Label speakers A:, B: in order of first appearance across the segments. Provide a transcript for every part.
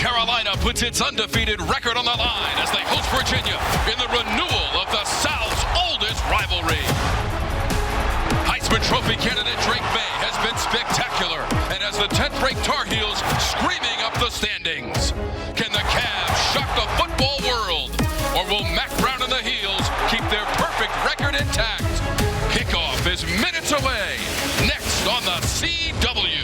A: Carolina puts its undefeated record on the line as they host Virginia in the renewal of the South's oldest rivalry. Heisman Trophy candidate Drake May has been spectacular and has the 10th-ranked Tar Heels screaming up the standings. Can the Cavs shock the football world, or will Mac Brown and the Heels keep their perfect record intact? Kickoff is minutes away, next on the CW.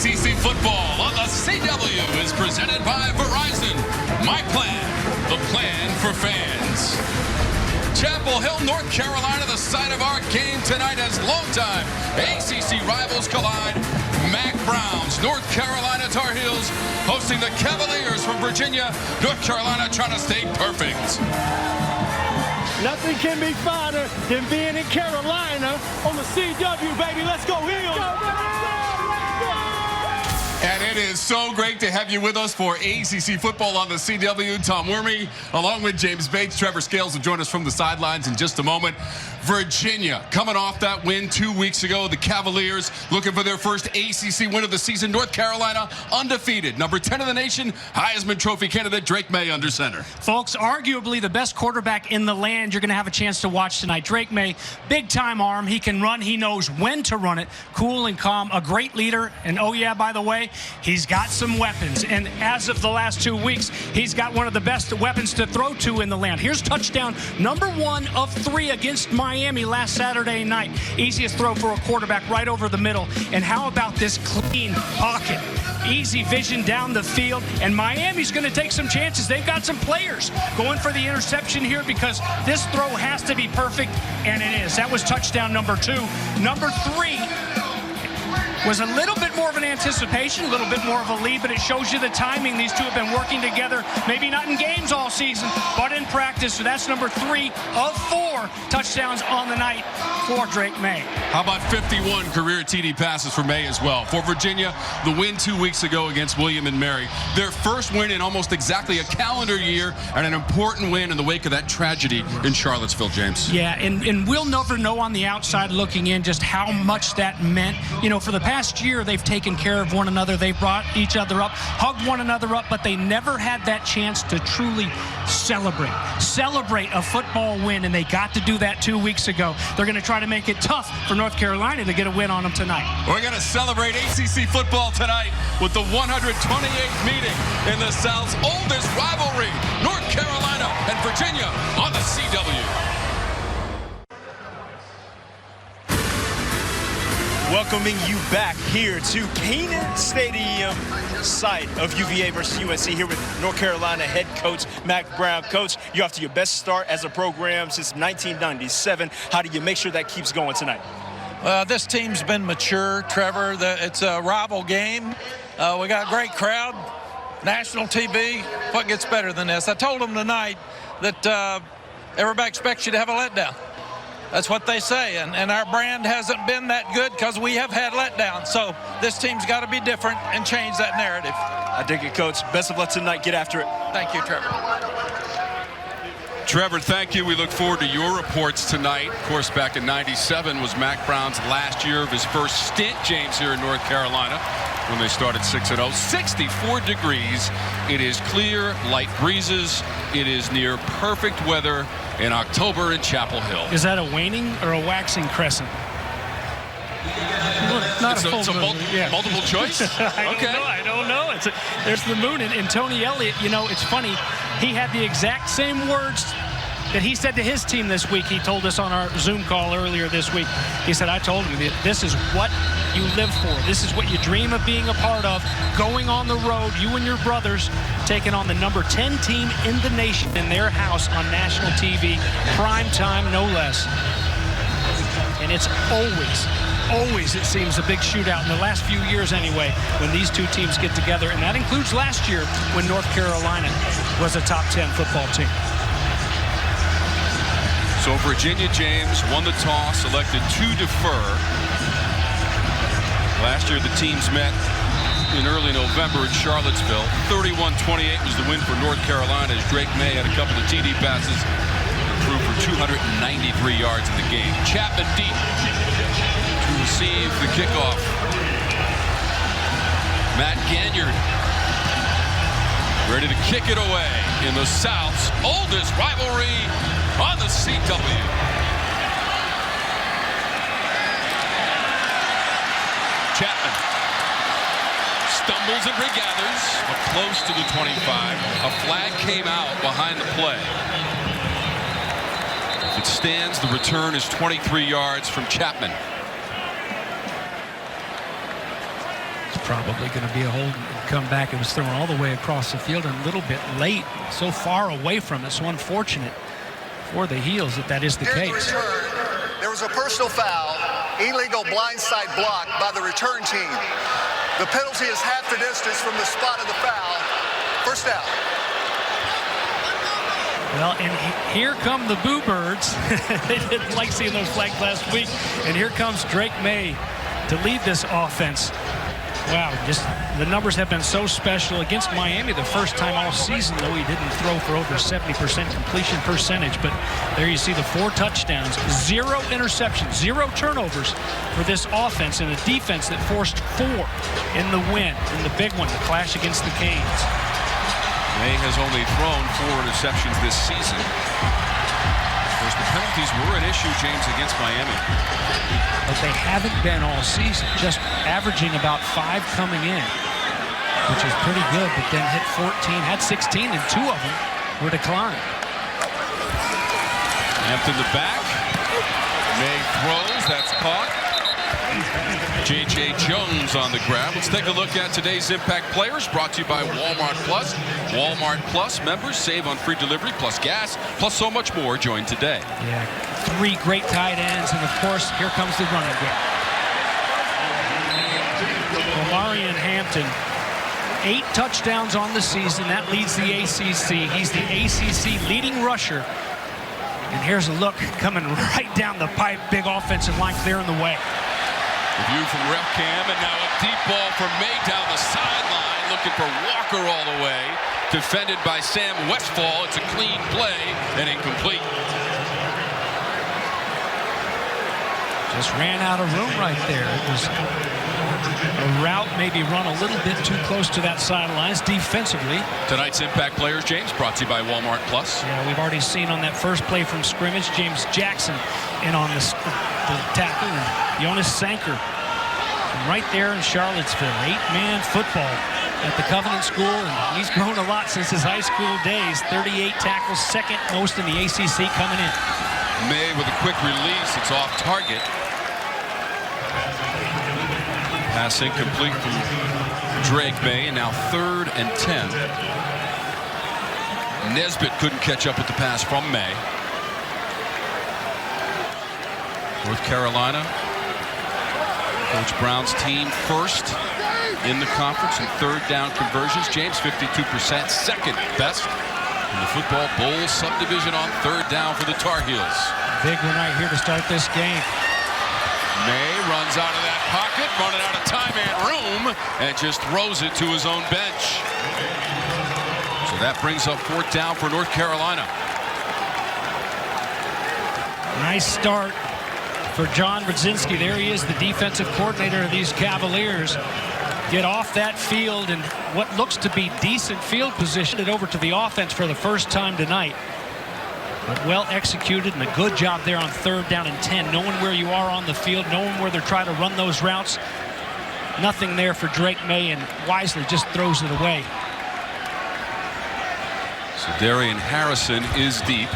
A: ACC football on the CW is presented by Verizon. My plan, the plan for fans. Chapel Hill, North Carolina, the site of our game tonight as longtime ACC rivals collide. Mac Brown's North Carolina Tar Heels hosting the Cavaliers from Virginia. North Carolina trying to stay perfect.
B: Nothing can be finer than being in Carolina on the CW, baby. Let's go Heels!
C: And it is so great to have you with us for ACC football on the CW. Tom Wormy, along with James Bates. Trevor Scales will join us from the sidelines in just a moment. Virginia coming off that win 2 weeks ago. The Cavaliers looking for their first ACC win of the season. North Carolina undefeated. Number 10 in the nation, Heisman Trophy candidate Drake May under center.
D: Folks, arguably the best quarterback in the land you're going to have a chance to watch tonight. Drake May, big-time arm. He can run. He knows when to run it. Cool and calm. A great leader. And, oh, yeah, by the way, he's got some weapons. And as of the last 2 weeks, he's got one of the best weapons to throw to in the land. Here's touchdown number 1 of 3 against Miami last Saturday night. Easiest throw for a quarterback right over the middle. And how about this clean pocket? Easy vision down the field. And Miami's going to take some chances. They've got some players going for the interception here because this throw has to be perfect, and it is. That was touchdown number 2. Number 3 was a little bit more of an anticipation, a little bit more of a lead, but it shows you the timing. These two have been working together, maybe not in games all season, but in practice. So that's number 3 of 4 touchdowns on the night for Drake May.
C: How about 51 career TD passes for May as well? For Virginia, the win 2 weeks ago against William and Mary. Their first win in almost exactly a calendar year, and an important win in the wake of that tragedy in Charlottesville, James.
D: Yeah, and we'll never know on the outside looking in just how much that meant. You know, for the past year, they've taken care of one another. They've brought each other up, hugged one another up, but they never had that chance to truly celebrate a football win, and they got to do that 2 weeks ago. They're going to try to make it tough for North Carolina to get a win on them tonight.
C: We're going to celebrate ACC football tonight with the 128th meeting in the South's oldest rivalry, North Carolina and Virginia on the CW.
E: Welcoming you back here to Canaan Stadium, site of UVA versus USC, here with North Carolina head coach Mac Brown. Coach, you're off to your best start as a program since 1997. How do you make sure that keeps going tonight?
F: This team's been mature, Trevor. It's a rival game. We got a great crowd, national TV. What gets better than this? I told them tonight that everybody expects you to have a letdown. That's what they say, and our brand hasn't been that good because we have had letdowns. So this team's got to be different and change that narrative.
E: I dig it, Coach. Best of luck tonight. Get after it.
F: Thank you, Trevor.
C: Trevor, thank you. We look forward to your reports tonight. Of course, back in '97 was Mac Brown's last year of his first stint, James, here in North Carolina, when they started 6-0. 64 degrees. It is clear, light breezes. It is near perfect weather in October in Chapel Hill.
D: Is that a waning or a waxing crescent? Not
C: it's
D: a full moon.
C: Multiple choice?
D: I don't know. There's the moon. And Tony Elliott, you know, it's funny. He had the exact same words that he said to his team this week. He told us on our Zoom call earlier this week. He said, I told him, this is what you live for. This is what you dream of being a part of, going on the road, you and your brothers taking on the number 10 team in the nation in their house on national TV, prime time, no less. And it's always always, it seems, a big shootout in the last few years anyway when these two teams get together, and that includes last year when North Carolina was a top 10 football team.
A: So Virginia, James, won the toss, elected to defer. Last year the teams met in early November in Charlottesville. 31-28 was the win for North Carolina as Drake May had a couple of TD passes, threw for 293 yards in the game. Chapman deep to receive the kickoff. Matt Ganyard ready to kick it away in the South's oldest rivalry on the CW. Chapman stumbles and regathers, but close to the 25. A flag came out behind the play. If it stands, the return is 23 yards from Chapman.
D: It's probably going to be a hold and come back. It was thrown all the way across the field and a little bit late, so far away from it. So unfortunate for the Heels that is the case.
G: The return, there was a personal foul, illegal blindside block by the return team. The penalty is half the distance from the spot of the foul. First down.
D: Well, and here come the Boo Birds. They didn't like seeing those flags last week. And here comes Drake May to lead this offense. Wow, just the numbers have been so special against Miami the first time all season, though he didn't throw for over 70% completion percentage. But there you see the 4 touchdowns, 0 interceptions, 0 turnovers for this offense, and a defense that forced 4 in the win, in the big one, the clash against the Canes.
A: May has only thrown 4 interceptions this season. Of course, the penalties were an issue, James, against Miami.
D: But they haven't been all season, just averaging about 5 coming in, which is pretty good, but then hit 14, had 16, and 2 of them were declined.
A: Hampton the back. May throws, that's caught. J.J. Jones on the grab. Let's take a look at today's Impact Players, brought to you by Walmart Plus. Walmart Plus members save on free delivery, plus gas, plus so much more. Join today.
D: Yeah, 3 great tight ends, and of course, here comes the running game. Omarion Hampton, 8 touchdowns on the season. That leads the ACC. He's the ACC leading rusher. And here's a look coming right down the pipe. Big offensive line clearing the way.
A: The view from rep cam, and now a deep ball from May down the sideline, looking for Walker all the way. Defended by Sam Westfall. It's a clean play and incomplete.
D: Just ran out of room right there. It was a route maybe run a little bit too close to that sidelines defensively. Tonight's Impact Players, James, brought to you by Walmart Plus. Yeah, we've already seen on that first play from scrimmage, James Jackson in on the tackle, and Jonas Sanker right there in Charlottesville. 8-man football at the Covenant School, and he's grown a lot since his high school days. 38 tackles, second most in the ACC coming in.
A: May with a quick release. It's off target. Pass incomplete from Drake May, and now 3rd and 10. Nesbitt couldn't catch up with the pass from May. North Carolina, Coach Brown's team first in the conference in 3rd down conversions. James, 52%, second best in the football bowl subdivision on 3rd down for the Tar Heels.
D: Big one right here to start this game.
A: May runs out of that pocket, running out of time and room, and just throws it to his own bench. So that brings up 4th down for North Carolina.
D: Nice start for John Brzezinski. There he is, the defensive coordinator of these Cavaliers. Get off that field and what looks to be decent field position it over to the offense for the first time tonight. But well executed and a good job there on 3rd down and 10. Knowing where you are on the field, knowing where they're trying to run those routes. Nothing there for Drake May, and wisely just throws it away.
A: So Darian Harrison is deep.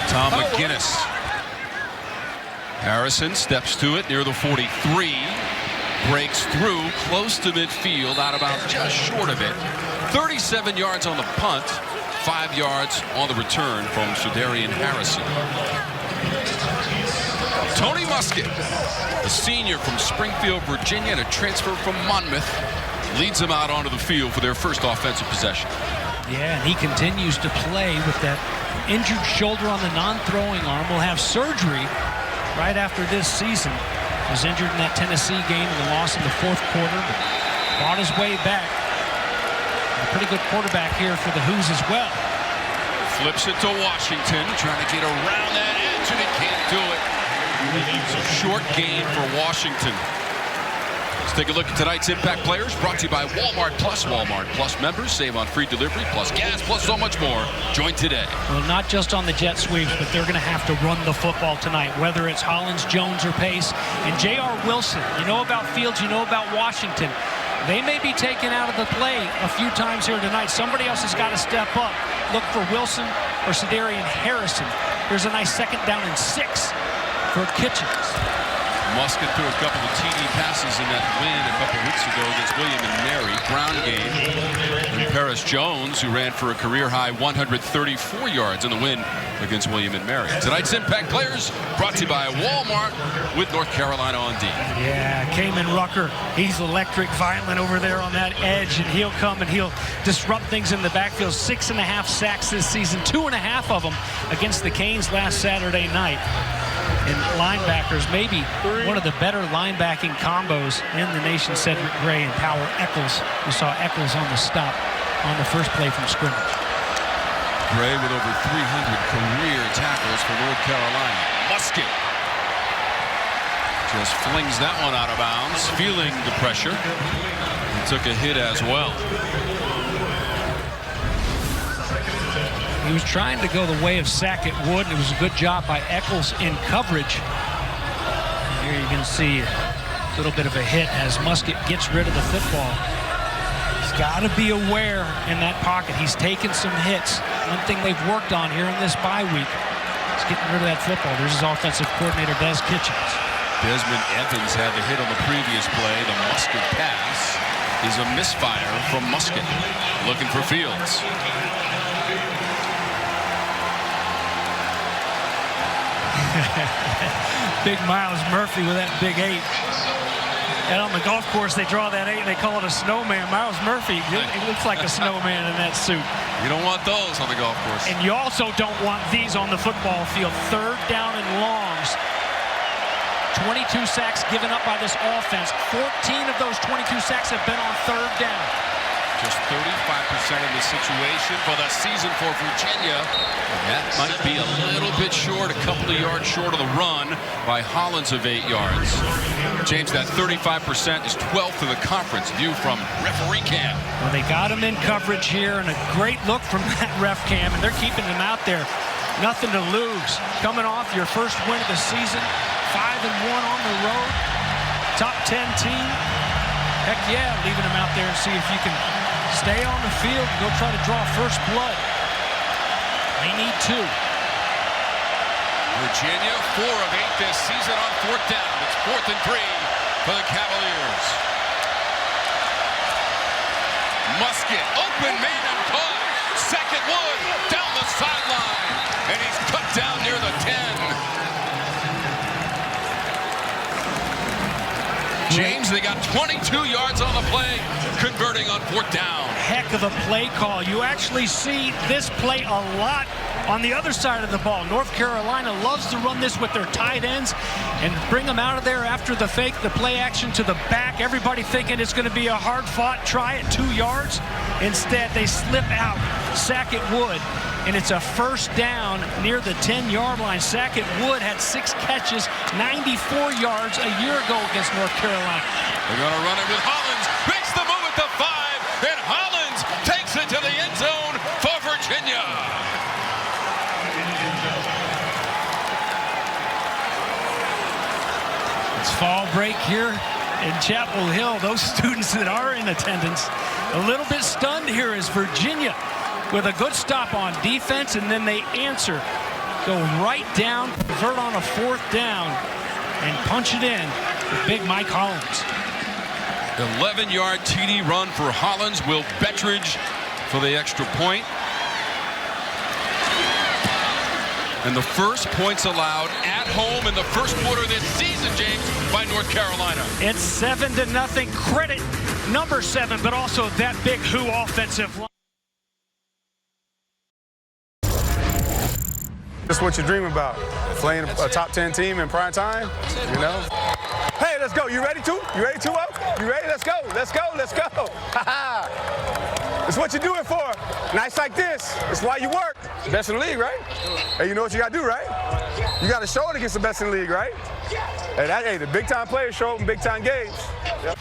A: Tom McGinnis. Harrison steps to it near the 43. Breaks through close to midfield, out about just short of it. 37 yards on the punt, 5 yards on the return from Shadarian Harrison. Tony Muskett, a senior from Springfield, Virginia, and a transfer from Monmouth, leads them out onto the field for their first offensive possession.
D: Yeah, and he continues to play with that injured shoulder on the non-throwing arm. Will have surgery right after this season. Was injured in that Tennessee game and the loss in the fourth quarter, but fought his way back. A pretty good quarterback here for the Who's as well.
A: Flips it to Washington, trying to get around that edge, and he can't do it. It's a short gain for Washington. Let's take a look at tonight's Impact Players, brought to you by Walmart Plus. Walmart Plus members save on free delivery, plus gas, plus so much more. Join today.
D: Well, not just on the jet sweeps, but they're going to have to run the football tonight, whether it's Hollins, Jones, or Pace. And J.R. Wilson, you know about Fields, you know about Washington. They may be taken out of the play a few times here tonight. Somebody else has got to step up. Look for Wilson or Cedarian Harrison. Here's a nice 2nd down and 6 for Kitchens.
A: Muskett threw a couple of TD passes in that win a couple of weeks ago against William and Mary. Ground game. And Paris Jones, who ran for a career-high 134 yards in the win against William and Mary. Tonight's Impact Players brought to you by Walmart with North Carolina on D.
D: Yeah, Kamen Rucker, he's electric, violent over there on that edge, and he'll come and he'll disrupt things in the backfield. 6.5 sacks this season, 2.5 of them against the Canes last Saturday night. And linebackers, maybe one of the better linebacking combos in the nation, Cedric Gray and Power Eccles. We saw Eccles on the stop on the first play from scrimmage.
A: Gray with over 300 career tackles for North Carolina. Muskett just flings that one out of bounds, feeling the pressure. He took a hit as well.
D: He was trying to go the way of Sackett Wood, and it was a good job by Eccles in coverage. And here you can see a little bit of a hit as Muskett gets rid of the football. He's got to be aware in that pocket. He's taken some hits. One thing they've worked on here in this bye week is getting rid of that football. There's his offensive coordinator, Des Kitchens.
A: Desmond Evans had the hit on the previous play. The Muskett pass is a misfire from Muskett. Looking for Fields.
D: Big Miles Murphy with that big 8. And on the golf course, they draw that 8 and they call it a snowman. Miles Murphy, he looks like a snowman in that suit.
A: You don't want those on the golf course.
D: And you also don't want these on the football field. 3rd down and longs. 22 sacks given up by this offense. 14 of those 22 sacks have been on 3rd down.
A: Just 35% in the situation for the season for Virginia. That might be a little bit short, a couple of yards short of the run by Hollins of 8 yards. James, that 35% is 12th in the conference. View from referee cam.
D: Well, they got him in coverage here, and a great look from that ref cam, and they're keeping him out there. Nothing to lose. Coming off your first win of the season, 5-1 on the road, top 10 team. Heck yeah, leaving him out there and see if you can stay on the field and go try to draw first blood. They need 2.
A: Virginia, 4 of 8 this season on 4th down. It's 4th and 3 for the Cavaliers. Muskett, open man and caught. Sackett Wood down the sideline. And he's cut down near the 10. James, they got 22 yards on the play, converting on 4th down.
D: Heck of a play call. You actually see this play a lot on the other side of the ball. North Carolina loves to run this with their tight ends and bring them out of there after the fake, the play action to the back. Everybody thinking it's going to be a hard-fought try at 2 yards. Instead, they slip out. Sackett Wood. And it's a 1st down near the 10-yard line. Sackett Wood had 6 catches, 94 yards a year ago against North Carolina.
A: They're going to run it with Hollins. Makes the move at the 5, and Hollins takes it to the end zone for Virginia.
D: It's fall break here in Chapel Hill. Those students that are in attendance, a little bit stunned here as Virginia with a good stop on defense, and then they answer. Go right down, convert on a 4th down, and punch it in with big Mike Hollins.
A: 11-yard TD run for Hollins. Will Bettridge for the extra point. And the first points allowed at home in the first quarter this season, James, by North Carolina.
D: It's 7-0. Credit number 7, but also that big who offensive line.
H: That's what you dream about, playing a top 10 team in prime time, you know? Hey, let's go. You ready to? You ready to? You ready? Let's go. Let's go. Let's go. It's what you do it for. Nights like this, it's why you work. Best in the league, right? Hey, you know what you got to do, right? You got to show it against the best in the league, right? Hey, the big-time players show up in big-time games. Yep.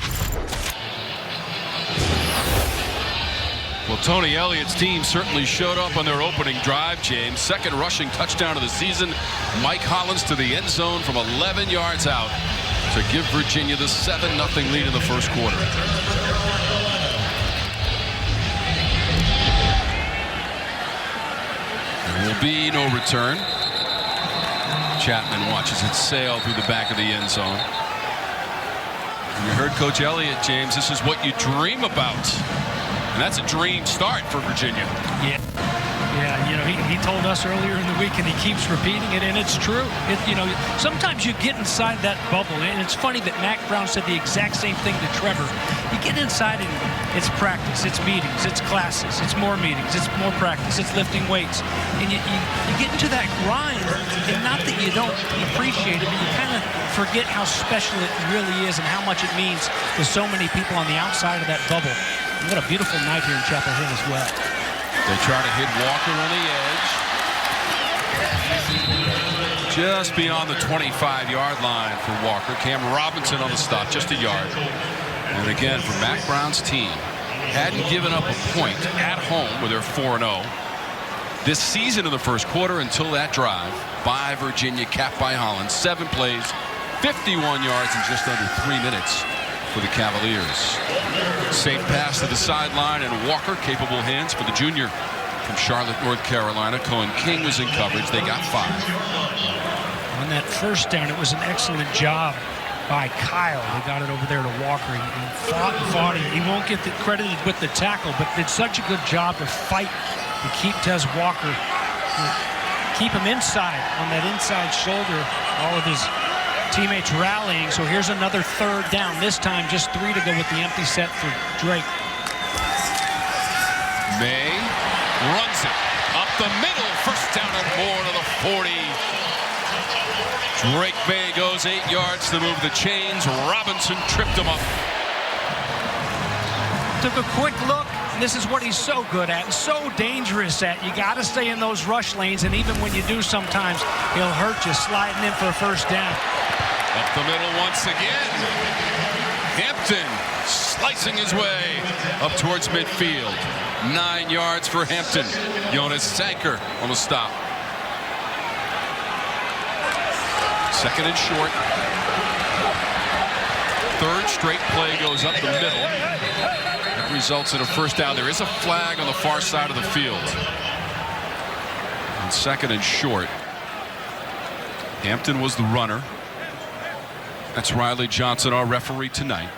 A: Well, Tony Elliott's team certainly showed up on their opening drive, James. Second rushing touchdown of the season. Mike Hollins to the end zone from 11 yards out to give Virginia the 7-0 lead in the first quarter. There will be no return. Chapman watches it sail through the back of the end zone. And you heard Coach Elliott, James, this is what you dream about. And that's a dream start for Virginia.
D: Yeah, you know, he told us earlier in the week, and he keeps repeating it, and it's true. You know, sometimes you get inside that bubble, and it's funny that Mac Brown said the exact same thing to Trevor. You get inside, and it's practice, it's meetings, it's classes, it's more meetings, it's more practice, it's lifting weights. And you get into that grind, and not that you don't appreciate it, but you kind of forget how special it really is and how much it means to so many people on the outside of that bubble. What a beautiful night here in Chapel Hill as well.
A: They try to hit Walker on the edge. Just beyond the 25-yard line for Walker. Cam Robinson on the stop, just a yard. And again, for Mac Brown's team, hadn't given up a point at home where they're 4-0 this season in the first quarter until that drive by Virginia, capped by Hollins. 7 plays, 51 yards in just under 3 minutes for the Cavaliers. Safe pass to the sideline, and Walker, capable hands for the junior from Charlotte, North Carolina. Cohen King was in coverage. They got 5.
D: On that first down, it was an excellent job by Kyle. They got it over there to Walker. He fought and fought. He won't get credited with the tackle, but did such a good job to fight to keep Tez Walker, keep him inside on that inside shoulder. All of his teammates rallying. So here's another 3rd down. This time just 3 to go with the empty set for Drake.
A: May runs it up the middle. First down and more to the 40. Drake May goes 8 yards to move the chains. Robinson tripped him up.
D: Took a quick look. This is what he's so good at and so dangerous at. You got to stay in those rush lanes, and even when you do, sometimes he'll hurt you sliding in for a first down.
A: Up the middle once again. Hampton slicing his way up towards midfield. 9 yards for Hampton. Jonas Sanker on the stop. 2nd and short. 3rd straight play goes up the middle. That results in a first down. There is a flag on the far side of the field. And 2nd and short. Hampton was the runner. That's Riley Johnson, our referee tonight.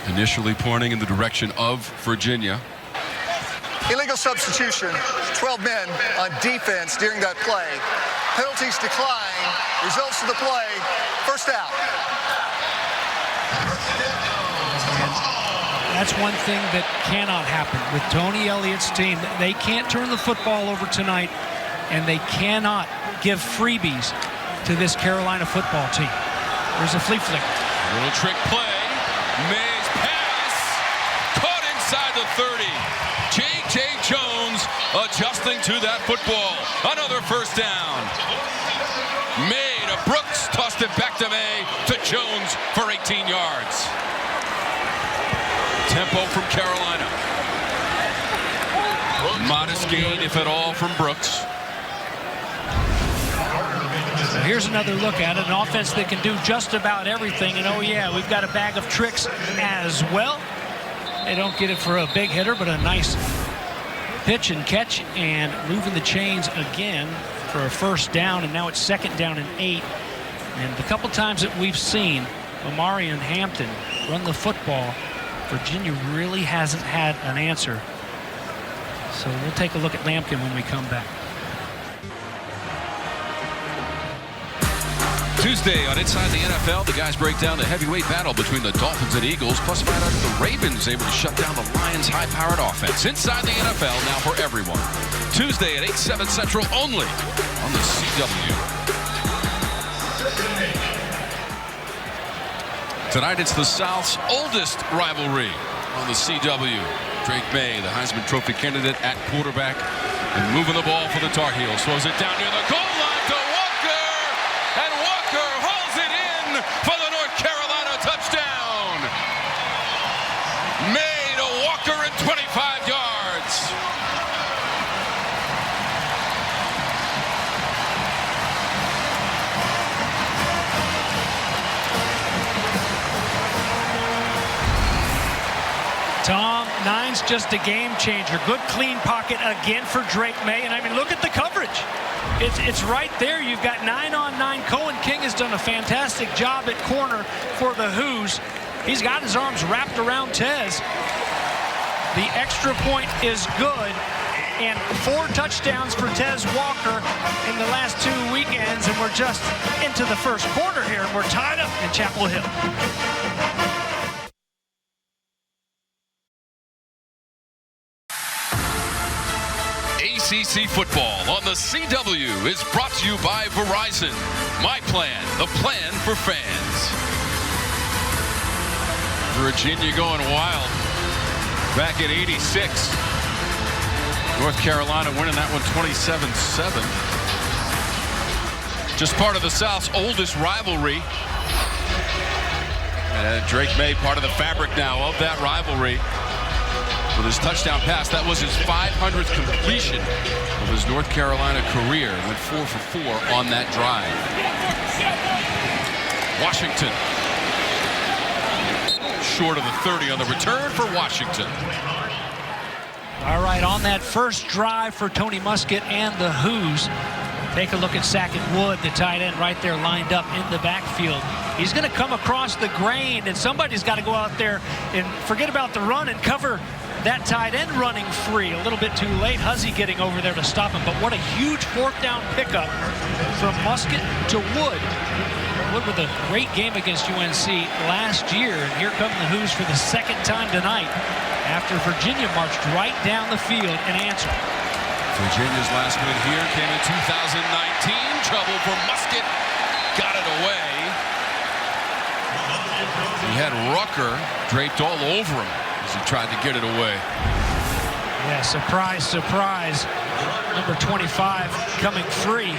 A: Initially pointing in the direction of Virginia.
G: Illegal substitution, 12 men on defense during that play. Penalties decline, results of the play, first out.
D: That's one thing that cannot happen with Tony Elliott's team. They can't turn the football over tonight, and they cannot give freebies to this Carolina football team. There's a flea flick.
A: Little trick play. May's pass. Caught inside the 30. J.J. Jones adjusting to that football. Another first down. May to Brooks. Tossed it back to May to Jones for 18 yards. Tempo from Carolina. Modest gain, if at all, from Brooks.
D: So here's another look at it, an offense that can do just about everything. And oh yeah, we've got a bag of tricks as well. They don't get it for a big hitter, but a nice pitch and catch, and moving the chains again for a first down. And now it's 2nd down and 8. And the couple times that we've seen Omari and Hampton run the football, Virginia really hasn't had an answer. So we'll take a look at Lampkin when we come back.
A: Tuesday on Inside the NFL, the guys break down the heavyweight battle between the Dolphins and Eagles, plus find out if the Ravens able to shut down the Lions' high-powered offense. Inside the NFL, now for everyone. Tuesday at 8/7 Central only on the CW. Tonight it's the South's oldest rivalry on the CW. Drake May, the Heisman Trophy candidate at quarterback, and moving the ball for the Tar Heels. Throws it down near the goal line to Walker, and Walker hauls it in for the North Carolina touchdown. May to Walker in 25 yards.
D: Tom, 9's just a game changer. Good clean pocket again for Drake May. And I mean, look at the coverage. It's right there. You've got 9 on 9. Cohen King has done a fantastic job at corner for the Who's. He's got his arms wrapped around Tez. The extra point is good. And 4 touchdowns for Tez Walker in the last 2 weekends. And we're just into the first quarter here. And we're tied up in Chapel Hill.
A: ACC football on the CW is brought to you by Verizon. My plan, the plan for fans. Virginia going wild back at 86. North Carolina winning that one 27-7. Just part of the South's oldest rivalry. And Drake May part of the fabric now of that rivalry. With his touchdown pass, that was his 500th completion of his North Carolina career. Went 4 for 4 on that drive. Washington. Short of the 30 on the return for Washington.
D: All right, on that first drive for Tony Muskett and the Who's, take a look at Sackett Wood, the tight end right there lined up in the backfield. He's going to come across the grain, and somebody's got to go out there and forget about the run and cover that tight end running free. A little bit too late. Huzzy getting over there to stop him. But what a huge 4th down pickup from Muskett to Wood. Wood with a great game against UNC last year. And here come the Who's for the 2nd time tonight after Virginia marched right down the field and answered.
A: Virginia's last win here came in 2019. Trouble for Muskett. Got it away. He had Rucker draped all over him as he tried to get it away.
D: Yeah, surprise, surprise. Number 25 coming free.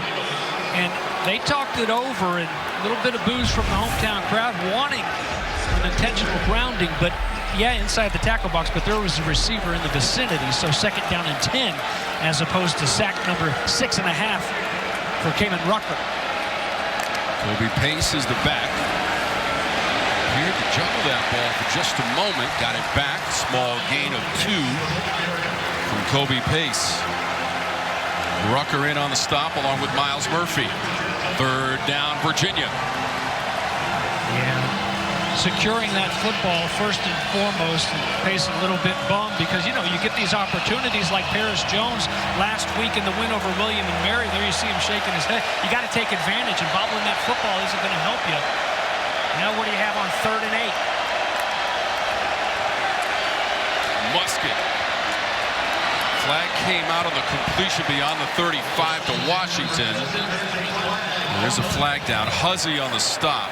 D: And they talked it over, and a little bit of boos from the hometown crowd wanting an intentional grounding, but yeah, inside the tackle box, but there was a receiver in the vicinity, so 2nd down and 10 as opposed to sack number 6.5 for Kamen Rucker.
A: Kobe Pace is the back. Appeared to juggle that ball for just a moment. Got it back. Small gain of 2 from Kobe Pace. Rucker in on the stop along with Miles Murphy. 3rd down, Virginia.
D: Yeah. Securing that football first and foremost, and Pace a little bit bummed because, you know, you get these opportunities like Paris Jones last week in the win over William and Mary. There you see him shaking his head. You got to take advantage, and bobbling that football isn't going to help you. Now what do you have on 3rd and 8?
A: Muskett. Flag came out on the completion beyond the 35 to Washington. There's a flag down. Huzzy on the stop.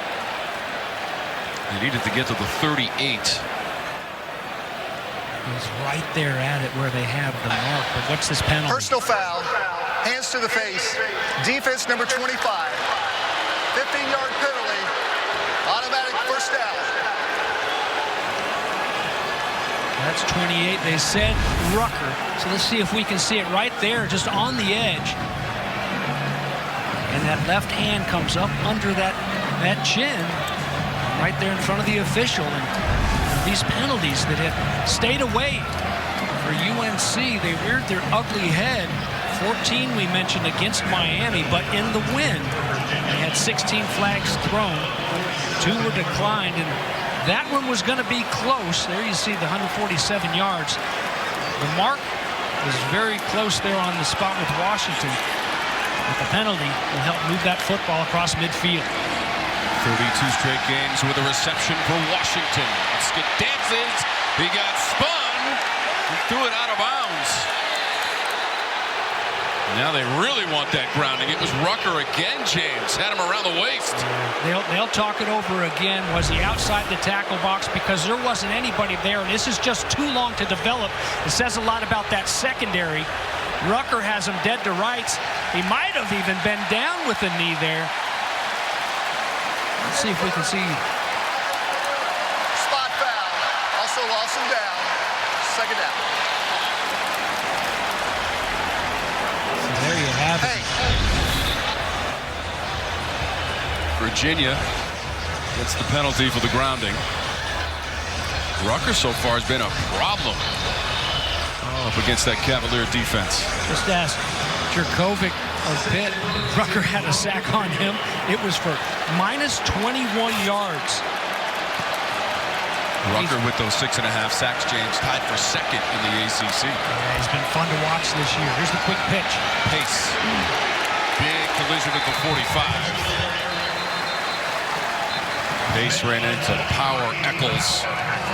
A: They needed to get to the 38.
D: He's right there at it where they have the mark. But what's this penalty?
G: Personal foul, hands to the face, defense number 25, 15-yard penalty, automatic 1st down.
D: That's 28. They said Rucker. So let's see if we can see it right there, just on the edge. And that left hand comes up under that chin, right there in front of the official. And these penalties that have stayed away for UNC, they reared their ugly head. 14 we mentioned against Miami, but in the win, they had 16 flags thrown. 2 were declined, and that one was going to be close. There you see the 147 yards. The mark was very close there on the spot with Washington. But the penalty will help move that football across midfield.
A: 32 straight games with a reception for Washington. Skip dances. He got spun. He threw it out of bounds. Now they really want that grounding. It was Rucker again, James. Had him around the waist.
D: They'll talk it over again. Was he outside the tackle box? Because there wasn't anybody there, and this is just too long to develop. It says a lot about that secondary. Rucker has him dead to rights. He might have even been down with the knee there. Let's see if we can see.
G: Spot foul. Also lost him down. Second down.
D: There you have it.
A: Virginia gets the penalty for the grounding. Rucker so far has been a problem up against that Cavalier defense.
D: Just ask Jerkovic a bit. Rucker had a sack on him. It was for minus 21 yards.
A: Rucker with those 6.5 sacks, James, tied for second in the ACC.
D: Yeah, it's been fun to watch this year. Here's the quick pitch.
A: Pace. Big collision at the 45. Pace ran into Power Eccles.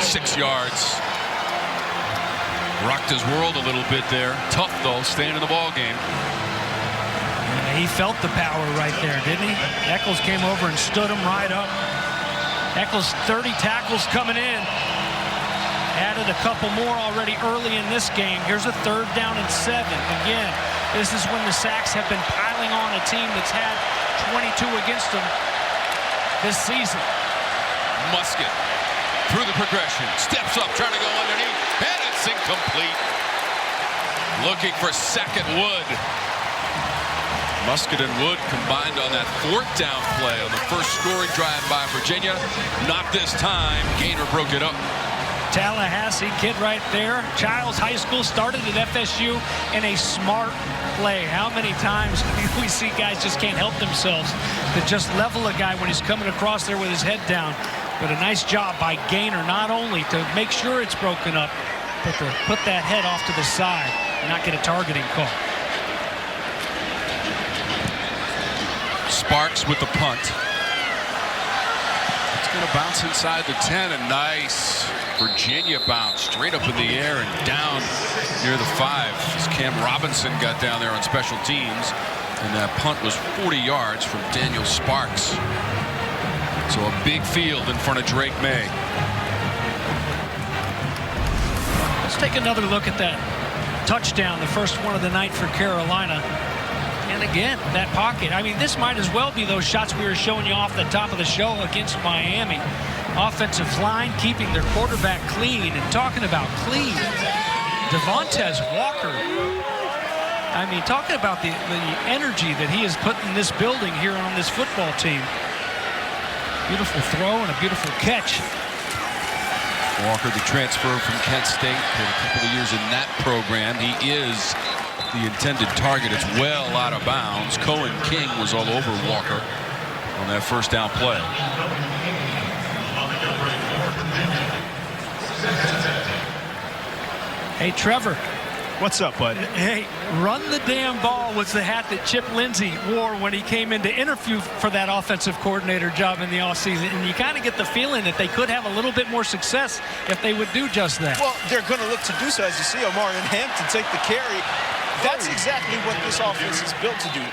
A: 6 yards. Rocked his world a little bit there. Tough, though, staying in the ball game.
D: Yeah, he felt the power right there, didn't he? Eccles came over and stood him right up. Eccles 30 tackles coming in. Added a couple more already early in this game. Here's a 3rd down and 7. Again, this is when the sacks have been piling on a team that's had 22 against them this season.
A: Musket through the progression. Steps up, trying to go underneath. And it's incomplete. Looking for second Wood. Musket and Wood combined on that 4th down play on the first scoring drive by Virginia. Not this time. Gainer broke it up.
D: Tallahassee kid right there. Childs High School, started at FSU in a smart play. How many times we see guys just can't help themselves to just level a guy when he's coming across there with his head down. But a nice job by Gainer, not only to make sure it's broken up, but to put that head off to the side and not get a targeting call.
A: Sparks with the punt. It's going to bounce inside the 10. A nice Virginia bounce straight up in the air and down near the 5. As Cam Robinson got down there on special teams. And that punt was 40 yards from Daniel Sparks. So a big field in front of Drake May.
D: Let's take another look at that touchdown, the first one of the night for Carolina. And again, that pocket. I mean, this might as well be those shots we were showing you off the top of the show against Miami. Offensive line keeping their quarterback clean. And talking about clean, Devontae Walker. I mean, talking about the energy that he has put in this building here on this football team. Beautiful throw and a beautiful catch.
A: Walker, the transfer from Kent State, for a couple of years in that program. He is the intended target. It's well out of bounds. Cohen King was all over Walker on that first down play.
D: Hey, Trevor.
E: What's up, bud?
D: Hey, run the damn ball was the hat that Chip Lindsey wore when he came in to interview for that offensive coordinator job in the offseason. And you kind of get the feeling that they could have a little bit more success if they would do just that.
E: Well, they're going to look to do so, as you see Omarion Hampton take the carry. That's exactly what this offense is built to do.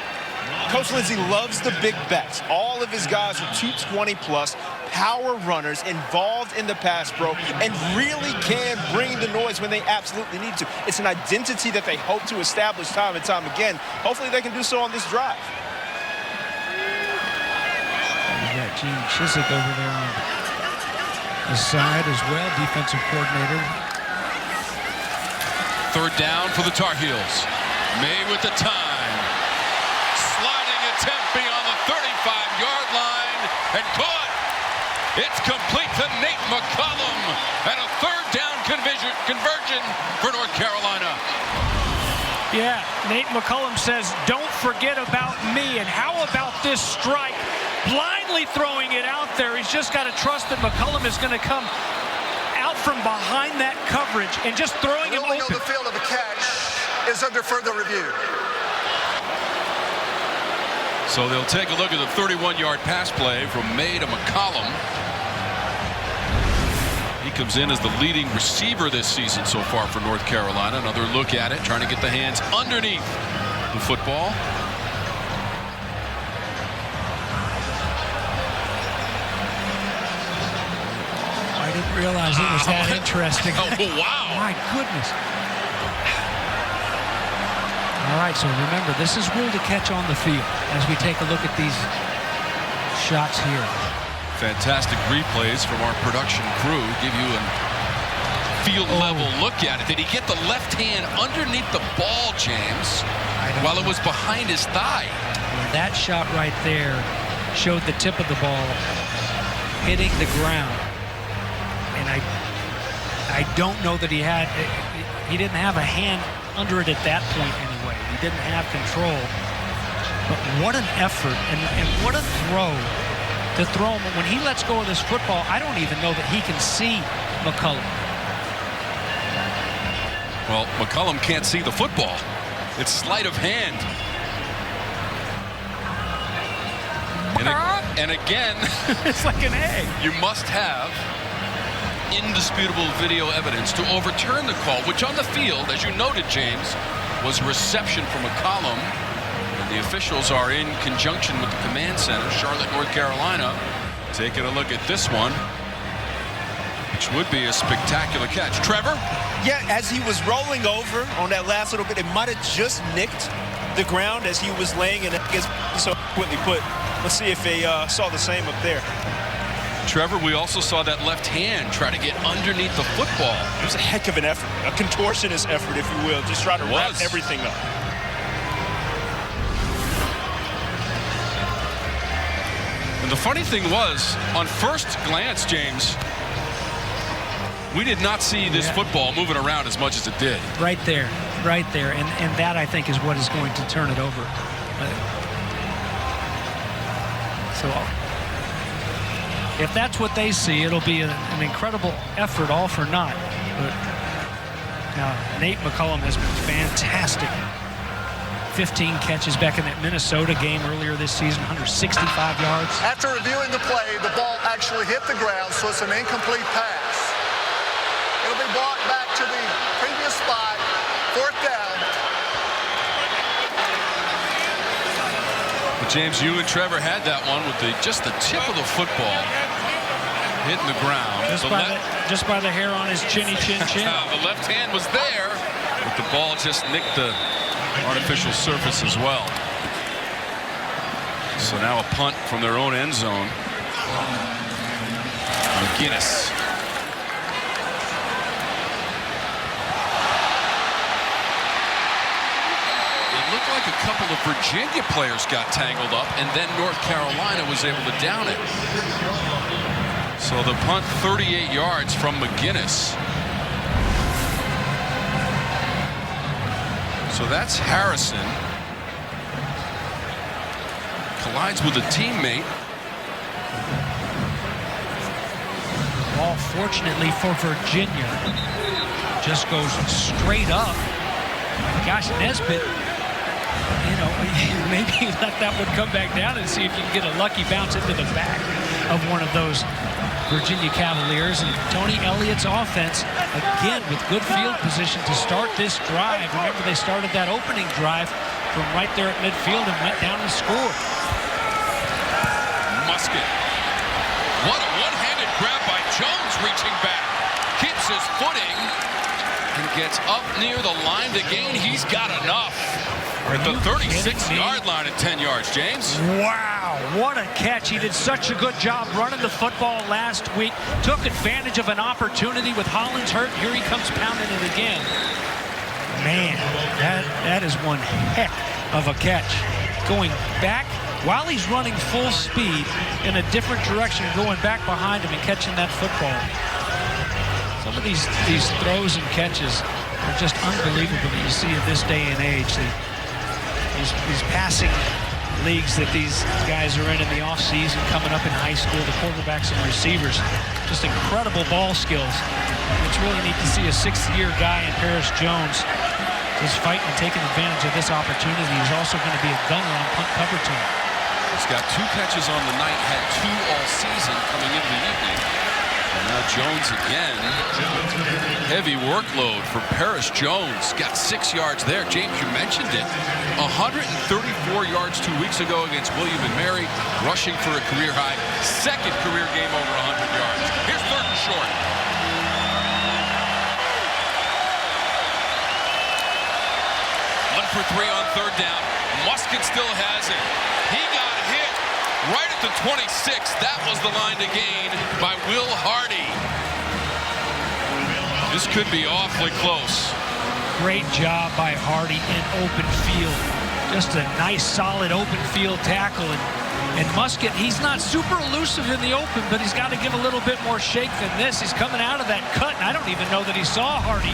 E: Coach Lindsey loves the big backs. All of his guys are 220-plus, power runners involved in the pass pro and really can bring the noise when they absolutely need to. It's an identity that they hope to establish time and time again. Hopefully they can do so on this drive.
D: You got Gene Chizik over there on the side as well, defensive coordinator.
A: 3rd down for the Tar Heels. May with the time. Sliding attempt beyond the 35-yard line and caught. It's complete to Nate McCollum, and a 3rd down conversion for North Carolina.
D: Yeah, Nate McCollum says, don't forget about me. And how about this strike blindly throwing it out there. He's just got to trust that McCollum is going to come out from behind that coverage and just throwing him
G: Ruling on
D: open.
G: the field of a catch is under further review.
A: So they'll take a look at the 31-yard pass play from May to McCollum. He comes in as the leading receiver this season so far for North Carolina. Another look at it, trying to get the hands underneath the football.
D: I didn't realize it was that interesting.
A: Oh, wow.
D: My goodness. All right, so remember, this is ruled a catch on the field as we take a look at these shots here.
A: Fantastic replays from our production crew. Give you a field level look at it. Did he get the left hand underneath the ball, James, while it was behind his thigh?
D: Well, that shot right there showed the tip of the ball hitting the ground. And I don't know that he didn't have a hand under it at that point anyway. He didn't have control. But what an effort and what a throw to throw him. When he lets go of this football, I don't even know that he can see McCollum.
A: Well, McCollum can't see the football. It's sleight of hand. And again,
D: it's like an egg.
A: You must have indisputable video evidence to overturn the call, which on the field, as you noted, James, was reception from McCollum. And the officials are in conjunction with the command center, Charlotte, North Carolina, taking a look at this one, which would be a spectacular catch. Trevor?
E: Yeah, as he was rolling over on that last little bit, it might have just nicked the ground as he was laying, and it gets so quickly put. Let's see if they saw the same up there.
A: Trevor, we also saw that left hand try to get underneath the football.
E: It was a heck of an effort, a contortionist effort, if you will, just trying to wrap everything up.
A: And the funny thing was, on first glance, James, we did not see this football moving around as much as it did.
D: Right there. And that, I think, is what is going to turn it over. So if that's what they see, it'll be an incredible effort, all for naught. But now, Nate McCollum has been fantastic. 15 catches back in that Minnesota game earlier this season, 165 yards.
G: After reviewing the play, the ball actually hit the ground, so it's an incomplete pass. It'll be brought back to the previous spot, 4th down.
A: But James, you and Trevor had that one with just the tip of the football hitting the ground.
D: Just by the hair on his chinny chin.
A: The left hand was there, but the ball just nicked the artificial surface as well. So now a punt from their own end zone. McGinnis. It looked like a couple of Virginia players got tangled up, and then North Carolina was able to down it. So the punt, 38 yards from McGinnis. So that's Harrison. Collides with a teammate.
D: Ball, fortunately for Virginia, just goes straight up. Gosh, Nesbitt, maybe let that one come back down and see if you can get a lucky bounce into the back of one of those Virginia Cavaliers. And Tony Elliott's offense, again, with good field position to start this drive. Remember, they started that opening drive from right there at midfield and went down and scored.
A: Musket. What a one-handed grab by Jones, reaching back. Keeps his footing and gets up near the line to gain. He's got enough. At the 36-yard line at 10 yards, James.
D: Wow, what a catch. He did such a good job running the football last week. Took advantage of an opportunity with Hollins hurt. Here he comes pounding it again. Man, that is one heck of a catch. Going back while he's running full speed in a different direction, going back behind him and catching that football. Some of these throws and catches are just unbelievable that you see in this day and age. These passing leagues that these guys are in the offseason, coming up in high school, the quarterbacks and receivers. Just incredible ball skills. It's really neat to see a sixth-year guy in Paris Jones just fighting and taking advantage of this opportunity. He's also going to be a gunner on punt cover team.
A: He's got 2 catches on the night, had 2 all season coming into the evening. And now Jones again. Heavy workload for Paris Jones. Got 6 yards there. James, you mentioned it. 134 yards 2 weeks ago against William and Mary, rushing for a career high. 2nd career game over 100 yards. Here's 3rd and short. For 3 on 3rd down. Musket still has it. He got hit right at the 26. That was the line to gain by Will Hardy. This could be awfully close.
D: Great job by Hardy in open field. Just a nice, solid open field tackle. And Musket, he's not super elusive in the open, but he's got to give a little bit more shake than this. He's coming out of that cut, and I don't even know that he saw Hardy.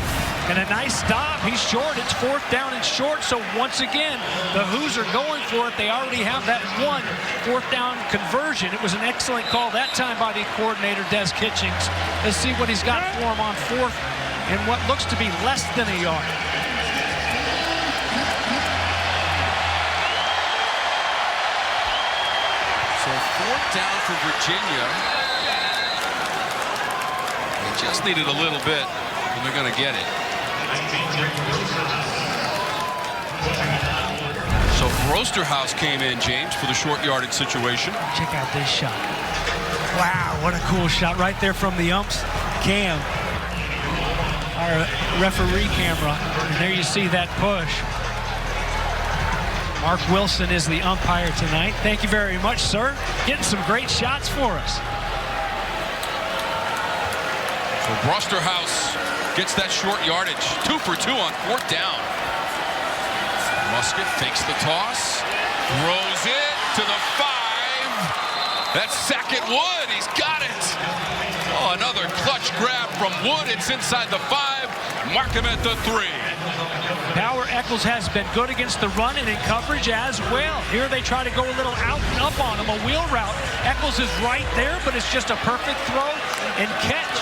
D: And a nice stop. He's short. It's 4th down and short. So once again, the Who's are going for it. They already have that 4th down conversion. It was an excellent call that time by the coordinator, Des Kitchings. Let's see what he's got for him on 4th and what looks to be less than a yard.
A: So 4th down for Virginia. They just needed a little bit, and they're going to get it. So Brosterhouse came in, James, for the short yardage situation.
D: Check out this shot. Wow, what a cool shot right there from the umps cam. Our referee camera. And there you see that push. Mark Wilson is the umpire tonight. Thank you very much, sir. Getting some great shots for us.
A: So Brosterhouse gets that short yardage. 2 for 2 on 4th down. Musket fakes the toss. Throws it to the 5. That's Sackett Wood. He's got it. Oh, another clutch grab from Wood. It's inside the 5. Mark him at the 3.
D: Power Eccles has been good against the run and in coverage as well. Here they try to go a little out and up on him, a wheel route. Eccles is right there, but it's just a perfect throw and catch.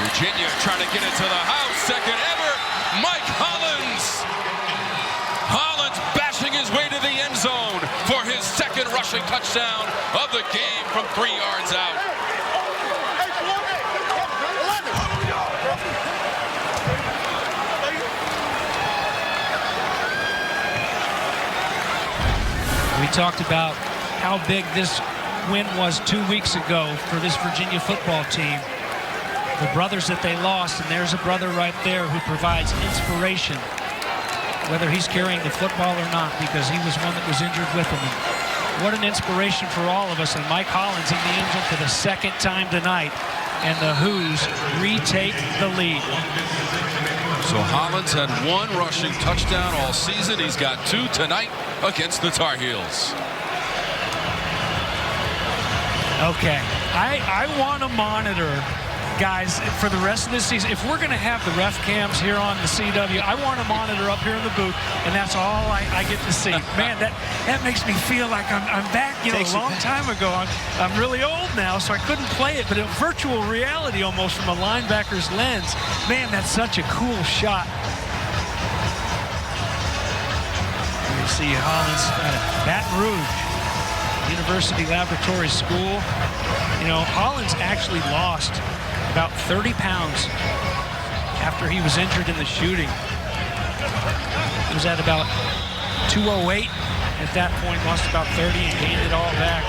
A: Virginia trying to get it to the house. 2nd ever. Mike Hollins. Hollins bashing his way to the end zone for his 2nd rushing touchdown of the game from 3 yards out.
D: We talked about how big this win was 2 weeks ago for this Virginia football team. The brothers that they lost, and there's a brother right there who provides inspiration, whether he's carrying the football or not, because he was one that was injured with him. And what an inspiration for all of us. And Mike Hollins in the end zone for the 2nd time tonight, and the Who's retake the lead.
A: So Hollins had 1 rushing touchdown all season. He's got 2 tonight against the Tar Heels.
D: Okay, I want to monitor, guys, for the rest of this season. If we're going to have the ref cams here on the CW, I want to monitor up here in the booth, and that's all I get to see. Man, that makes me feel like I'm back, a long time ago. I'm really old now, so I couldn't play it, but a virtual reality almost from a linebacker's lens. Man, that's such a cool shot. You see Hollins at Baton Rouge University Laboratory School. Hollins actually lost about 30 pounds after he was injured in the shooting. He was at about 208 at that point, lost about 30 and gained it all back.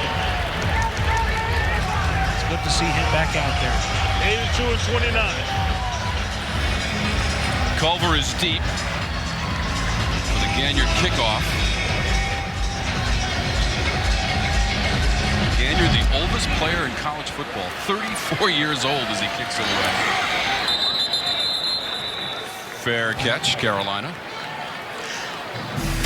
D: It's good to see him back out there.
B: 82 and 29.
A: Culver is deep for the Ganyard kickoff. Ganyard, the oldest player in college football, 34 years old as he kicks it away. Fair catch, Carolina.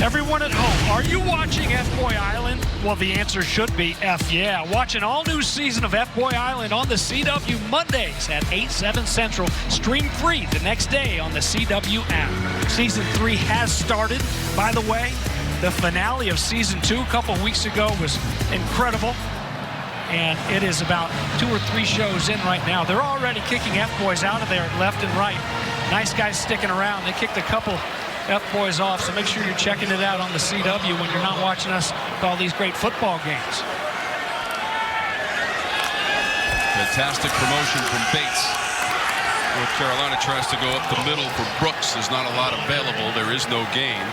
D: Everyone at home, are you watching F-Boy Island? Well, the answer should be F yeah. Watch an all-new season of F-Boy Island on the CW Mondays at 8, 7 Central. Stream free the next day on the CW app. Season 3 has started, by the way. The finale of season 2 a couple weeks ago was incredible. And it is about 2 or 3 shows in right now. They're already kicking F-boys out of there left and right. Nice guys sticking around. They kicked a couple F-boys off, so make sure you're checking it out on the CW when you're not watching us call these great football games.
A: Fantastic promotion from Bates. North Carolina tries to go up the middle for Brooks. There's not a lot available. There is no gain.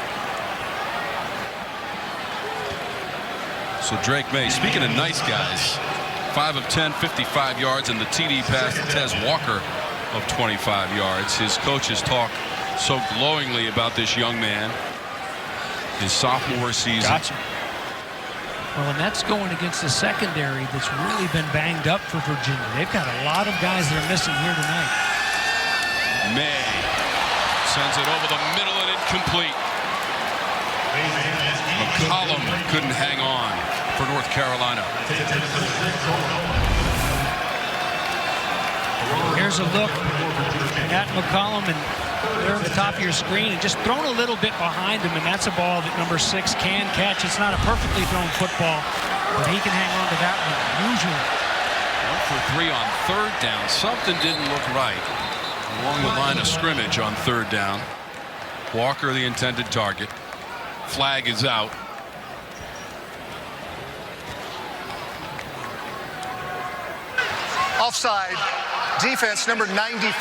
A: So Drake May, speaking of nice guys, 5 of 10, 55 yards, and the TD pass to Tez Walker of 25 yards. His coaches talk so glowingly about this young man. His sophomore season.
D: Gotcha. Well, and that's going against the secondary that's really been banged up for Virginia. They've got a lot of guys that are missing here tonight.
A: May sends it over the middle and incomplete. McCollum couldn't hang on for North Carolina.
D: Here's a look at McCollum, and they're at the top of your screen and just thrown a little bit behind him, and that's a ball that number 6 can catch. It's not a perfectly thrown football, but he can hang on to that one usually.
A: 1 for 3 on 3rd down. Something didn't look right along the line of scrimmage on 3rd down. Walker the intended target. Flag is out.
G: Offside, defense number 94.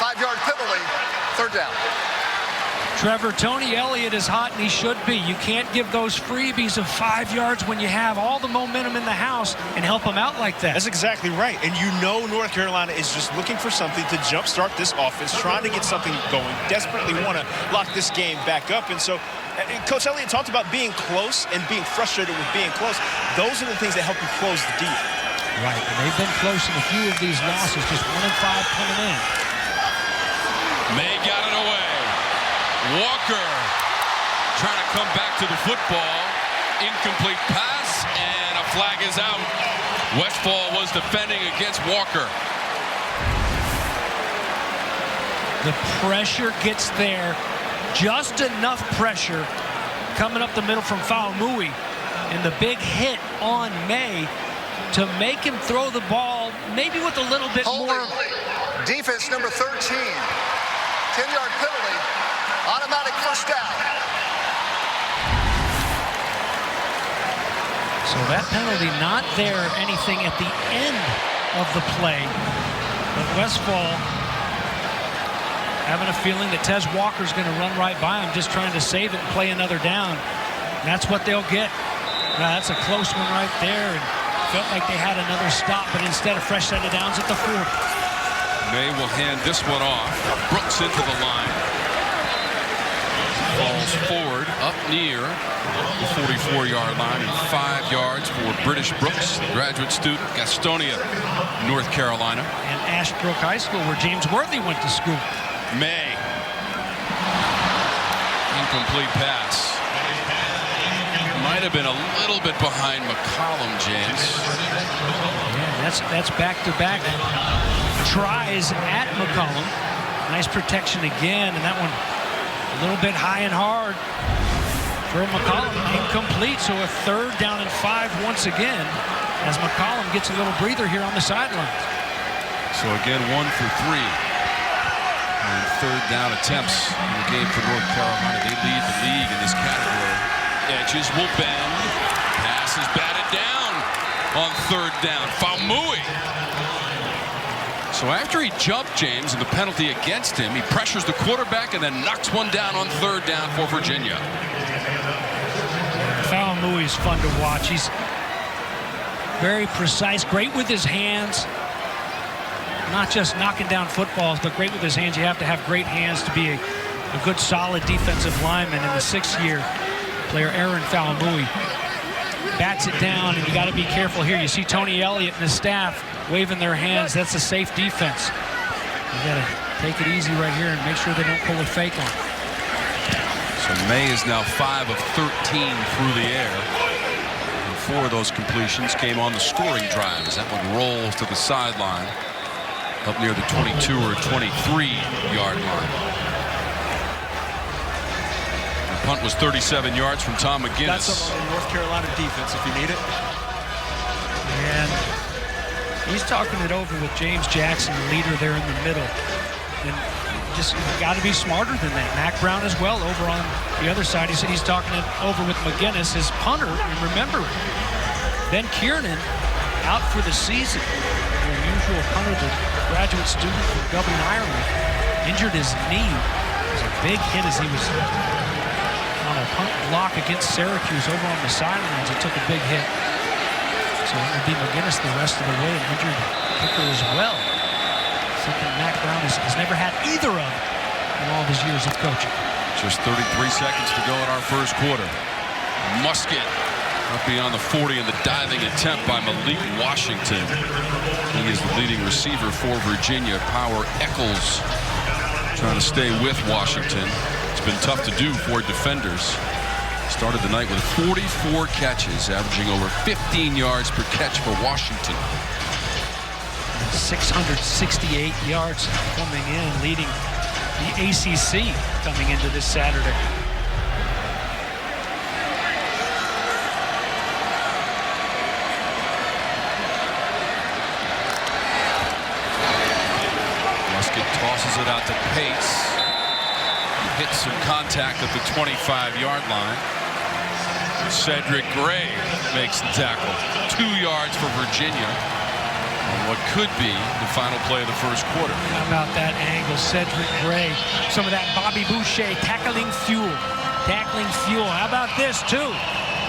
G: 5-yard penalty, 3rd down.
D: Trevor, Tony Elliott is hot, and he should be. You can't give those freebies of 5 yards when you have all the momentum in the house and help them out like that.
E: That's exactly right. And you know North Carolina is just looking for something to jumpstart this offense, trying to get something going, desperately want to lock this game back up. And so Coach Elliott talked about being close and being frustrated with being close. Those are the things that help you close the deal.
D: Right, and they've been close in a few of these losses, just 1 and 5 coming in.
A: May got it away. Walker trying to come back to the football. Incomplete pass, and a flag is out. Westfall was defending against Walker.
D: The pressure gets there. Just enough pressure coming up the middle from Faumui. And the big hit on May to make him throw the ball maybe with a little bit more.
G: Defense number 13. 10-yard penalty. Automatic 1st down.
D: So that penalty not there anything at the end of the play. But Westfall having a feeling that Tez Walker's going to run right by him, just trying to save it and play another down. And that's what they'll get. Now, that's a close one right there. And felt like they had another stop, but instead a fresh set of downs at the 4.
A: May will hand this one off. Brooks into the line. Falls forward up near the 44-yard line, and 5 yards for British Brooks, graduate student, Gastonia, North Carolina.
D: And Ashbrook High School, where James Worthy went to school.
A: May. Incomplete pass. Might have been a little bit behind McCollum, James.
D: Yeah, that's back-to-back tries at McCollum. Nice protection again, and that one a little bit high and hard for McCollum. Incomplete, so a 3rd down and 5 once again as McCollum gets a little breather here on the sidelines.
A: So again, 1 for 3. And 3rd down attempts in the game for North Carolina. They lead the league in this category. Edges will bend. Pass is batted down on 3rd down. Faumui. So after he jumped, James, and the penalty against him, he pressures the quarterback and then knocks one down on 3rd down for Virginia.
D: Faumui is fun to watch. He's very precise, great with his hands. Not just knocking down footballs, but great with his hands. You have to have great hands to be a good, solid defensive lineman. In the 6th year, player Aaron Faumui bats it down, and you got to be careful here. You see Tony Elliott and his staff waving their hands. That's a safe defense. You got to take it easy right here and make sure they don't pull a fake on.
A: So May is now 5 of 13 through the air. And 4 of those completions came on the scoring drive as that one rolls to the sideline up near the 22 or 23-yard line. Punt was 37 yards from Tom McGinnis.
E: That's on the North Carolina defense if you need it.
D: And he's talking it over with James Jackson, the leader there in the middle. And just got to be smarter than that. Mac Brown as well over on the other side. He said he's talking it over with McGinnis, his punter. And remember, Ben Kiernan out for the season. Their usual punter, the graduate student from Dublin, Ireland, injured his knee. It was a big hit as he was on a punt block against Syracuse over on the sidelines. He took a big hit. So it would be McGinnis the rest of the way, an injured kicker as well. Something Mac Brown has never had either of in all of his years of coaching.
A: Just 33 seconds to go in our first quarter. Musket up beyond the 40 in the diving attempt by Malik Washington. He is the leading receiver for Virginia. Power Eccles trying to stay with Washington. It's been tough to do for defenders. Started the night with 44 catches, averaging over 15 yards per catch for Washington.
D: 668 yards coming in, leading the ACC coming into this Saturday.
A: Musket tosses it out to Pace. He hits some contact at the 25-yard line. Cedric Gray makes the tackle. 2 yards for Virginia on what could be the final play of the first quarter.
D: How about that angle, Cedric Gray? Some of that Bobby Boucher tackling fuel. How about this, too?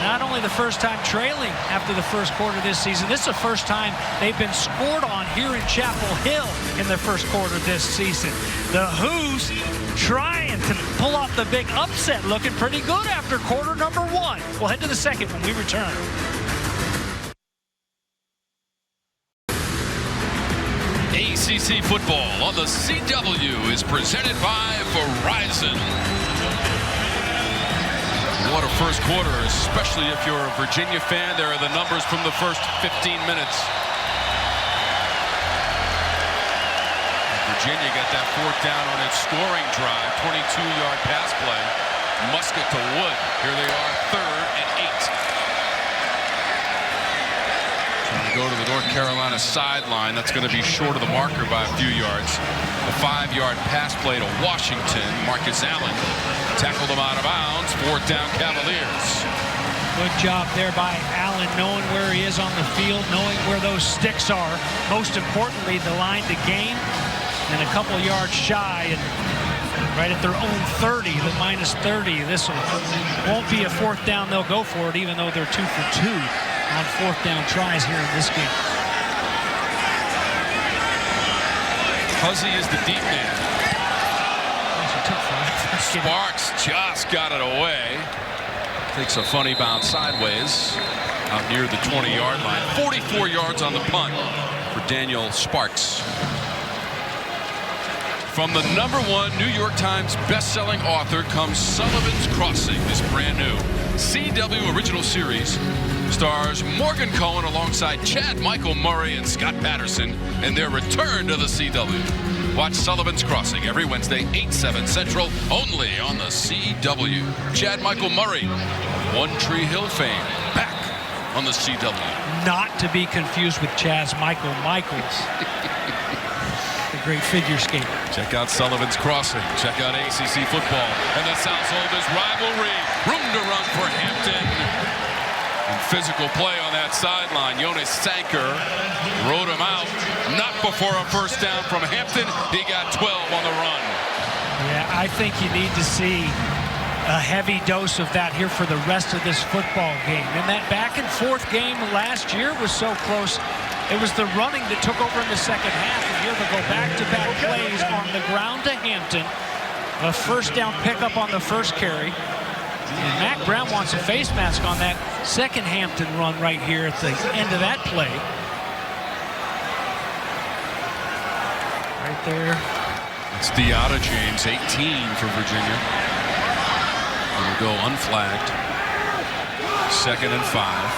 D: Not only the first time trailing after the first quarter this season, this is the first time they've been scored on here in Chapel Hill in the first quarter this season. The Who's trying to pull off the big upset, looking pretty good after quarter number 1. We'll head to the second when we return.
A: ACC football on the CW is presented by Verizon. What a first quarter, especially if you're a Virginia fan. There are the numbers from the first 15 minutes. Virginia got that fourth down on its scoring drive, 22-yard pass play. Musket to Wood. Here they are, 3rd and 8. Trying to go to the North Carolina sideline. That's going to be short of the marker by a few yards. A 5-yard pass play to Washington. Marcus Allen tackled him out of bounds. 4th down, Cavaliers.
D: Good job there by Allen, knowing where he is on the field, knowing where those sticks are. Most importantly, the line to gain, and a couple yards shy, and right at their own 30, the -30. This won't be a 4th down. They'll go for it, even though they're 2 for 2 on 4th down tries here in this game.
A: Huzzy is the deep man. Sparks just got it away. Takes a funny bounce sideways out near the 20-yard line. 44 yards on the punt for Daniel Sparks. From the #1 New York Times best-selling author comes Sullivan's Crossing. This brand new CW original series stars Morgan Cohen alongside Chad Michael Murray and Scott Patterson in their return to the CW. Watch Sullivan's Crossing every Wednesday, 8/7 Central, only on the CW. Chad Michael Murray, One Tree Hill fame, back on the CW.
D: Not to be confused with Chaz Michael Michaels, the great figure skater.
A: Check out Sullivan's Crossing. Check out ACC football and the South's oldest rivalry. Room to run for Hampton. And physical play on that sideline. Jonas Sanker rode him out. Not before a first down from Hampton. He got 12 on the run.
D: Yeah, I think you need to see a heavy dose of that here for the rest of this football game. And that back and forth game last year was so close. It was the running that took over in the second half. And here they go back-to-back plays on the ground to Hampton. A first down pickup on the first carry. And Mac Brown wants a face mask on that second Hampton run right here at the end of that play. Right there.
A: It's Deotta James, 18 for Virginia. It'll go unflagged. 2nd and 5.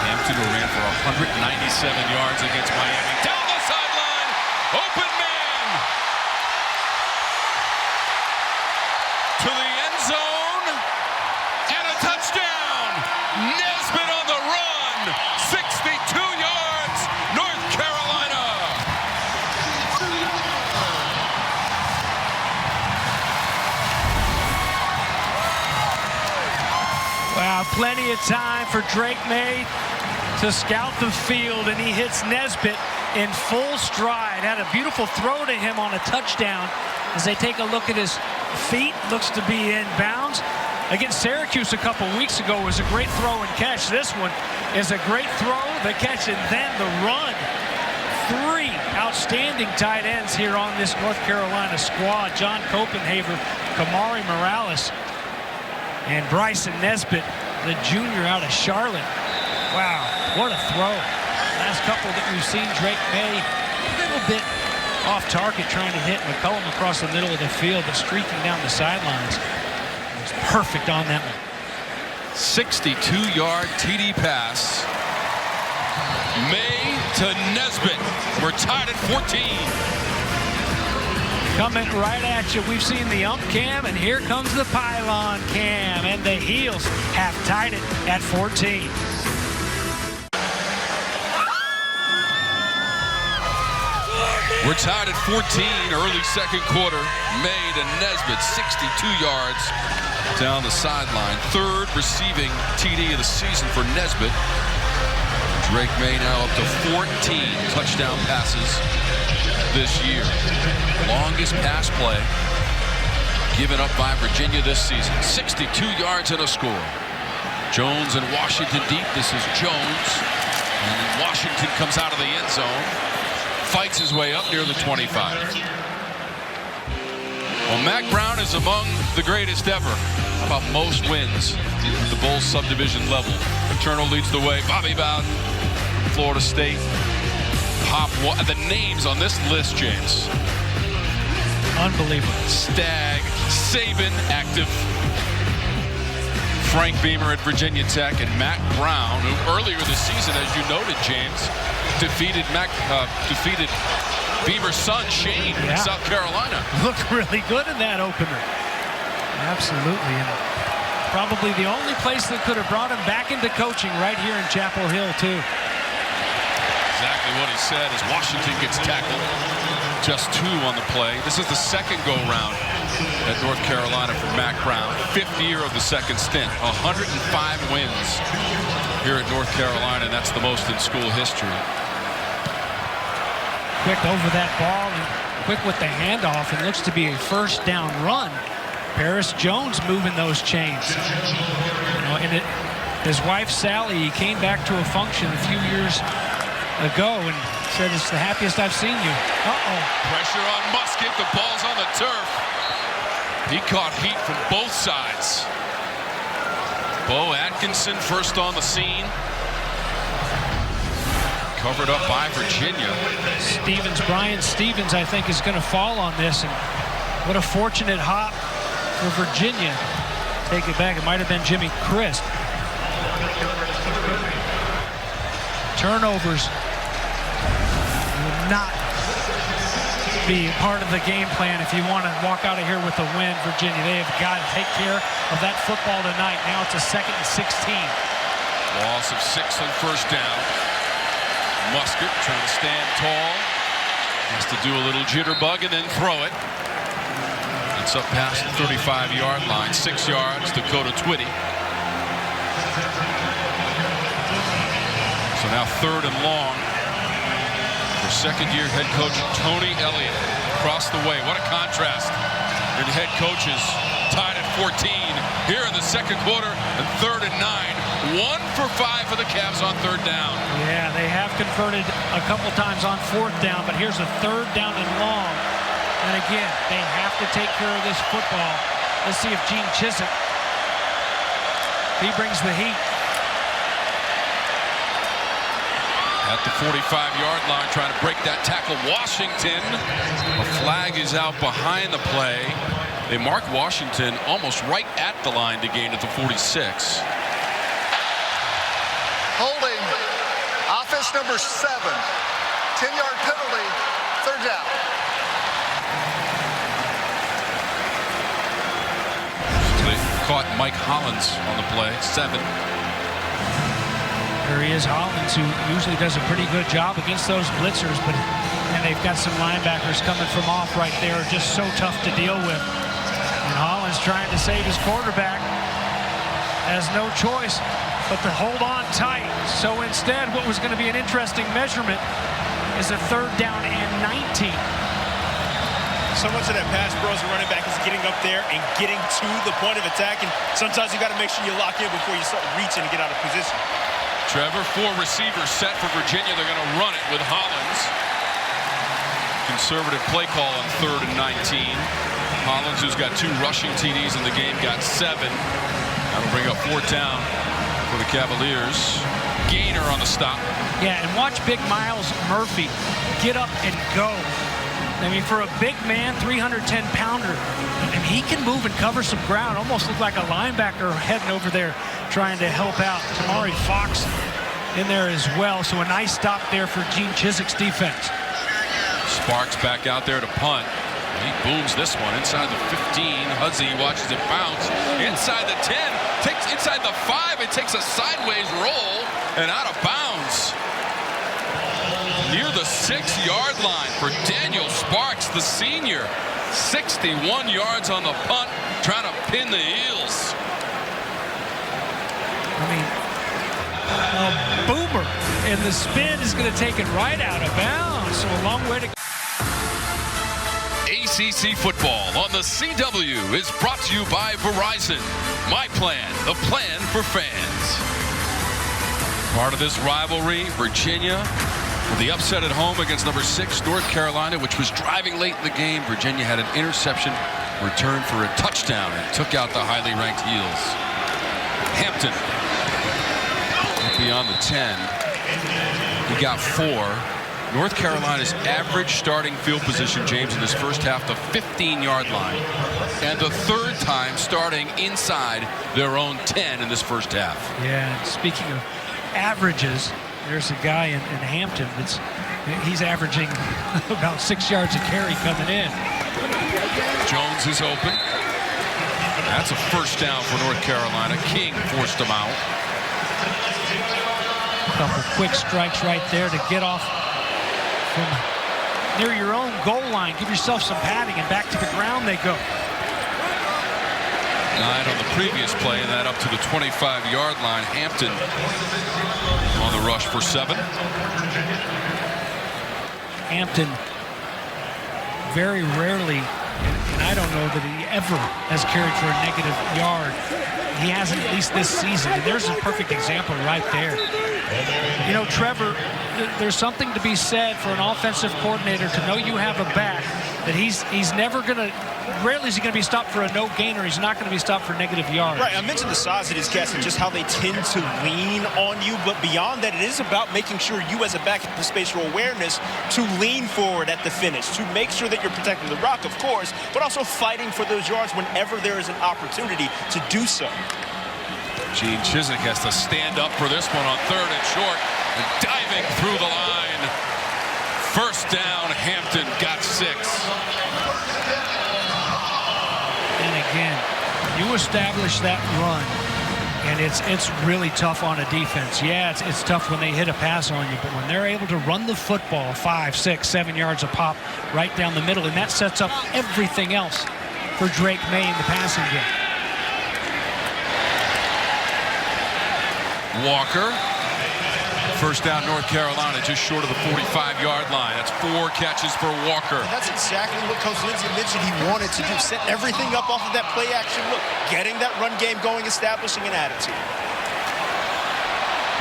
A: Hampton who ran for 197 yards against Miami. Down the sideline, open man. To
D: Wow, plenty of time for Drake May to scout the field, and he hits Nesbitt in full stride. Had a beautiful throw to him on a touchdown. As they take a look at his feet, looks to be in bounds. Against Syracuse a couple weeks ago was a great throw and catch. This one is a great throw, the catch, and then the run. 3 outstanding tight ends here on this North Carolina squad. John Copenhaver, Kamari Morales, and Bryson Nesbitt, the junior out of Charlotte. Wow, what a throw. Last couple that we've seen, Drake May a little bit off target trying to hit McCullum across the middle of the field, but streaking down the sidelines. It was perfect on that one.
A: 62-yard TD pass. May to Nesbitt. We're tied at 14.
D: Coming right at you, we've seen the ump cam, and here comes the pylon cam, and the heels have tied it at 14.
A: We're tied at 14, early second quarter. May to Nesbitt, 62 yards down the sideline. Third receiving TD of the season for Nesbitt. Drake May now up to 14 touchdown passes this year. Longest pass play given up by Virginia this season. 62 yards and a score. Jones and Washington deep. This is Jones. And Washington comes out of the end zone. Fights his way up near the 25. Well, Mack Brown is among the greatest ever. How about most wins at the Bulls subdivision level? Paterno leads the way. Bobby Bowden, Florida State. Pop one. The names on this list, James.
D: Unbelievable.
A: Stagg, Saban, active. Frank Beamer at Virginia Tech, and Mack Brown, who earlier this season, as you noted, James, defeated Beamer's son Shane in South Carolina.
D: Looked really good in that opener. Absolutely, and probably the only place that could have brought him back into coaching right here in Chapel Hill too.
A: Exactly what he said as Washington gets tackled. Just 2 on the play. This is the second go-round at North Carolina for Mack Brown. 5th year of the second stint. 105 wins here at North Carolina, and that's the most in school history.
D: Quick over that ball and quick with the handoff, and looks to be a first down run. Paris Jones moving those chains. You know, and his wife Sally, he came back to a function a few years ago and said, "It's the happiest I've seen you."
A: Pressure on Musket. The ball's on the turf. He caught heat from both sides. Bo Atkinson first on the scene. Covered up by Virginia.
D: Brian Stevens, I think, is going to fall on this. And what a fortunate hop for Virginia. Take it back. It might have been Jimmy Christ. Turnovers will not be part of the game plan if you want to walk out of here with a win, Virginia. They have got to take care of that football tonight. Now it's a 2nd and 16.
A: Loss of 6 on first down. Musket trying to stand tall. Has to do a little jitterbug and then throw it. It's up past the 35-yard line. 6 yards, Dakota Twitty. So now 3rd and long for second-year head coach Tony Elliott. Across the way. What a contrast in head coaches. Tied at 14 here in the second quarter, and 3rd and 9. 1 for 5 for the Cavs on 3rd down.
D: Yeah, they have converted a couple times on 4th down, but here's a 3rd down and long. And again, they have to take care of this football. Let's see if Gene Chisholm, he brings the heat.
A: At the 45-yard line, trying to break that tackle. Washington. A flag is out behind the play. They mark Washington almost right at the line to gain at the 46.
G: Holding, offense number 7. 10-yard penalty, 3rd down.
A: So they caught Mike Hollins on the play, 7.
D: There he is, Hollins, who usually does a pretty good job against those blitzers, and they've got some linebackers coming from off right there, just so tough to deal with. And Hollins trying to save his quarterback. has no choice but to hold on tight. So instead, what was going to be an interesting measurement is a 3rd down and 19.
E: So much of that pass, bro, as a running back, is getting up there and getting to the point of attack. And sometimes you got to make sure you lock in before you start reaching and get out of position.
A: Trevor, 4 receivers set for Virginia. They're going to run it with Hollins. Conservative play call on 3rd and 19. Hollins, who's got 2 rushing TDs in the game, got 7. That'll bring up 4th down for the Cavaliers. Gainer on the stop.
D: Yeah, and watch big Miles Murphy get up and go. I mean, for a big man, 310-pounder, and he can move and cover some ground. Almost look like a linebacker heading over there trying to help out. Tamari Fox in there as well. So a nice stop there for Gene Chiswick's defense.
A: Sparks back out there to punt. He booms this one inside the 15. Huzzy watches it bounce inside the 10. Takes inside the 5. It takes a sideways roll and out of bounds. Near the 6-yard line for Daniel Sparks, the senior. 61 yards on the punt, trying to pin the Eels.
D: I mean, a boomer, and the spin is going to take it right out of bounds. So a long way to go.
A: ACC football on the CW is brought to you by Verizon. My Plan, the plan for fans. Part of this rivalry, Virginia with the upset at home against number 6 North Carolina, which was driving late in the game. Virginia had an interception returned for a touchdown and took out the highly ranked Eels. Hampton beyond the 10. He got 4. North Carolina's average starting field position, James, in this first half, the 15-yard line, and the 3rd time starting inside their own 10 in this first half.
D: Yeah, and speaking of averages, there's a guy in Hampton he's averaging about 6 yards a carry coming in.
A: Jones is open. That's a 1st down for North Carolina. King forced him out.
D: A couple quick strikes right there to get off from near your own goal line. Give yourself some padding, and back to the ground they go.
A: 9 on the previous play, and that up to the 25-yard line. Hampton on the rush for 7.
D: Hampton very rarely, and I don't know that he ever has carried for a negative yard. He hasn't, at least this season. And there's a perfect example right there. You know, Trevor, there's something to be said for an offensive coordinator to know you have a back that he's never going to, rarely is he going to be stopped for a no gainer. He's not going to be stopped for negative yards.
E: Right, I mentioned the size of these cats and just how they tend to lean on you, but beyond that, it is about making sure you as a back have the spatial awareness to lean forward at the finish, to make sure that you're protecting the rock, of course, but also fighting for those yards whenever there is an opportunity to do so.
A: Gene Chiswick has to stand up for this one on 3rd and short, and diving through the line. 1st down, Hampton got 6.
D: And again, you establish that run, and it's really tough on a defense. Yeah, it's tough when they hit a pass on you, but when they're able to run the football 5, 6, 7 yards a pop right down the middle, and that sets up everything else for Drake May in the passing game.
A: Walker. 1st down, North Carolina, just short of the 45-yard line. That's 4 catches for Walker.
E: And that's exactly what Coach Lindsey mentioned he wanted to do. Set everything up off of that play action look. Getting that run game going, establishing an attitude.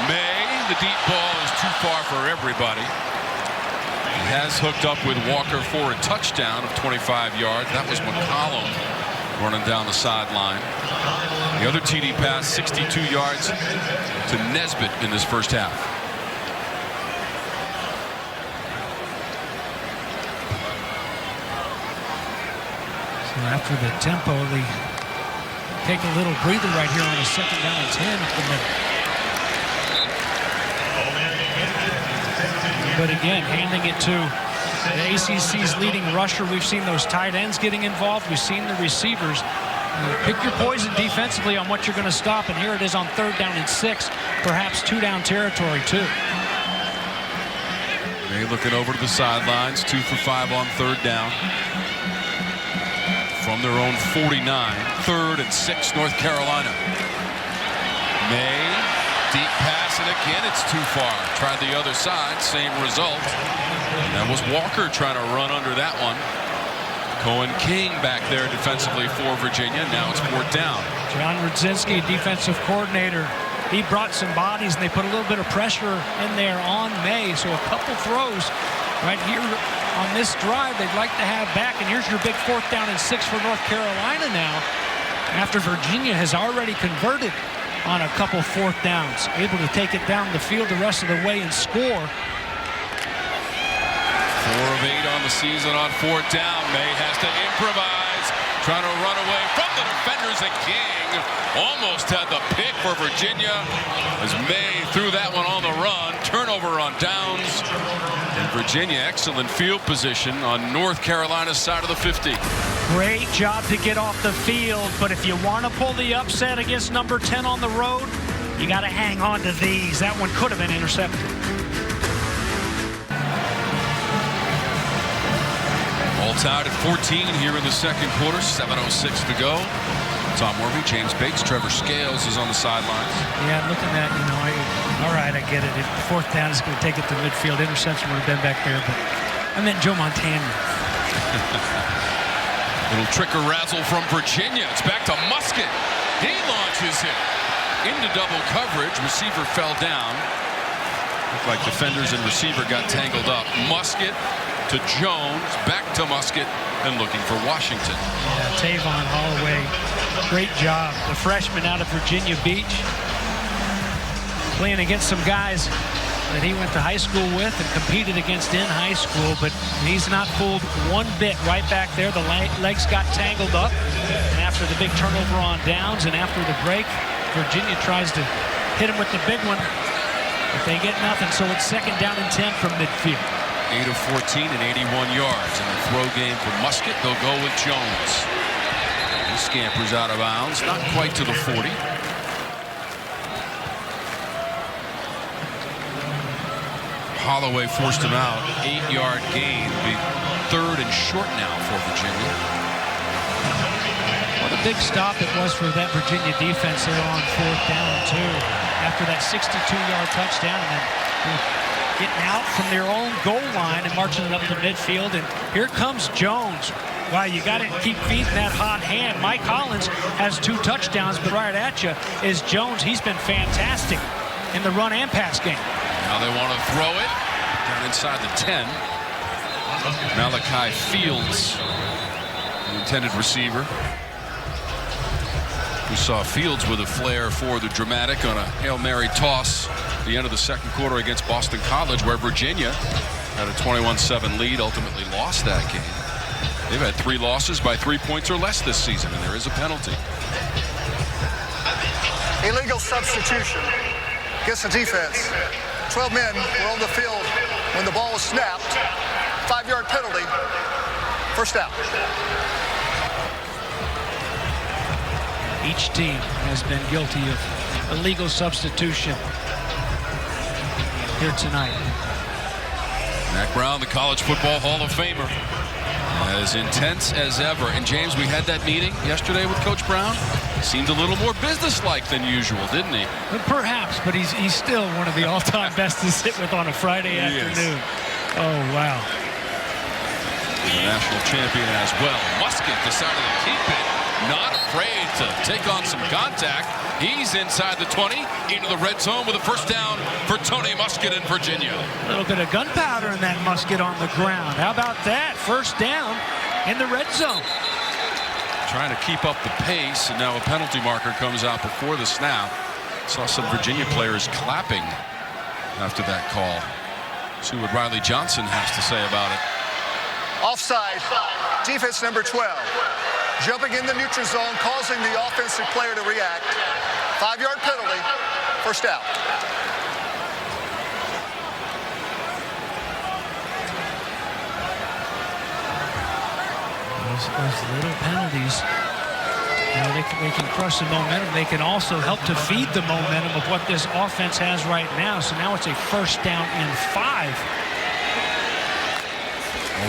A: May, the deep ball is too far for everybody. He has hooked up with Walker for a touchdown of 25 yards. That was McCollum running down the sideline. The other TD pass, 62 yards to Nesbitt in this first half.
D: So after the tempo, they take a little breather right here on a 2nd down and 10 up the middle. But again, handing it to the ACC's leading rusher. We've seen those tight ends getting involved. We've seen the receivers. Pick your poison defensively on what you're going to stop, and here it is on 3rd down and 6, perhaps 2-down territory too.
A: May looking over to the sidelines, 2 for 5 on 3rd down. From their own 49, 3rd and 6, North Carolina. May, deep pass, and again it's too far. Tried the other side, same result. And that was Walker trying to run under that one. Cohen King back there defensively for Virginia. Now it's 4th down.
D: John Rudzinski, defensive coordinator, he brought some bodies, and they put a little bit of pressure in there on May. So a couple throws right here on this drive they'd like to have back. And here's your big 4th down and 6 for North Carolina now, after Virginia has already converted on a couple 4th downs, able to take it down the field the rest of the way and score.
A: 4 of 8 on the season on 4th down. May has to improvise, trying to run away from the defenders, and King almost had the pick for Virginia as May threw that one on the run. Turnover on downs. And Virginia, excellent field position on North Carolina's side of the 50.
D: Great job to get off the field, but if you want to pull the upset against number 10 on the road, you got to hang on to these. That one could have been intercepted.
A: All tied at 14 here in the second quarter. 7:06 to go. Tom Wormy, James Bates, Trevor Scales is on the sidelines.
D: Yeah, looking at, all right, I get it. If 4th down is going to take it to midfield, interception would have been back there, but I meant Joe Montana.
A: Little trick-or-razzle from Virginia. It's back to Musket. He launches it into double coverage. Receiver fell down. Looked like defenders and receiver got tangled up. Musket to Jones, back to Musket, and looking for Washington.
D: Yeah, Tavon Holloway, great job. The freshman out of Virginia Beach, playing against some guys that he went to high school with and competed against in high school, but he's not fooled one bit. Right back there, the legs got tangled up, and after the big turnover on downs and after the break, Virginia tries to hit him with the big one, but they get nothing, so it's 2nd down and 10 from midfield.
A: 8 of 14 and 81 yards. In the throw game for Musket, they'll go with Jones. He scampers out of bounds, not quite to the 40. Holloway forced him out. 8-yard gain. Be 3rd and short now for Virginia.
D: What a big stop it was for that Virginia defense there on 4th down, too. After that 62-yard touchdown, and then getting out from their own goal line and marching it up to midfield. And here comes Jones. Wow, you got to keep feeding that hot hand. Mike Hollins has 2 touchdowns, but right at you is Jones. He's been fantastic in the run and pass game.
A: Now they want to throw it down inside the 10. Malachi Fields, the intended receiver. We saw Fields with a flair for the dramatic on a Hail Mary toss at the end of the second quarter against Boston College, where Virginia had a 21-7 lead, ultimately lost that game. They've had 3 losses by 3 points or less this season, and there is a penalty.
G: Illegal substitution against the defense. 12 men were on the field when the ball was snapped. 5-yard penalty. 1st down.
D: Each team has been guilty of illegal substitution here tonight.
A: Mack Brown, the College Football Hall of Famer, as intense as ever. And James, we had that meeting yesterday with Coach Brown. Seemed a little more businesslike than usual, didn't he?
D: Perhaps, but he's still one of the all-time best to sit with on a Friday afternoon. Oh, wow.
A: He's a national champion as well. Musket decided to keep it. Not afraid to take on some contact. He's inside the 20, into the red zone with a 1st down for Tony Musket in Virginia.
D: A little bit of gunpowder in that Musket on the ground. How about that? 1st down in the red zone.
A: Trying to keep up the pace, and now a penalty marker comes out before the snap. Saw some Virginia players clapping after that call. See what Riley Johnson has to say about it.
G: Offside, defense number 12. Jumping in the neutral zone, causing the offensive player to react. 5-yard penalty, 1st down.
D: Those little penalties, they can crush the momentum. They can also help to feed the momentum of what this offense has right now. So now it's a 1st down and 5.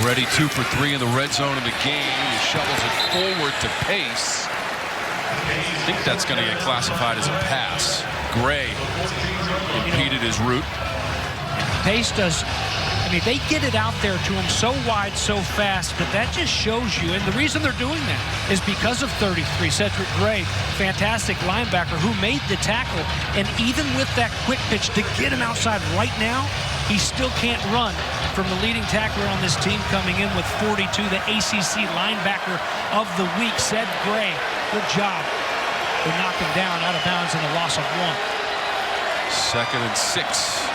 A: Already 2 for 3 in the red zone in the game. He shovels it forward to Pace. I think that's going to get classified as a pass. Gray impeded his route.
D: Pace does, I mean, they get it out there to him so wide, so fast, but that just shows you, and the reason they're doing that is because of 33, Cedric Gray, fantastic linebacker who made the tackle, and even with that quick pitch to get him outside right now, he still can't run from the leading tackler on this team coming in with 42, the ACC linebacker of the week, Ced Gray. Good job. They knock him down out of bounds in a loss of 1.
A: 2nd and 6.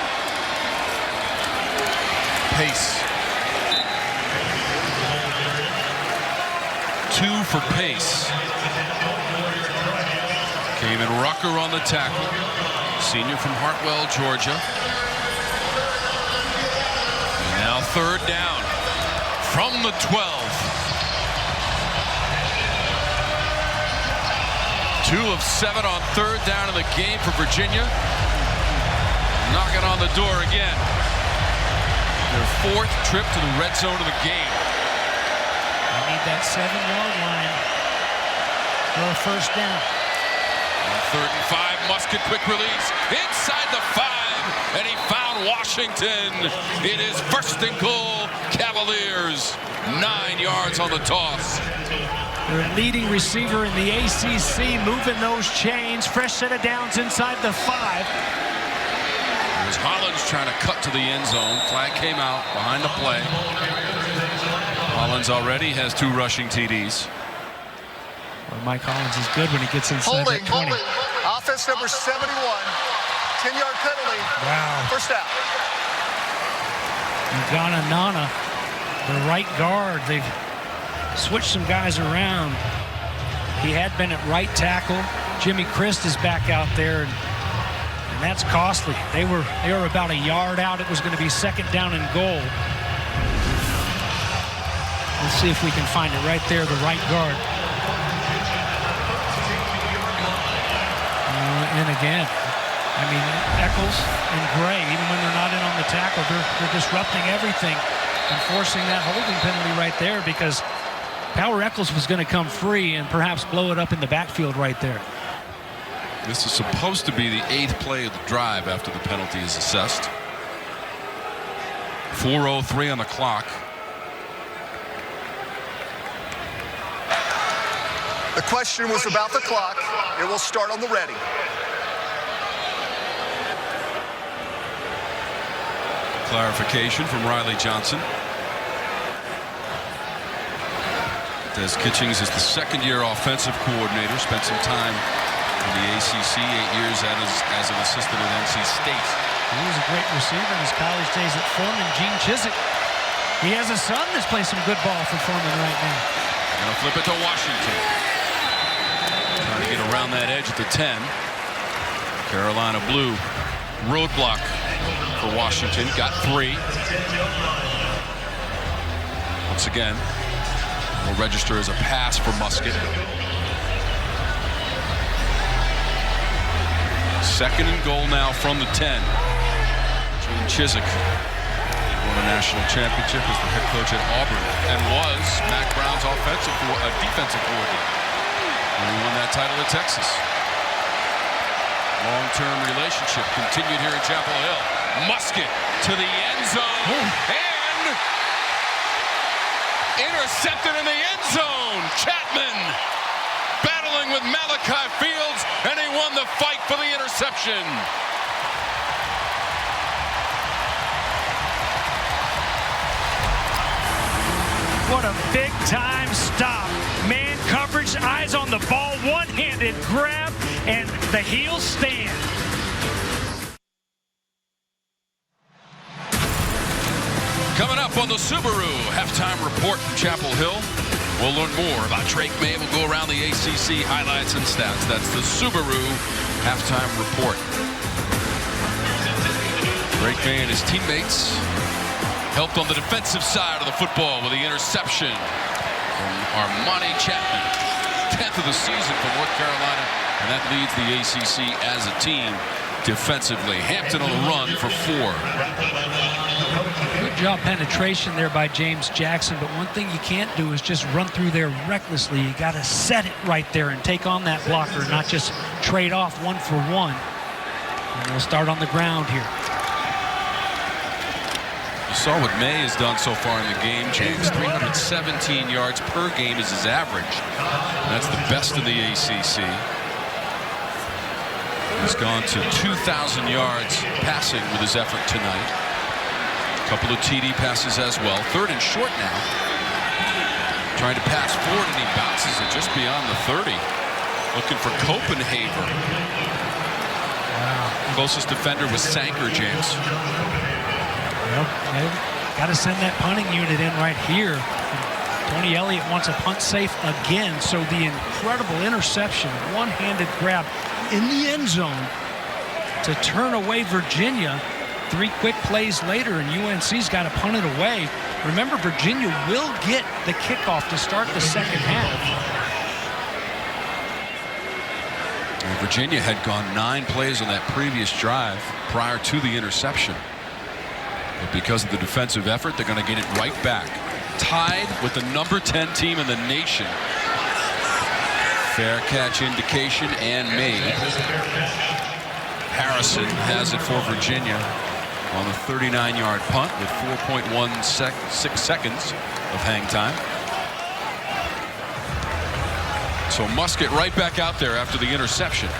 A: Pace. 2 for Pace. Cayman Rucker on the tackle. Senior from Hartwell, Georgia. And now 3rd down from the 12. 2 of 7 on 3rd down in the game for Virginia. Knocking on the door again. Their 4th trip to the red zone of the game.
D: They need that 7-yard line for a 1st down.
A: 3rd and 5, Musket quick release inside the 5, and he found Washington. It is 1st and goal, Cavaliers. 9 yards on the toss.
D: Their leading receiver in the ACC moving those chains. Fresh set of downs inside the 5.
A: Hollins trying to cut to the end zone. Flag came out behind the play. Hollins already has 2 rushing TDs.
D: Well, Mike Hollins is good when he gets inside that 20.
G: Holding. Offense number 71. 10-yard penalty.
D: Wow.
G: 1st down.
D: Ugana Nana, the right guard. They've switched some guys around. He had been at right tackle. Jimmy Christ is back out there. And that's costly. They were about a yard out. It was going to be 2nd down and goal. Let's see if we can find it right there, the right guard. And again, I mean, Eccles and Gray, even when they're not in on the tackle, they're disrupting everything and forcing that holding penalty right there because Power Eccles was going to come free and perhaps blow it up in the backfield right there.
A: This is supposed to be the 8th play of the drive after the penalty is assessed. 4:03 on the clock.
G: The question was about the clock. It will start on the ready.
A: Clarification from Riley Johnson. Des Kitchings is the 2nd-year offensive coordinator. Spent some time in the ACC, 8 years as an assistant at NC State.
D: He was a great receiver in his college days at Furman. Gene Chiswick. He has a son that's playing some good ball for Furman right now.
A: Gonna flip it to Washington. Trying to get around that edge at the 10. Carolina Blue roadblock for Washington. Got 3. Once again, will register as a pass for Musket. 2nd and goal now from the 10. Gene Chiswick won a national championship as the head coach at Auburn and was Mac Brown's defensive coordinator when he won that title at Texas. Long-term relationship continued here in Chapel Hill. Musket to the end zone and intercepted in the end zone. Chapman battling with Malachi Fields, and he won the fight for the interception.
D: What a big-time stop. Man coverage, eyes on the ball, one-handed grab, and the heels stand.
A: Coming up on the Subaru halftime report from Chapel Hill, we'll learn more about Drake May. We'll go around the ACC highlights and stats. That's the Subaru halftime report. Drake May and his teammates helped on the defensive side of the football with the interception from Armani Chapman. 10th of the season for North Carolina, and that leads the ACC as a team defensively. Hampton on the run for 4.
D: Good job penetration there by James Jackson, but one thing you can't do is just run through there recklessly. You got to set it right there and take on that blocker, not just trade off 1 for 1. And they'll start on the ground here.
A: You saw what May has done so far in the game, James. 317 yards per game is his average. That's the best in the ACC. He's gone to 2,000 yards passing with his effort tonight. A couple of TD passes as well. 3rd and short now. Trying to pass forward, and he bounces it just beyond the 30. Looking for Copenhagen. Wow. Closest defender was Sanker, James.
D: Well, got to send that punting unit in right here. Tony Elliott wants a punt safe again, so the incredible interception, one-handed grab in the end zone to turn away Virginia. 3 quick plays later, and UNC's got to punt it away. Remember, Virginia will get the kickoff to start the second half.
A: And Virginia had gone 9 plays on that previous drive prior to the interception. But because of the defensive effort, they're going to get it right back. Tied with the number 10 team in the nation. Fair catch indication and made. Harrison has it for Virginia on the 39-yard punt with 4.16 seconds of hang time. So Muskett right back out there after the interception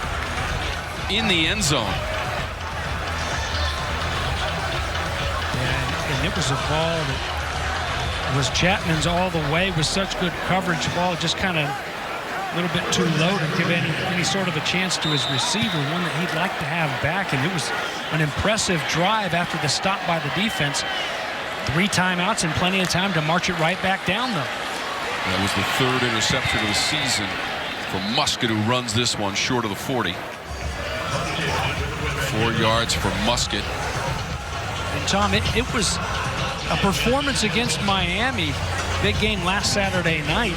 A: in the end zone.
D: And it was a ball that was Chapman's all the way with such good coverage. Ball just kind of a little bit too low to give any sort of a chance to his receiver, one that he'd like to have back. And it was an impressive drive after the stop by the defense. 3 timeouts and plenty of time to march it right back down, though.
A: That was the 3rd interception of the season for Muskett, who runs this one short of the 40. 4 yards for Muskett.
D: And Tom, it was a performance against Miami. Big game last Saturday night.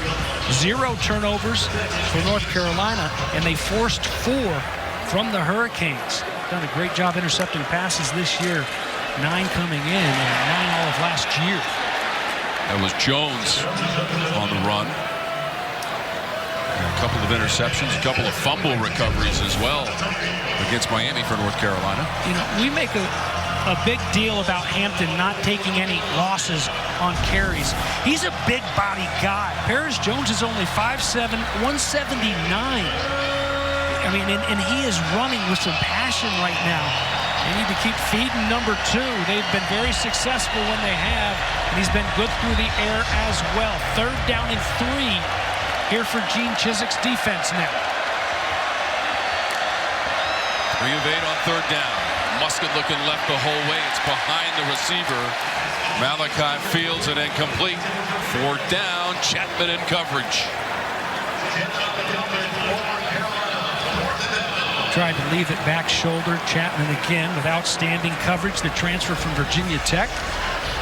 D: 0 turnovers for North Carolina, and they forced 4 from the Hurricanes. Done a great job intercepting passes this year. 9 coming in and 9 all of last year.
A: That was Jones on the run. And a couple of interceptions, a couple of fumble recoveries as well against Miami for North Carolina.
D: You know, we make a big deal about Hampton not taking any losses on carries. He's a big body guy. Paris Jones is only 5'7", 179. I mean, and he is running with some passion right now. They need to keep feeding number 2. They've been very successful when they have, and he's been good through the air as well. 3rd down and 3 here for Gene Chiswick's defense now.
A: 3 of 8 on 3rd down. Muskett looking left the whole way. It's behind the receiver. Malachi fields it incomplete. 4th down. Chapman in coverage.
D: Tried to leave it back shoulder. Chapman again with outstanding coverage. The transfer from Virginia Tech.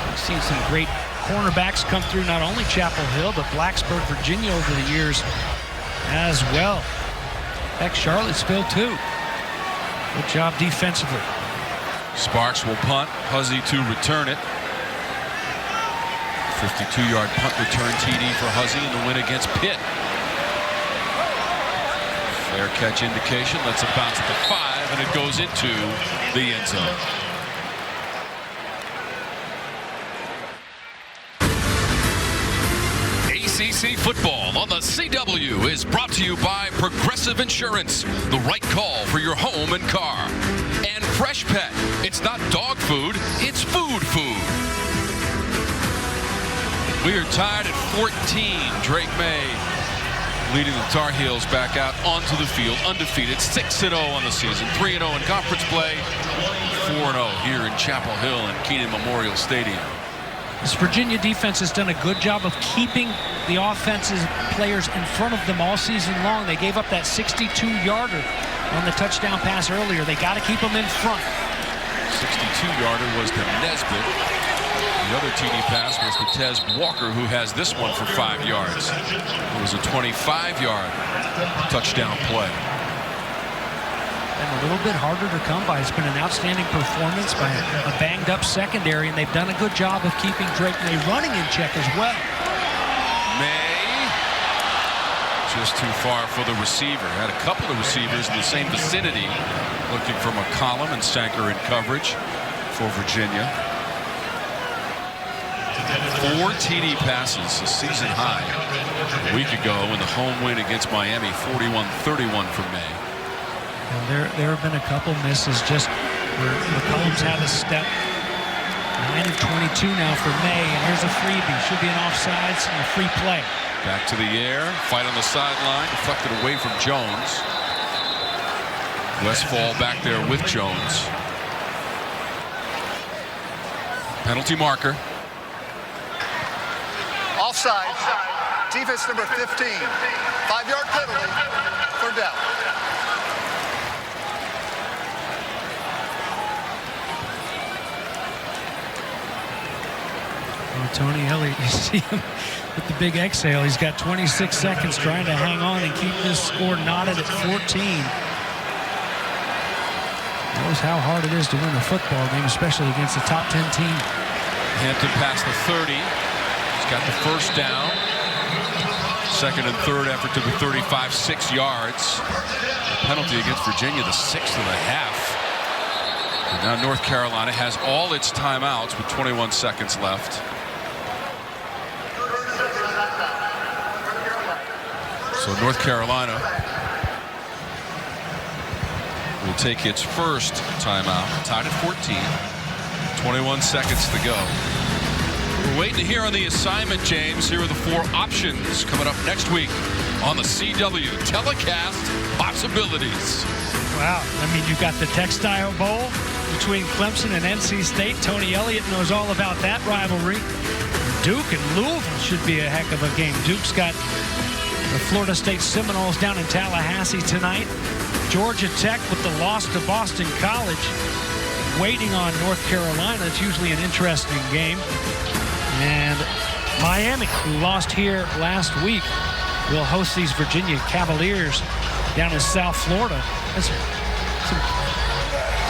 D: We've seen some great cornerbacks come through, not only Chapel Hill, but Blacksburg, Virginia over the years as well. Heck, Charlottesville too. Good job defensively.
A: Sparks will punt. Huzzy to return it. 52-yard punt return TD for Huzzy in the win against Pitt. Fair catch indication. Lets it bounce at the 5, and it goes into the end zone. ACC football on the CW is brought to you by Progressive Insurance, the right call for your home and car. And Fresh Pet. It's not dog food, it's food food. We are tied at 14. Drake May leading the Tar Heels back out onto the field, undefeated, 6-0 on the season, 3-0 in conference play, 4-0 here in Chapel Hill and Keenan Memorial Stadium.
D: This Virginia defense has done a good job of keeping the offensive players in front of them all season long. They gave up that 62-yarder on the touchdown pass earlier. They got to keep them in front.
A: 62-yarder was to Nesbitt. The other TD pass was to Tez Walker, who has this one for 5 yards. It was a 25-yard touchdown play.
D: And a little bit harder to come by. It's been an outstanding performance by a banged-up secondary, and they've done a good job of keeping Drake May running in check as well.
A: May Just too far for the receiver. Had a couple of receivers in the same vicinity looking for McCollum, and Sanker in coverage for Virginia. 4 TD passes, a season high a week ago in the home win against Miami, 41-31 for May.
D: And there have been a couple misses just where McCollum's had a step. 9 of 22 now for May, and here's a freebie. Should be an offsides and a free play.
A: Back to the air, fight on the sideline, deflected away from Jones. Westfall back there with Jones. Penalty marker.
G: Offside. Defense number 15. 5-yard penalty. 3rd down.
D: Tony Elliott, you see him with the big exhale. He's got 26 seconds trying to hang on and keep this score knotted at 14. Knows how hard it is to win a football game, especially against a top 10 team.
A: Hampton past the 30. He's got the first down. 2nd and 3rd effort to the 35, 6 yards. The penalty against Virginia, the 6th of the half. And now North Carolina has all its timeouts with 21 seconds left. So North Carolina will take its first timeout, tied at 14. 21 seconds to go. We're waiting to hear on the assignment, James. Here are the 4 options coming up next week on the CW telecast possibilities.
D: Wow. I mean, you've got the Textile Bowl between Clemson and NC State. Tony Elliott knows all about that rivalry. Duke and Louisville should be a heck of a game. Duke's got the Florida State Seminoles down in Tallahassee tonight. Georgia Tech with the loss to Boston College waiting on North Carolina. It's usually an interesting game. And Miami, who lost here last week, will host these Virginia Cavaliers down in South Florida. That's some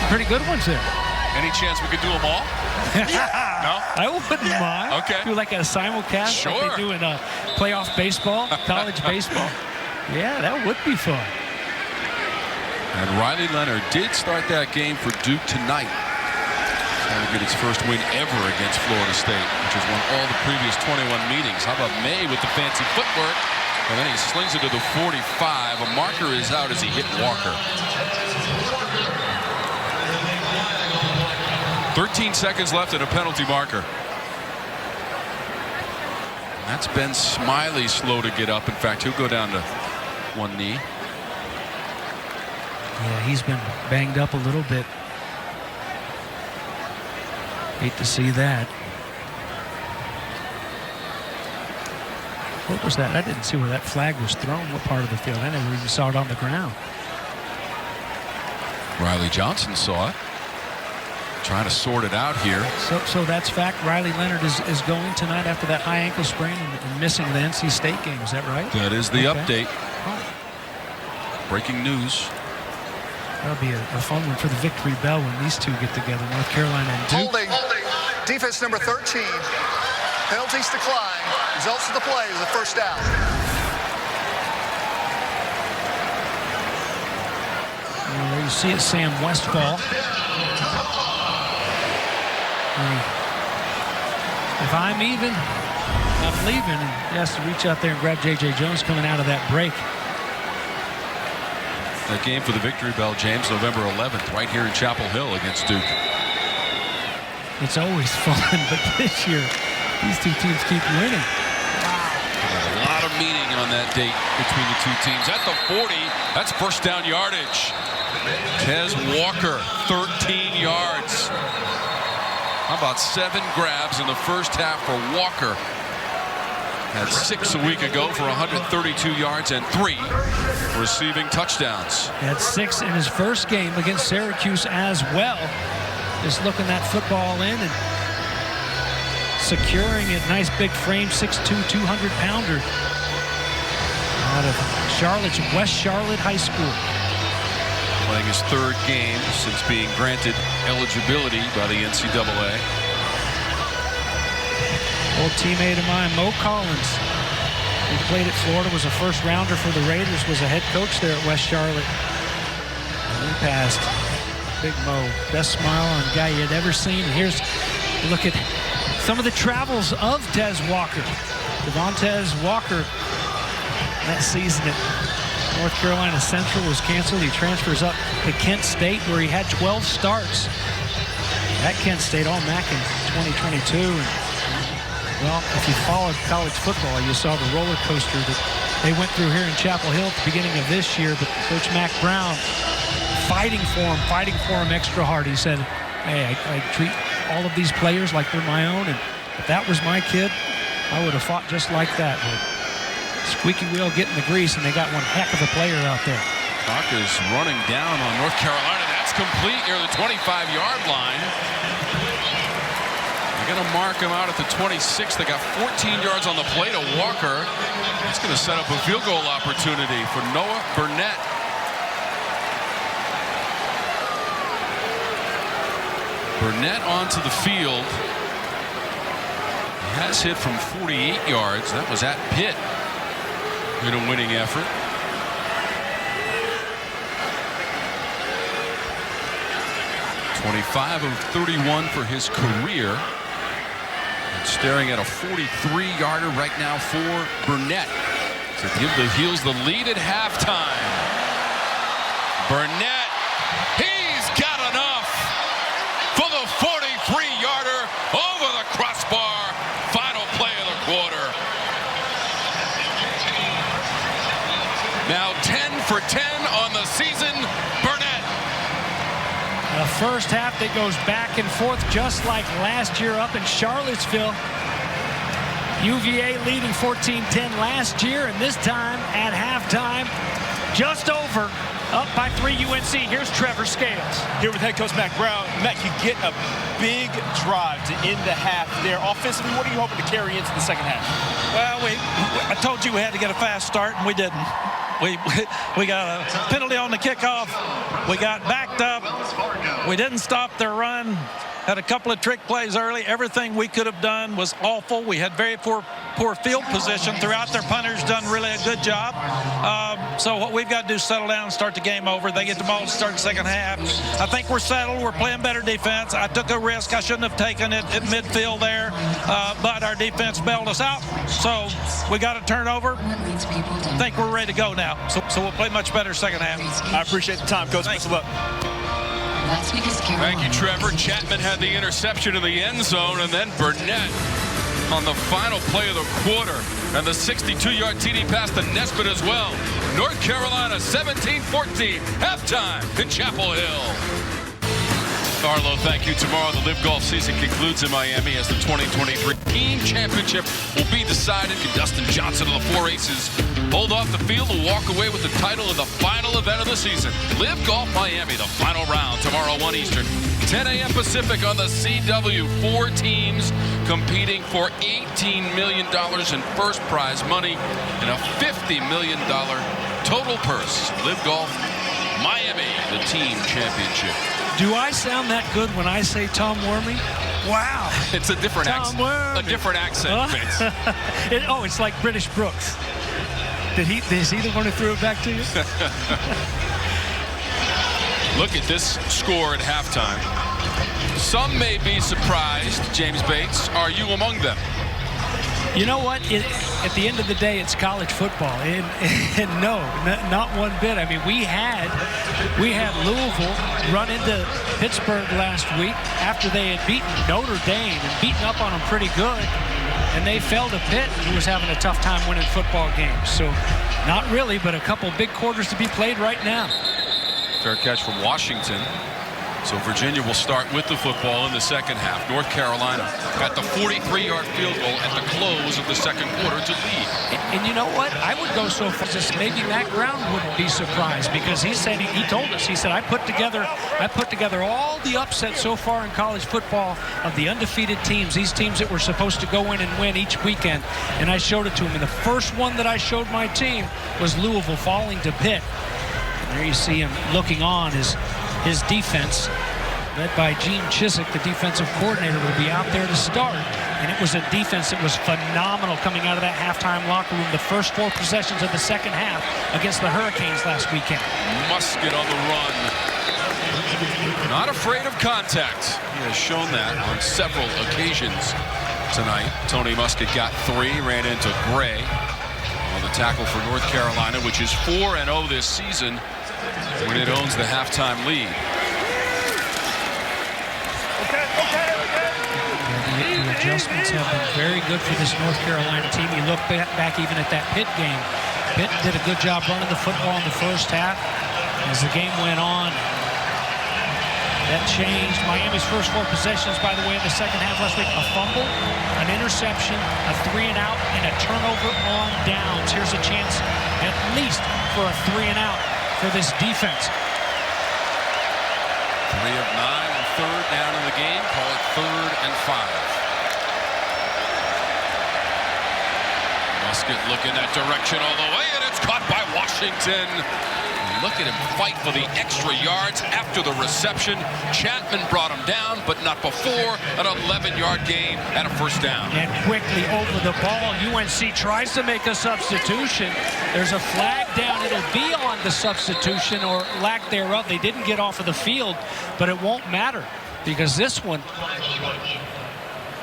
D: pretty good ones there.
A: Any chance we could do them all? No?
D: I wouldn't mind.
A: Okay.
D: Do like a simulcast like they do in playoff baseball, college baseball. Yeah, that would be fun.
A: And Riley Leonard did start that game for Duke tonight. Trying to get its first win ever against Florida State, which has won all the previous 21 meetings. How about May with the fancy footwork? And then he slings it to the 45. A marker is out as he hit Walker. 13 seconds left and a penalty marker. That's Ben Smiley slow to get up. In fact, he'll go down to one knee.
D: Yeah, he's been banged up a little bit. Hate to see that. What was that? I didn't see where that flag was thrown. What part of the field? I never even saw it on the ground.
A: Riley Johnson saw it. Trying to sort it out here.
D: So that's fact. Riley Leonard is going tonight after that high ankle sprain and missing the NC State game. Is that right?
A: That is the update. Oh. Breaking news.
D: That'll be a fun one for the Victory Bell when these two get together, North Carolina and Duke.
G: Holding. Defense number 13. Penalties decline. Results of the play is a first down.
D: Well, there you see it, Sam Westfall. If I'm even, I'm leaving. And he has to reach out there and grab J.J. Jones coming out of that break.
A: That game for the Victory Bell, James, November 11th, right here in Chapel Hill against Duke.
D: It's always fun, but this year, these two teams keep winning.
A: A lot of meaning on that date between the two teams. At the 40, that's first down yardage. Tez Walker, 13 yards. How about 7 grabs in the first half for Walker? Had 6 a week ago for 132 yards and 3 receiving touchdowns.
D: Had 6 in his first game against Syracuse as well. Just looking that football in and securing it. Nice big frame, 6'2", 200-pounder. Out of Charlotte's West Charlotte High School.
A: Playing his 3rd game since being granted eligibility by the NCAA.
D: Old teammate of mine, Mo Collins, He played at Florida, was a first rounder for the Raiders, was a head coach there at West Charlotte. And he passed. Big Mo, best smile on a guy you had ever seen. Here's a look at some of the travels of Tez Walker. Devontae Walker, that season at North Carolina Central was canceled. He transfers up to Kent State, where he had 12 starts at Kent State, all MAC in 2022. And, well, if you followed college football, you saw the roller coaster that they went through here in Chapel Hill at the beginning of this year. But Coach Mack Brown fighting for him extra hard. He said, hey, I treat all of these players like they're my own, and if that was my kid, I would have fought just like that. But squeaky wheel getting the grease, and they got one heck of a player out there.
A: Clock is running down on North Carolina. That's complete near the 25-yard line. They're going to mark him out at the 26. They got 14 yards on the play to Walker. That's going to set up a field goal opportunity for Noah Burnett. Burnett onto the field. He has hit from 48 yards. That was at Pitt in a winning effort. .25 of 31 for his career. And staring at a 43-yarder right now for Burnett to give the Heels the lead at halftime. Burnett, he's got enough for the 43-yarder over the crossbar. Final play of the quarter. Now 10 for 10 on the season. Burnett.
D: A first half that goes back and forth just like last year up in Charlottesville. UVA leading 14-10 last year, and this time at halftime, just over, up by 3 UNC. Here's Trevor Scales.
E: Here with head coach Mack Brown. Matt, you get a big drive to end the half there. Offensively, what are you hoping to carry into the second half?
F: Well, I told you we had to get a fast start, and we didn't. We got a penalty on the kickoff. We got backed up. We didn't stop their run. Had a couple of trick plays early. Everything we could have done was awful. We had very poor field position throughout. Their punters done really a good job. So what we've got to do is settle down and start the game over. They get the ball to start the second half. I think we're settled. We're playing better defense. I took a risk. I shouldn't have taken it at midfield there, but our defense bailed us out. So we got to turn over. I think we're ready to go now. So we'll play much better second half.
E: I appreciate the time, Coach. Best of luck.
A: Thank you, Trevor. Chapman had the interception in the end zone, and then Burnett on the final play of the quarter. And the 62-yard TD pass to Nesbitt as well. North Carolina 17-14. Halftime in Chapel Hill. Arlo, thank you. Tomorrow, the Live Golf season concludes in Miami as the 2023 Team Championship will be decided. Can Dustin Johnson of the 4 Aces hold off the field and walk away with the title of the final event of the season? Live Golf Miami, the final round, tomorrow 1 Eastern, 10 a.m. Pacific on the CW. 4 teams competing for $18 million in first prize money and a $50 million total purse. Live Golf Miami, the Team Championship.
D: Do I sound that good when I say Tom Wormy? Wow.
A: It's a different accent.
D: Wormy.
A: A different accent, Vince.
D: It's like British Brooks. Is he the one who threw it back to you?
A: Look at this score at halftime. Some may be surprised, James Bates. Are you among them?
D: You know what? At the end of the day, it's college football, and no, not one bit. I mean, we had Louisville run into Pittsburgh last week after they had beaten Notre Dame and beaten up on them pretty good, and they fell to Pitt, who was having a tough time winning football games. So, not really, but a couple big quarters to be played right now.
A: Fair catch from Washington. So Virginia will start with the football in the second half. North Carolina got the 43-yard field goal at the close of the second quarter to lead.
D: And you know what? I would go so far as maybe Mack Brown wouldn't be surprised, because he said he told us, he said, I put together all the upsets so far in college football of the undefeated teams, these teams that were supposed to go in and win each weekend, and I showed it to him. And the first one that I showed my team was Louisville falling to Pitt. And there you see him looking on his defense led by Gene Chiswick, the defensive coordinator, will be out there to start. And it was a defense that was phenomenal coming out of that halftime locker room. The first 4 possessions of the second half against the Hurricanes last weekend.
A: Musket on the run. Not afraid of contact. He has shown that on several occasions tonight. Tony Musket got 3, ran into Gray on the tackle for North Carolina, which is 4-0 this season when it owns the halftime lead.
D: The adjustments have been very good for this North Carolina team. You look back even at that Pitt game. Pitt did a good job running the football in the first half. As the game went on, that changed. Miami's first 4 possessions, by the way, in the second half last week: a fumble, an interception, a 3-and-out, and a turnover on downs. Here's a chance at least for a 3-and-out for this defense.
A: 3 of 9 and 3rd down in the game. Call it 3rd and 5. Musket looking that direction all the way, and it's caught by Washington. Look at him fight for the extra yards after the reception. Chapman brought him down, but not before an 11-yard gain and a first down.
D: And quickly over the ball, UNC tries to make a substitution. There's a flag down. It'll be on the substitution or lack thereof. They didn't get off of the field, but it won't matter because this one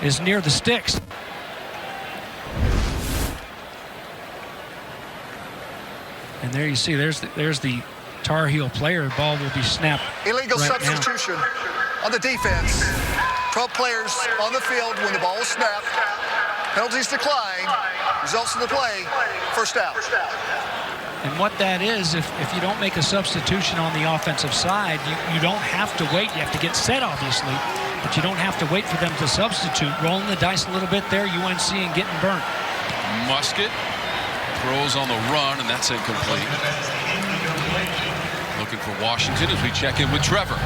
D: is near the sticks. And there you see, there's the Tar Heel player. The ball will be snapped.
G: Illegal
D: right
G: substitution on the defense. 12 players on the field when the ball is snapped. Penalties decline. Results of the play, first down.
D: And what that is, if you don't make a substitution on the offensive side, you don't have to wait. You have to get set, obviously, but you don't have to wait for them to substitute. Rolling the dice a little bit there, UNC, and getting burnt.
A: Musket throws on the run, and that's incomplete. Looking for Washington as we check in with Trevor.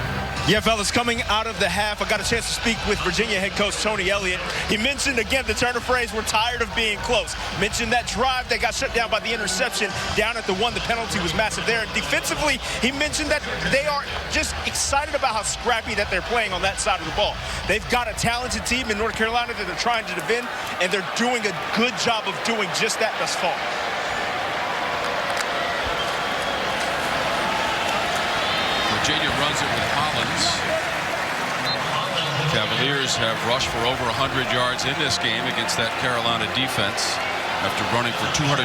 E: Yeah, fellas, coming out of the half, I got a chance to speak with Virginia head coach Tony Elliott. He mentioned, again, the turn of phrase, we're tired of being close. Mentioned that drive that got shut down by the interception down at the 1. The penalty was massive there. And defensively, he mentioned that they are just excited about how scrappy that they're playing on that side of the ball. They've got a talented team in North Carolina that they're trying to defend, and they're doing a good job of doing just that thus far.
A: Virginia runs it with Hollins. Cavaliers have rushed for over 100 yards in this game against that Carolina defense after running for 221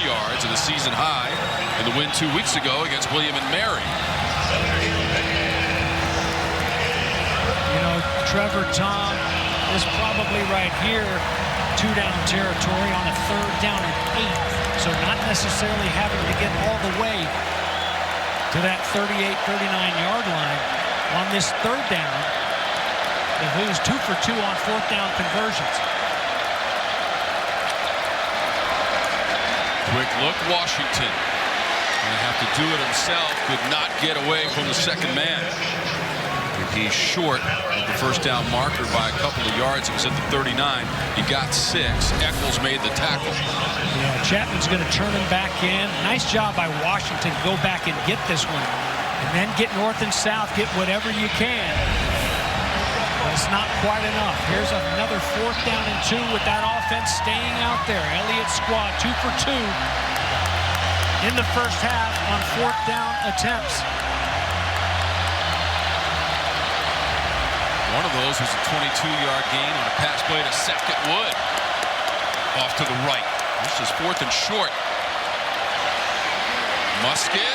A: yards at a season high in the win 2 weeks ago against William and Mary.
D: You know, Trevor, Tom, is probably right here 2-down territory on a 3rd down and 8. So not necessarily having to get all the way to that 38-39-yard line on this 3rd down. The Who's 2 for 2 on 4th down conversions.
A: Quick look, Washington. Going to have to do it himself. Could not get away from the second man. And he's short of the first down marker by a couple of yards. It was at the 39. He got 6. Eccles made the tackle.
D: Yeah, Chapman's going to turn him back in. Nice job by Washington to go back and get this one. And then get north and south, get whatever you can. But it's not quite enough. Here's another 4th down and 2 with that offense staying out there. Elliott's squad 2 for 2 in the first half on 4th down attempts.
A: One of those was a 22-yard gain on a pass play to Sackett Wood. Off to the right. This is 4th and short. Musket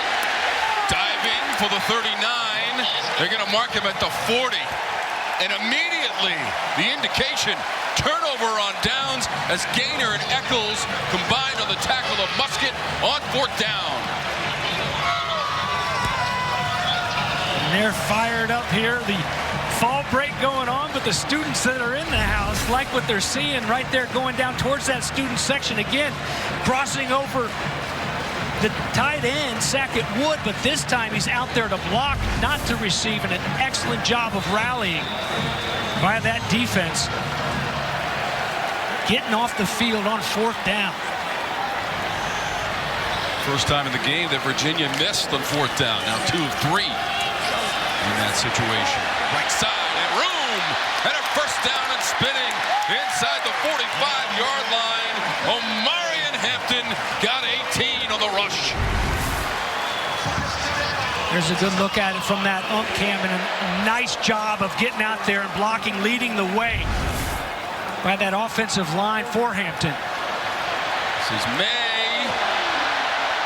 A: diving for the 39. They're going to mark him at the 40. And immediately, the indication, turnover on downs as Gaynor and Eccles combined on the tackle of Musket on 4th down.
D: And they're fired up here. The fall break going on, but the students that are in the house like what they're seeing right there going down towards that student section again, crossing over the tight end, Sackett Wood, but this time he's out there to block, not to receive, and an excellent job of rallying by that defense. Getting off the field on 4th down.
A: First time in the game that Virginia missed on 4th down. Now 2 of 3 in that situation. Right side and room. And a first down and spinning inside the 45-yard line. Omarion Hampton got 18 on the rush.
D: There's a good look at it from that ump cam, and a nice job of getting out there and blocking, leading the way by that offensive line for Hampton.
A: This is May.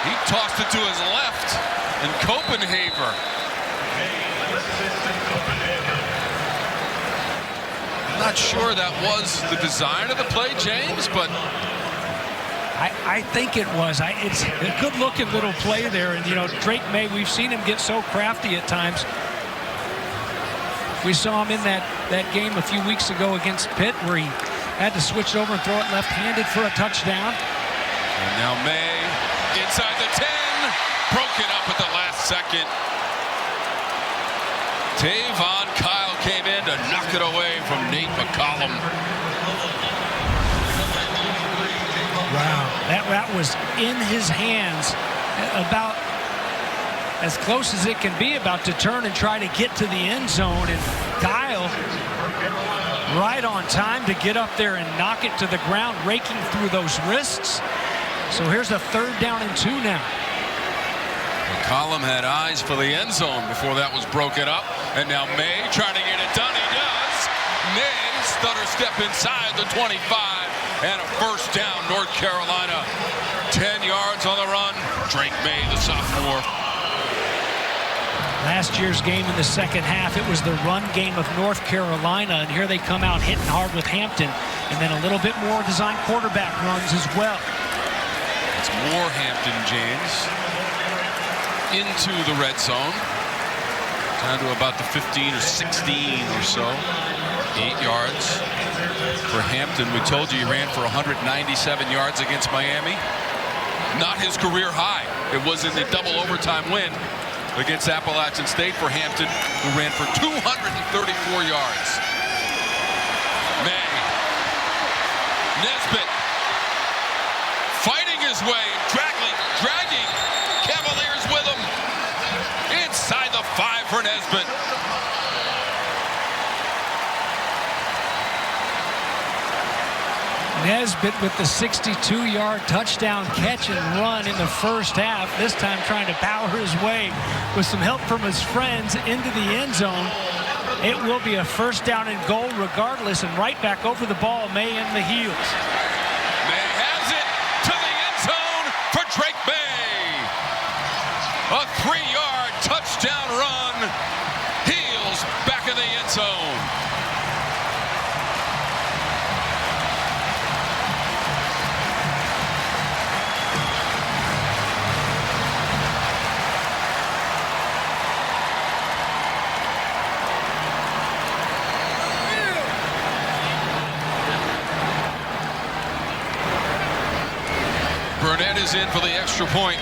A: He tossed it to his left, and Copenhaver. I'm not sure that was the design of the play, James, but
D: I think it was. It's a good-looking little play there. And, you know, Drake May, we've seen him get so crafty at times. We saw him in that game a few weeks ago against Pitt where he had to switch it over and throw it left-handed for a touchdown.
A: And now May inside the 10. Broken up at the last second. Tavon Kyle came in to knock it away from Nate McCollum.
D: Wow, that was in his hands, about as close as it can be, about to turn and try to get to the end zone. And Kyle, right on time to get up there and knock it to the ground, raking through those wrists. So here's a 3rd down and 2 now.
A: McCollum had eyes for the end zone before that was broken up. And now May trying to get it done. He does. May stutter step inside the 25. And a first down, North Carolina. 10 yards on the run. Drake May, the sophomore.
D: Last year's game in the second half, it was the run game of North Carolina. And here they come out hitting hard with Hampton. And then a little bit more design quarterback runs as well.
A: It's more Hampton, James. Into the red zone. Down to about the 15 or 16 or so. 8 yards for Hampton. We told you he ran for 197 yards against Miami. Not his career high. It was in the double overtime win against Appalachian State for Hampton, who ran for 234 yards. May. Nesbitt fighting his way, dragging Cavaliers with him. Inside the 5 for Nesbitt.
D: Nesbitt with the 62-yard touchdown catch and run in the first half. This time trying to power his way with some help from his friends into the end zone. It will be a first down and goal regardless, and right back over the ball, May in the heels.
A: May has it to the end zone for Drake May. A 3-yard touchdown run. Heels back in the end zone. Burnett is in for the extra point.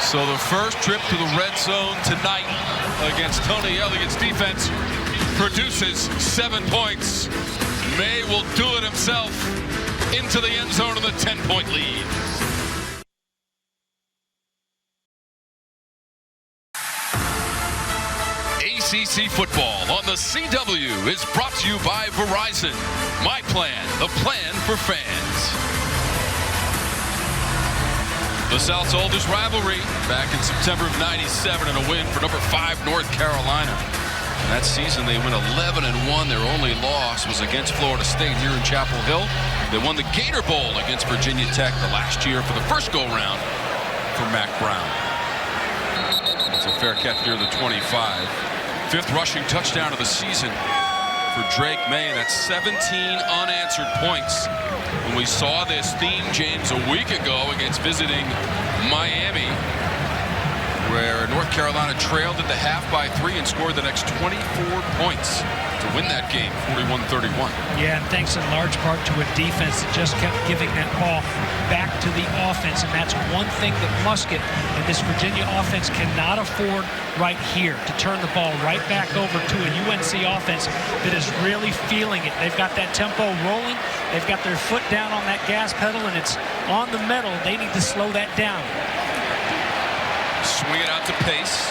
A: So the first trip to the red zone tonight against Tony Elliott's defense produces 7 points. May will do it himself into the end zone of the 10-point lead. ACC football on the CW is brought to you by Verizon. My plan, the plan for fans. The South's oldest rivalry back in September of '97 and a win for number 5 North Carolina. That season they went 11-1. Their only loss was against Florida State here in Chapel Hill. They won the Gator Bowl against Virginia Tech the last year for the first go-round for Mac Brown. It's a fair catch near the 25. 5th rushing touchdown of the season for Drake May. That's 17 unanswered points. When we saw this theme, James, a week ago against visiting Miami, where North Carolina trailed at the half by 3 and scored the next 24 points. to win that game, 41-31.
D: Yeah, and thanks in large part to a defense that just kept giving that ball back to the offense, and that's one thing that Musket and this Virginia offense cannot afford right here, to turn the ball right back over to a UNC offense that is really feeling it. They've got that tempo rolling, they've got their foot down on that gas pedal, and it's on the metal. They need to slow that down.
A: Swing it out to Pace.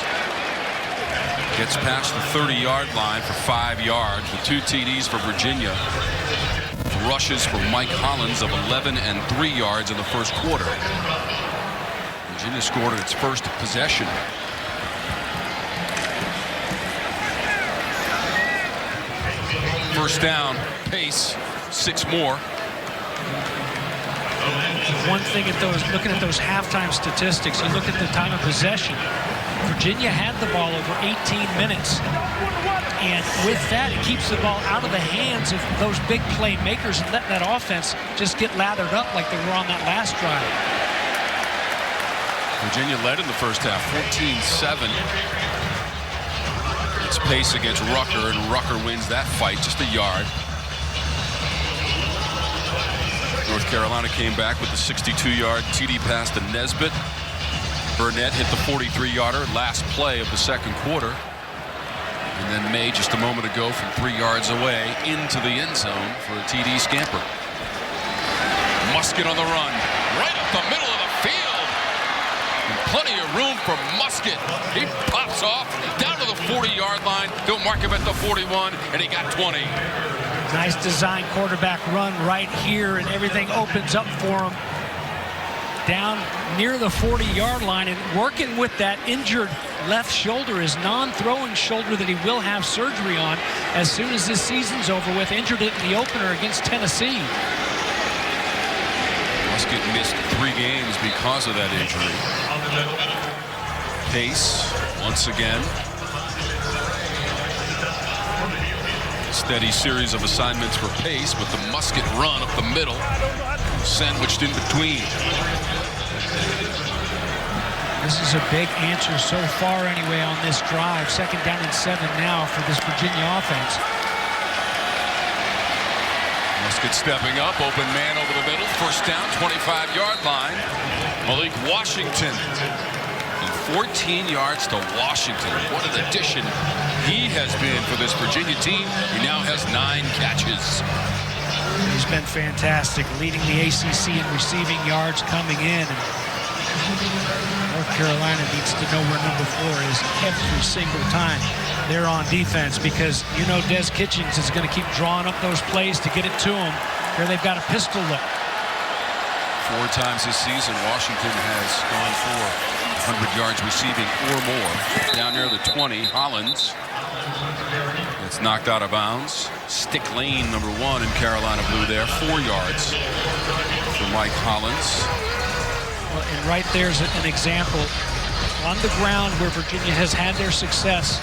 A: Gets past the 30-yard line for 5 yards. The 2 TDs for Virginia. Rushes for Mike Hollins of 11 and 3 yards in the first quarter. Virginia scored its first possession. First down, Pace, 6 more.
D: One thing at those, looking at those halftime statistics, you look at the time of possession. Virginia had the ball over 18 minutes. And with that, it keeps the ball out of the hands of those big playmakers and let that offense just get lathered up like they were on that last drive.
A: Virginia led in the first half, 14-7. It's Pace against Rucker, and Rucker wins that fight just a yard. North Carolina came back with the 62-yard TD pass to Nesbitt. Burnett hit the 43-yarder last play of the second quarter. And then May just a moment ago from 3 yards away into the end zone for a TD scamper. Musket on the run, right up the middle of the field. And plenty of room for Musket. He pops off down to the 40-yard line. They'll mark him at the 41, and he got 20.
D: Nice design quarterback run right here, and everything opens up for him down near the 40-yard line, and working with that injured left shoulder, his non-throwing shoulder that he will have surgery on as soon as this season's over with. Injured it in the opener against Tennessee.
A: Musket missed 3 games because of that injury. Pace once again. Steady series of assignments for Pace, but the Musket run up the middle, sandwiched in between.
D: This is a big answer so far anyway on this drive. 2nd down and 7 now for this Virginia offense.
A: Musket stepping up, open man over the middle. First down, 25-yard line. Malik Washington. And 14 yards to Washington. What an addition he has been for this Virginia team. He now has 9 catches.
D: He's been fantastic, leading the ACC in receiving yards coming in. And North Carolina needs to know where number 4 is every single time they're on defense, because you know Des Kitchens is going to keep drawing up those plays to get it to him. Here they've got a pistol look.
A: 4 times this season, Washington has gone for 100 yards receiving or more. Down near the 20, Hollins. It's knocked out of bounds. Stick lane number 1 in Carolina blue there. 4 yards for Mike Hollins.
D: Well, and right there's an example on the ground where Virginia has had their success,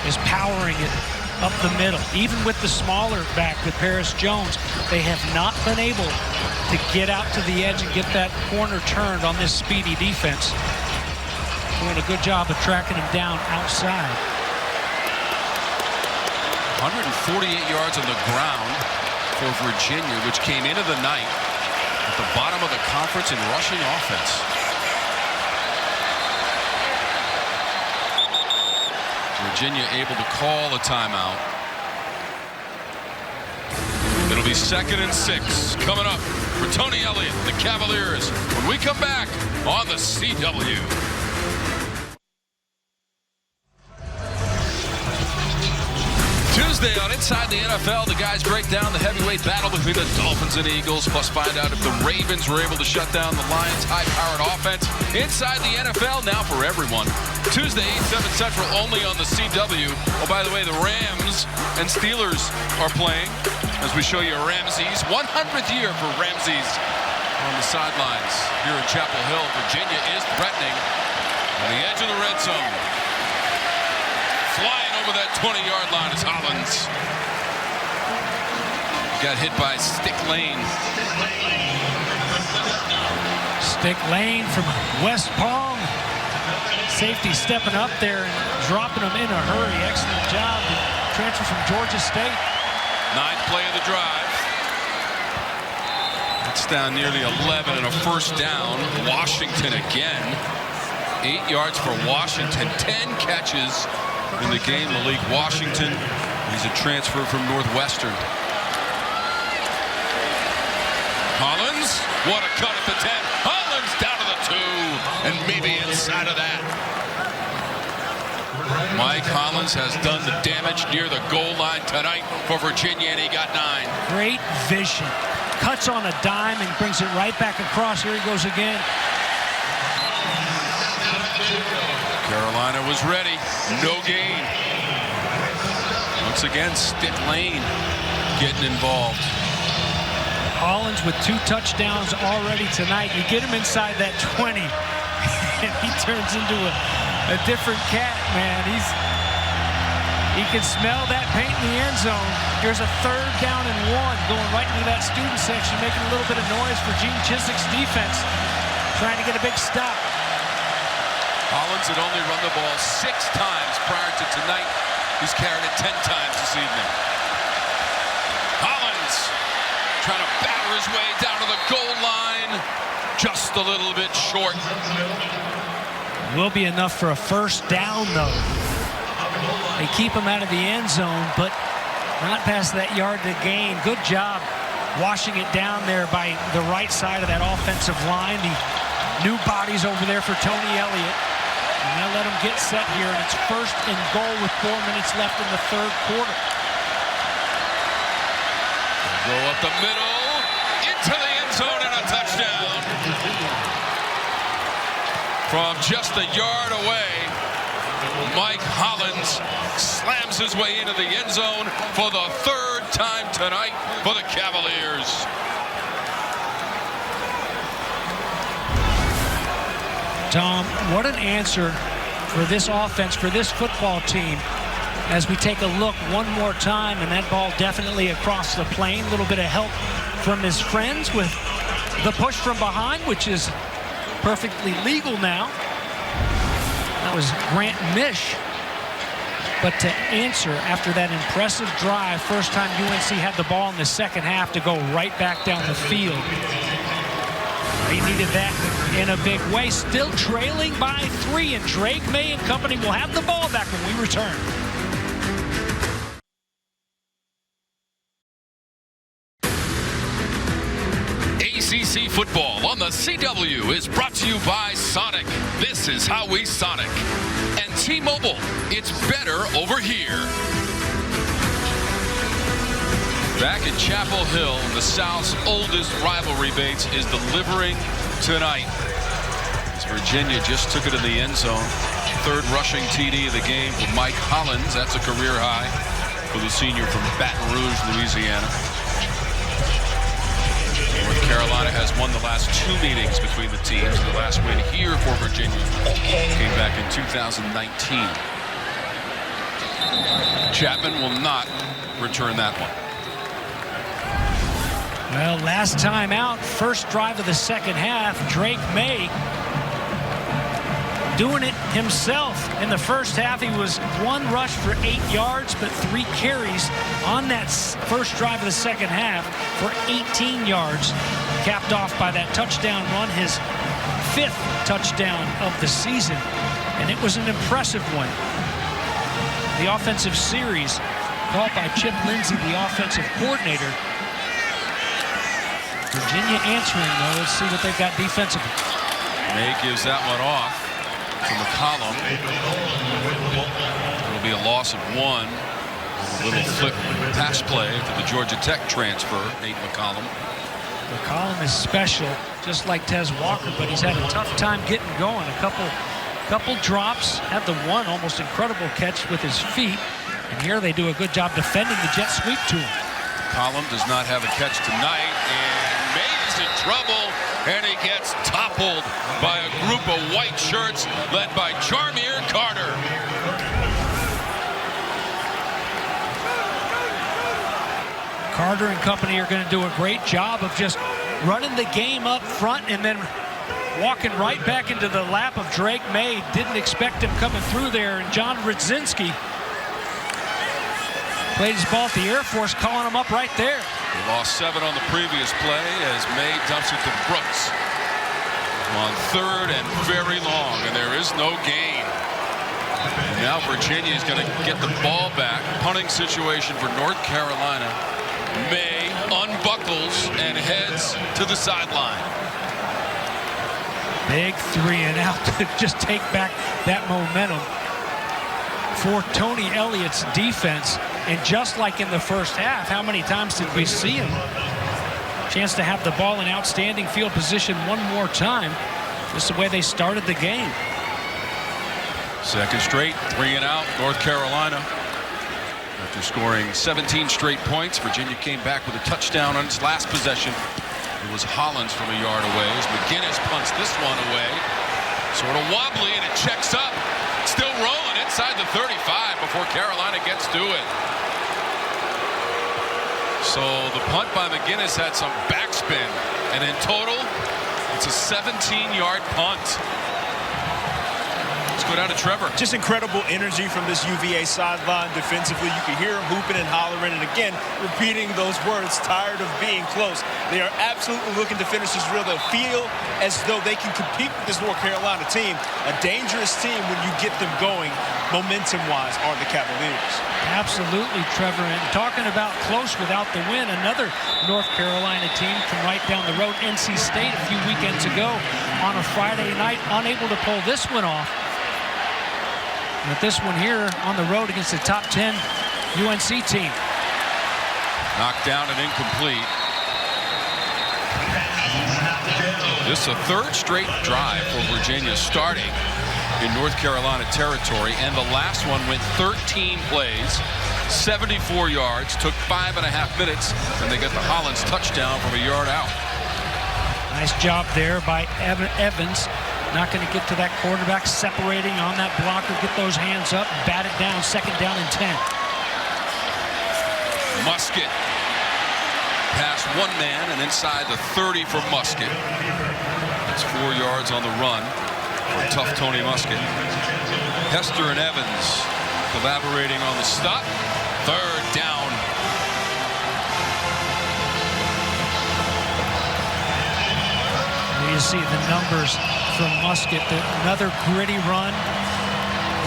D: is powering it up the middle. Even with the smaller back with Paris Jones, they have not been able to get out to the edge and get that corner turned on this speedy defense. Doing a good job of tracking him down outside.
A: 148 yards on the ground for Virginia, which came into the night at the bottom of the conference in rushing offense. Virginia able to call a timeout. It'll be 2nd and 6 coming up for Tony Elliott, the Cavaliers, when we come back on the CW. Tuesday on Inside the NFL, the guys break down the heavyweight battle between the Dolphins and Eagles, plus find out if the Ravens were able to shut down the Lions' high-powered offense. Inside the NFL now for everyone. Tuesday, 8, 7 Central, only on the CW. Oh, by the way, the Rams and Steelers are playing as we show you Ramsey's 100th year for Ramsey's on the sidelines here in Chapel Hill. Virginia is threatening on the edge of the red zone. Flying over that 20-yard line is Hollins. Got hit by Stick Lane.
D: Stick Lane from West Palm. Safety stepping up there and dropping him in a hurry. Excellent job to transfer from Georgia State.
A: Ninth play of the drive. It's down nearly 11 and a first down. Washington again. 8 yards for Washington. 10 catches in the game. Malik Washington. He's a transfer from Northwestern. Hollins. What a cut at the 10. Hollins down to the 2. And maybe inside of that. Mike Hollins has done the damage near the goal line tonight for Virginia, and he got 9.
D: Great vision. Cuts on a dime and brings it right back across. Here he goes again.
A: Carolina was ready. No gain. Once again, Stick Lane getting involved.
D: Hollins with 2 touchdowns already tonight. You get him inside that 20, and he turns into a different cat, man. He can smell that paint in the end zone. Here's a 3rd down and 1 going right into that student section, making a little bit of noise for Gene Chiswick's defense, trying to get a big stop.
A: Hollins had only run the ball 6 times prior to tonight. He's carried it 10 times this evening. Hollins trying to batter his way down to the goal line. Just a little bit short.
D: Will be enough for a first down, though. They keep him out of the end zone, but not past that yard to gain. Good job washing it down there by the right side of that offensive line. The new bodies over there for Tony Elliott. And they'll let him get set here, and it's 1st and goal with 4 minutes left in the 3rd quarter.
A: Go up the middle, into the end zone, and a touchdown. From just a yard away, Mike Hollins slams his way into the end zone for the 3rd time tonight for the Cavaliers.
D: Tom, what an answer for this offense, for this football team, as we take a look one more time, and that ball definitely across the plane. A little bit of help from his friends with the push from behind, which is perfectly legal now. That was Grant Mish. But to answer after that impressive drive, first time UNC had the ball in the second half to go right back down the field. They needed that in a big way. Still trailing by 3, and Drake May and company will have the ball back when we return.
A: ACC football on the CW is brought to you by Sonic. This is how we Sonic. And T-Mobile, it's better over here. Back at Chapel Hill, the South's oldest rivalry base is delivering tonight. As Virginia just took it in the end zone. 3rd rushing TD of the game for Mike Hollins. That's a career high for the senior from Baton Rouge, Louisiana. North Carolina has won the last 2 meetings between the teams. The last win here for Virginia came back in 2019. Chapman will not return that one.
D: Well, last time out, first drive of the second half, Drake May doing it himself. In the first half, he was 1 rush for 8 yards, but 3 carries on that first drive of the second half for 18 yards, capped off by that touchdown run, his 5th touchdown of the season, and it was an impressive one. The offensive series called by Chip Lindsey, the offensive coordinator. Virginia answering, though. Let's see what they've got defensively.
A: May gives that one off to McCollum. It'll be a loss of 1. A little flip pass play to the Georgia Tech transfer, Nate McCollum.
D: McCollum is special, just like Tez Walker, but he's had a tough time getting going. A couple drops, had the one almost incredible catch with his feet, and here they do a good job defending the jet sweep to him.
A: McCollum does not have a catch tonight, and May's in trouble, and he gets toppled by a group of white shirts led by Jarmir Carter.
D: Carter and company are going to do a great job of just running the game up front and then walking right back into the lap of Drake May. Didn't expect him coming through there, and John Rudzinski Played his ball at the Air Force, calling him up right there.
A: They lost 7 on the previous play as May dumps it to Brooks. On 3rd and very long, and there is no gain. And now Virginia is going to get the ball back. Punting situation for North Carolina. May unbuckles and heads to the sideline.
D: Big 3 and out to just take back that momentum for Tony Elliott's defense. And just like in the first half, how many times did we see him? Chance to have the ball in outstanding field position one more time. Just the way they started the game.
A: Second straight 3 and out, North Carolina. After scoring 17 straight points, Virginia came back with a touchdown on its last possession. It was Hollins from a yard away as McGinnis punts this one away. Sort of wobbly, and it checks up. Still rolling inside the 35 before Carolina gets to it. So the punt by McGinnis had some backspin, and in total, it's a 17-yard punt. Let's go down to Trevor.
E: Just incredible energy from this UVA sideline defensively. You can hear them hooping and hollering, and again, repeating those words, tired of being close. They are absolutely looking to finish this drill. They feel as though they can compete with this North Carolina team. A dangerous team when you get them going, momentum-wise, are the Cavaliers.
D: Absolutely, Trevor. And talking about close without the win, another North Carolina team from right down the road, NC State, a few weekends ago on a Friday night, unable to pull this one off. But this one here on the road against the top 10 UNC team.
A: Knocked down and incomplete. This is a 3rd straight drive for Virginia starting in North Carolina territory, and the last one went 13 plays, 74 yards, took 5.5 minutes, and they got the Hollins touchdown from a yard out.
D: Nice job there by Evans. Not going to get to that quarterback, separating on that blocker, get those hands up, bat it down, 2nd down and 10.
A: Musket past one man and inside the 30 for Musket. It's 4 yards on the run for tough Tony Musket. Hester and Evans collaborating on the stop. 3rd down.
D: You see the numbers from Musket. Another gritty run.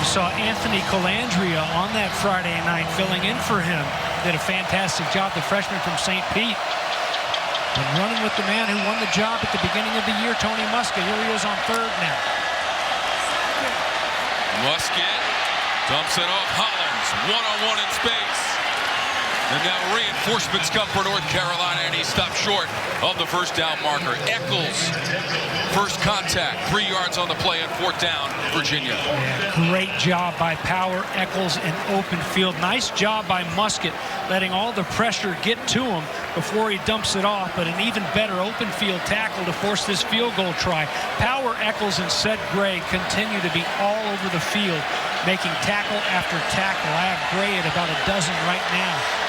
D: We saw Anthony Colandrea on that Friday night filling in for him. Did a fantastic job, the freshman from St. Pete. And running with the man who won the job at the beginning of the year, Tony Musket. Here he is on 3rd now.
A: Musket dumps it off Hollins. One-on-one in space. And now reinforcements come for North Carolina, and he stopped short of the 1st down marker. Eccles, first contact, 3 yards on the play and 4th down, Virginia.
D: Yeah, great job by Power, Eccles, and open field. Nice job by Musket, letting all the pressure get to him before he dumps it off, but an even better open field tackle to force this field goal try. Power, Eccles, and Seth Gray continue to be all over the field, making tackle after tackle. I have Gray at about a dozen right now.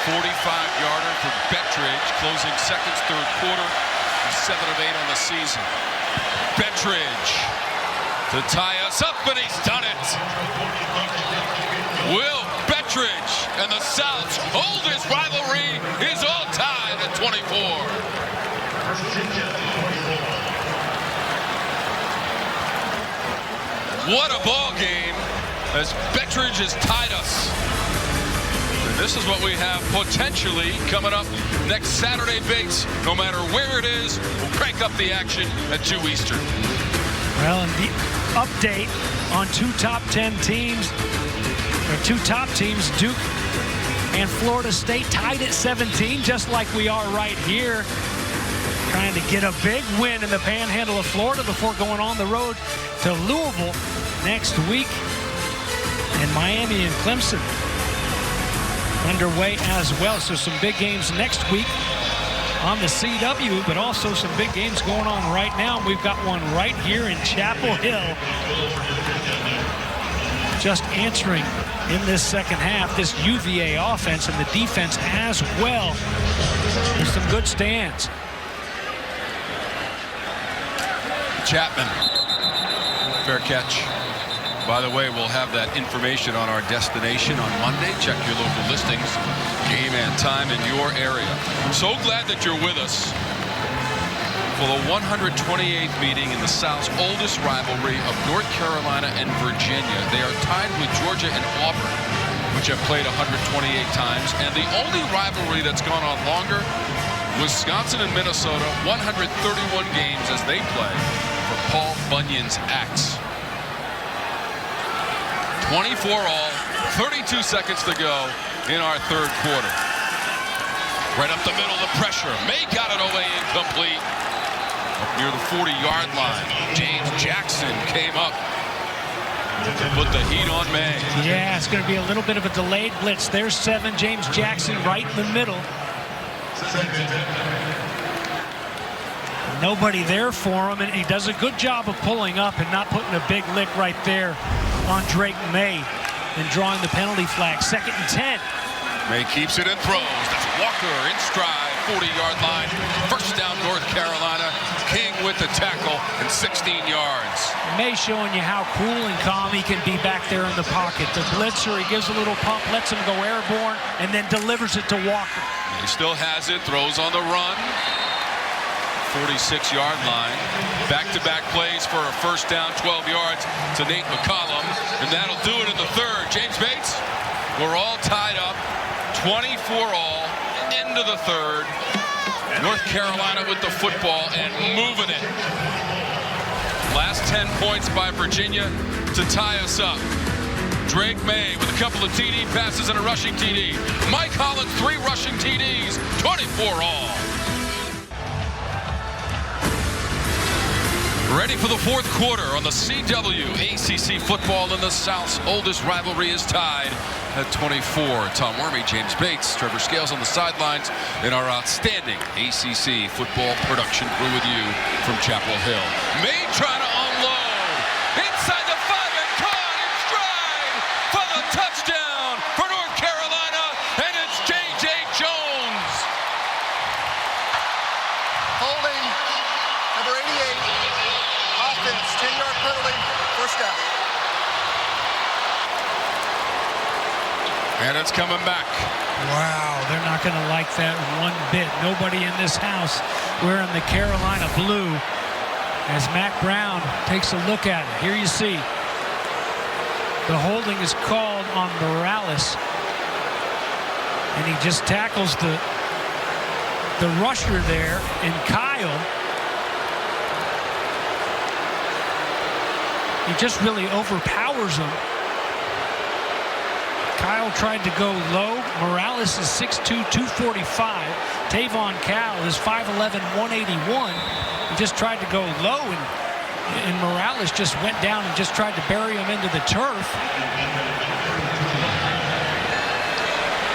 A: 45-yarder for Bettridge, closing seconds, 3rd quarter. He's 7 of 8 on the season. Bettridge to tie us up, and he's done it. Will Bettridge and the South's oldest rivalry is all tied at 24. What a ball game as Bettridge has tied us. This is what we have potentially coming up next Saturday, Bates. No matter where it is, we'll crank up the action at 2 Eastern.
D: Well, and the update on 2 top 10 teams, or 2 top teams, Duke and Florida State tied at 17, just like we are right here. Trying to get a big win in the panhandle of Florida before going on the road to Louisville next week. And Miami and Clemson underway as well. So some big games next week on the CW, but also some big games going on right now. We've got one right here in Chapel Hill. Just answering in this second half, this UVA offense and the defense as well. There's some good stands.
A: Chapman, fair catch. By the way, we'll have that information on our destination on Monday. Check your local listings, game and time in your area. So glad that you're with us for the 128th meeting in the South's oldest rivalry of North Carolina and Virginia. They are tied with Georgia and Auburn, which have played 128 times. And the only rivalry that's gone on longer, Wisconsin and Minnesota, 131 games as they play for Paul Bunyan's Axe. 24 all, 32 seconds to go in our third quarter. Right up the middle, the pressure. May got it away, incomplete. Up near the 40-yard line, James Jackson came up to put the heat on May.
D: Yeah, it's going to be a little bit of a delayed blitz. There's 7, James Jackson right in the middle. Nobody there for him, and he does a good job of pulling up and not putting a big lick right there on Drake May and drawing the penalty flag. 2nd and 10.
A: May keeps it and throws. That's Walker in stride, 40-yard line. First down, North Carolina. King with the tackle and 16 yards.
D: May showing you how cool and calm he can be back there in the pocket. The blitzer, he gives a little pump, lets him go airborne, and then delivers it to Walker.
A: He still has it, throws on the run. 46-yard line. Back-to-back plays for a first down, 12 yards to Nate McCollum. And that'll do it in the third. James Bates, we're all tied up. 24 all, into the third. North Carolina with the football and moving it. Last 10 points by Virginia to tie us up. Drake May with a couple of TD passes and a rushing TD. Mike Hollins, 3 rushing TDs, 24 all. Ready for the fourth quarter on the CW. ACC football in the South's oldest rivalry is tied at 24. Tom Wormy, James Bates, Trevor Scales on the sidelines, and our outstanding ACC football production crew with you from Chapel Hill. May trying to unload inside the 5 and caught in stride for the touchdown for North Carolina, and it's J.J. Jones.
G: Holding number 88. Offense, 10-yard penalty, first down.
A: And it's coming back.
D: Wow, they're not going to like that one bit. Nobody in this house wearing the Carolina blue as Mac Brown takes a look at it. Here you see the holding is called on Morales, and he just tackles the rusher there in Kyle. He just really overpowers him. Kyle tried to go low. Morales is 6'2", 245. Tavon Cal is 5'11", 181. He just tried to go low, and Morales just went down and just tried to bury him into the turf.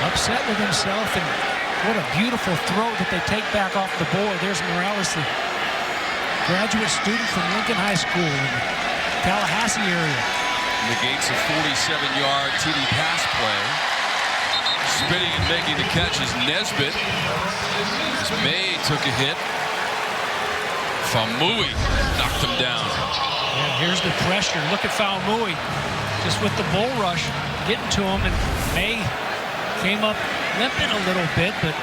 D: Upset with himself, and what a beautiful throw that they take back off the board. There's Morales, the graduate student from Lincoln High School in the Tallahassee area.
A: Negates a 47-yard TD pass play. Spinning and making the catch is Nesbitt. As May took a hit. Famui knocked him down.
D: And here's the pressure. Look at Famui just with the bull rush getting to him, and May came up limping a little bit, but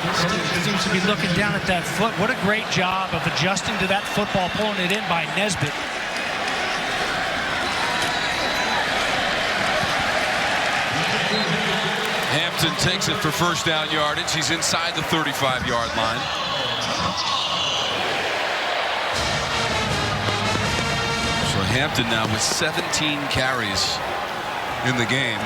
D: he seems to be looking down at that foot. What a great job of adjusting to that football, pulling it in by Nesbitt.
A: Hampton takes it for first down yardage. He's inside the 35-yard line. So Hampton now with 17 carries in the game.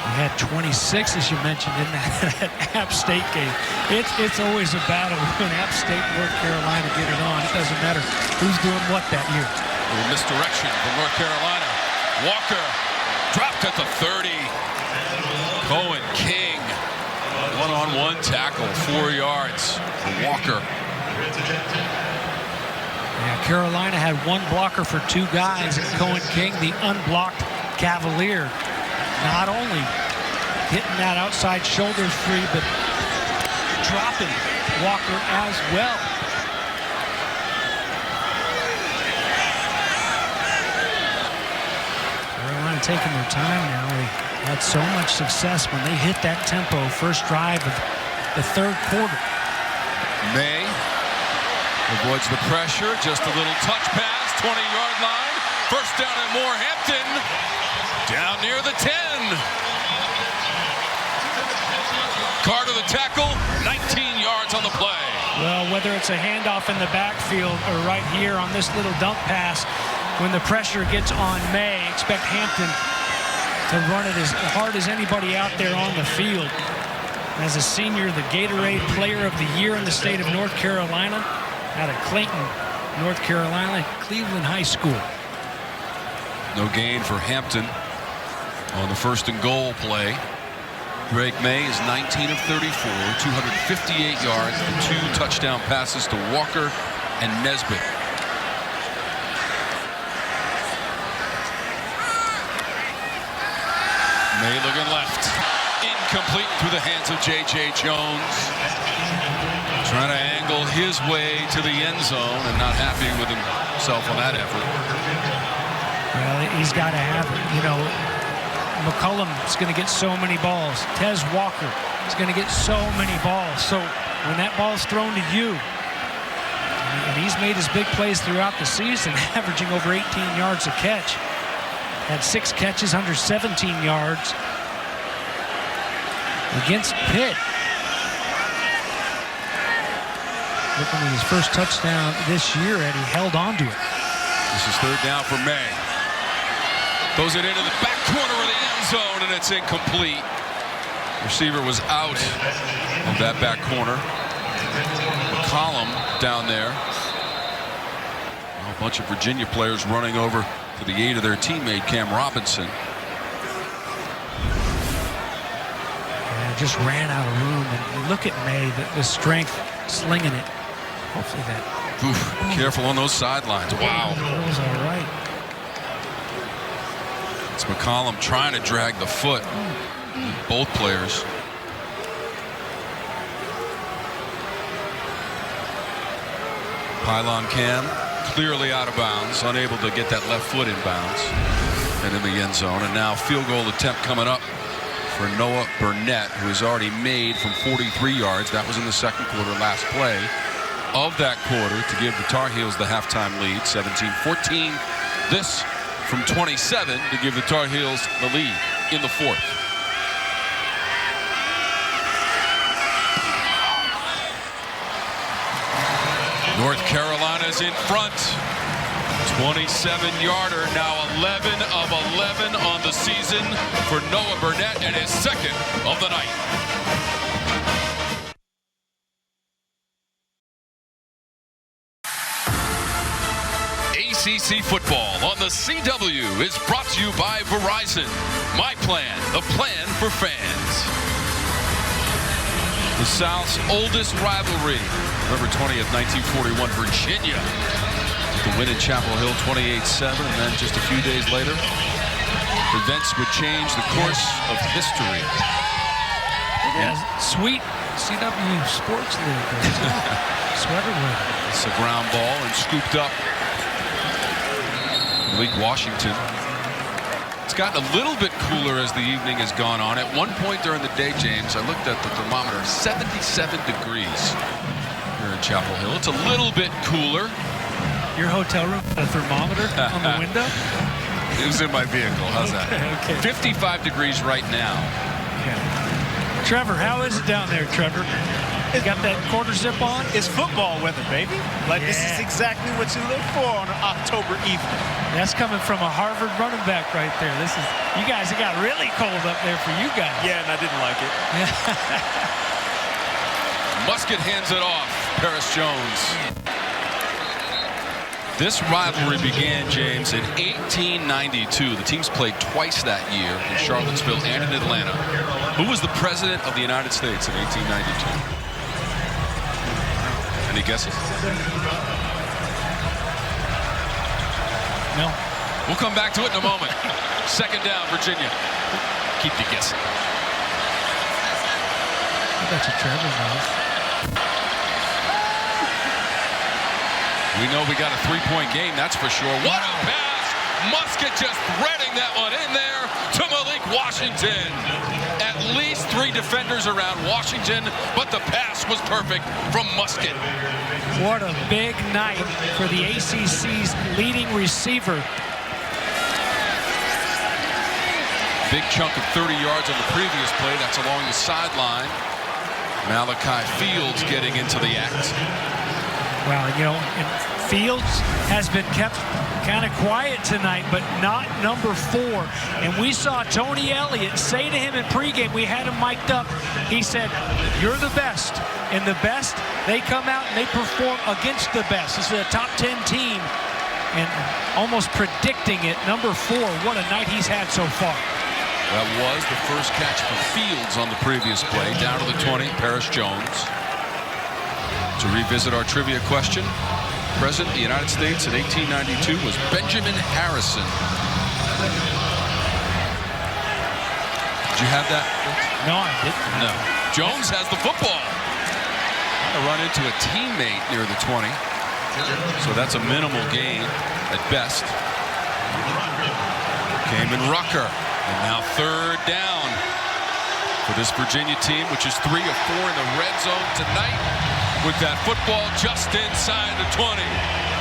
D: He had 26, as you mentioned, in that App State game. It's always a battle when App State and North Carolina get it on. It doesn't matter who's doing what that year.
A: A little misdirection from North Carolina. Walker dropped at the 30. Cohen King, one-on-one tackle, 4 yards for Walker.
D: Yeah, Carolina had one blocker for 2 guys, and Cohen King, the unblocked Cavalier, not only hitting that outside shoulder free, but dropping Walker as well. taking their time now. They had so much success when they hit that tempo first drive of the third quarter.
A: May avoids the pressure. Just a little touch pass, 20-yard line. First down and more. Hampton down near the 10. Carter the tackle, 19 yards on the play.
D: Well, whether it's a handoff in the backfield or right here on this little dump pass, when the pressure gets on May, expect Hampton to run it as hard as anybody out there on the field. As a senior, the Gatorade Player of the Year in the state of North Carolina, out of Clayton, North Carolina, Cleveland High School.
A: No gain for Hampton on the first and goal play. Drake May is 19 of 34, 258 yards, and 2 touchdown passes to Walker and Nesbitt. May looking left. Incomplete through the hands of J.J. Jones. Trying to angle his way to the end zone and not happy with himself on that effort.
D: Well, he's got to have it. You know, McCullum's going to get so many balls. Tez Walker is going to get so many balls. So when that ball's thrown to you, and he's made his big plays throughout the season, averaging over 18 yards a catch. Had 6 catches under 17 yards against Pitt. Looking at his first touchdown this year, and he held on to it.
A: This is third down for May. Throws it into the back corner of the end zone, and it's incomplete. Receiver was out of that back corner. McCollum down there. A bunch of Virginia players running over to the aid of their teammate, Cam Robinson.
D: And just ran out of room. And look at May, the strength, slinging it. Hopefully that.
A: Oof, careful on those sidelines. Wow.
D: That was all right.
A: It's McCollum trying to drag the foot. Both players. Pylon Cam clearly out of bounds, unable to get that left foot in bounds and in the end zone. And now field goal attempt coming up for Noah Burnett, who has already made from 43 yards. That was in the second quarter, last play of that quarter, to give the Tar Heels the halftime lead, 17-14. This from 27 to give the Tar Heels the lead in the fourth. North Carolina's in front. 27-yarder, now 11 of 11 on the season for Noah Burnett, and his second of the night. ACC football on the CW is brought to you by Verizon. My plan, the plan for fans. The South's oldest rivalry. November 20th, 1941, Virginia. The win in Chapel Hill, 28-7, and then just a few days later, events would change the course of history.
D: Yeah, sweet CW Sports League. Sweater league.
A: It's a ground ball and scooped up. Malik Washington. It's gotten a little bit cooler as the evening has gone on. At one point during the day, James, I looked at the thermometer, 77 degrees here in Chapel Hill. It's a little bit cooler.
D: Your hotel room had a thermometer on the window?
A: It was in my vehicle. How's that?
D: Okay.
A: 55 degrees right now.
D: Yeah. Trevor, how is it down there, Trevor? You got that quarter zip on?
E: It's football weather, baby. Like, this is exactly what you look for on an October evening.
D: That's coming from a Harvard running back right there. This is, you guys, it got really cold up there for you guys.
E: Yeah, and I didn't like it.
A: Musket hands it off. Paris Jones. This rivalry began, James, in 1892. The teams played twice that year in Charlottesville and in Atlanta. Who was the president of the United States in 1892? Any guesses?
D: No.
A: We'll come back to it in a moment. Second down, Virginia. Keep you guessing.
D: I bet you Trevor knows.
A: We know we got a three-point game, that's for sure. What a pass Musket just threading that one in there to Malik Washington. At least 3 defenders around Washington, but the pass was perfect from Musket.
D: What a big night for the ACC's leading receiver.
A: Big chunk of 30 yards on the previous play. That's along the sideline. Malachi Fields getting into the act.
D: Well, you know, and Fields has been kept kind of quiet tonight, but not number 4. And we saw Tony Elliott say to him in pregame, we had him mic'd up, he said, you're the best. And the best, they come out and they perform against the best. This is a top 10 team. And almost predicting it, number 4, what a night he's had so far.
A: That was the first catch for Fields on the previous play. Down to the 20, Paris Jones. To revisit our trivia question, President of the United States in 1892 was Benjamin Harrison. Did you have that?
D: No, I didn't.
A: No. Jones has the football. A run into a teammate near the 20. So that's a minimal gain at best. Kamen Rucker. And now 3rd down for this Virginia team, which is 3 of 4 in the red zone tonight, with that football just inside the 20.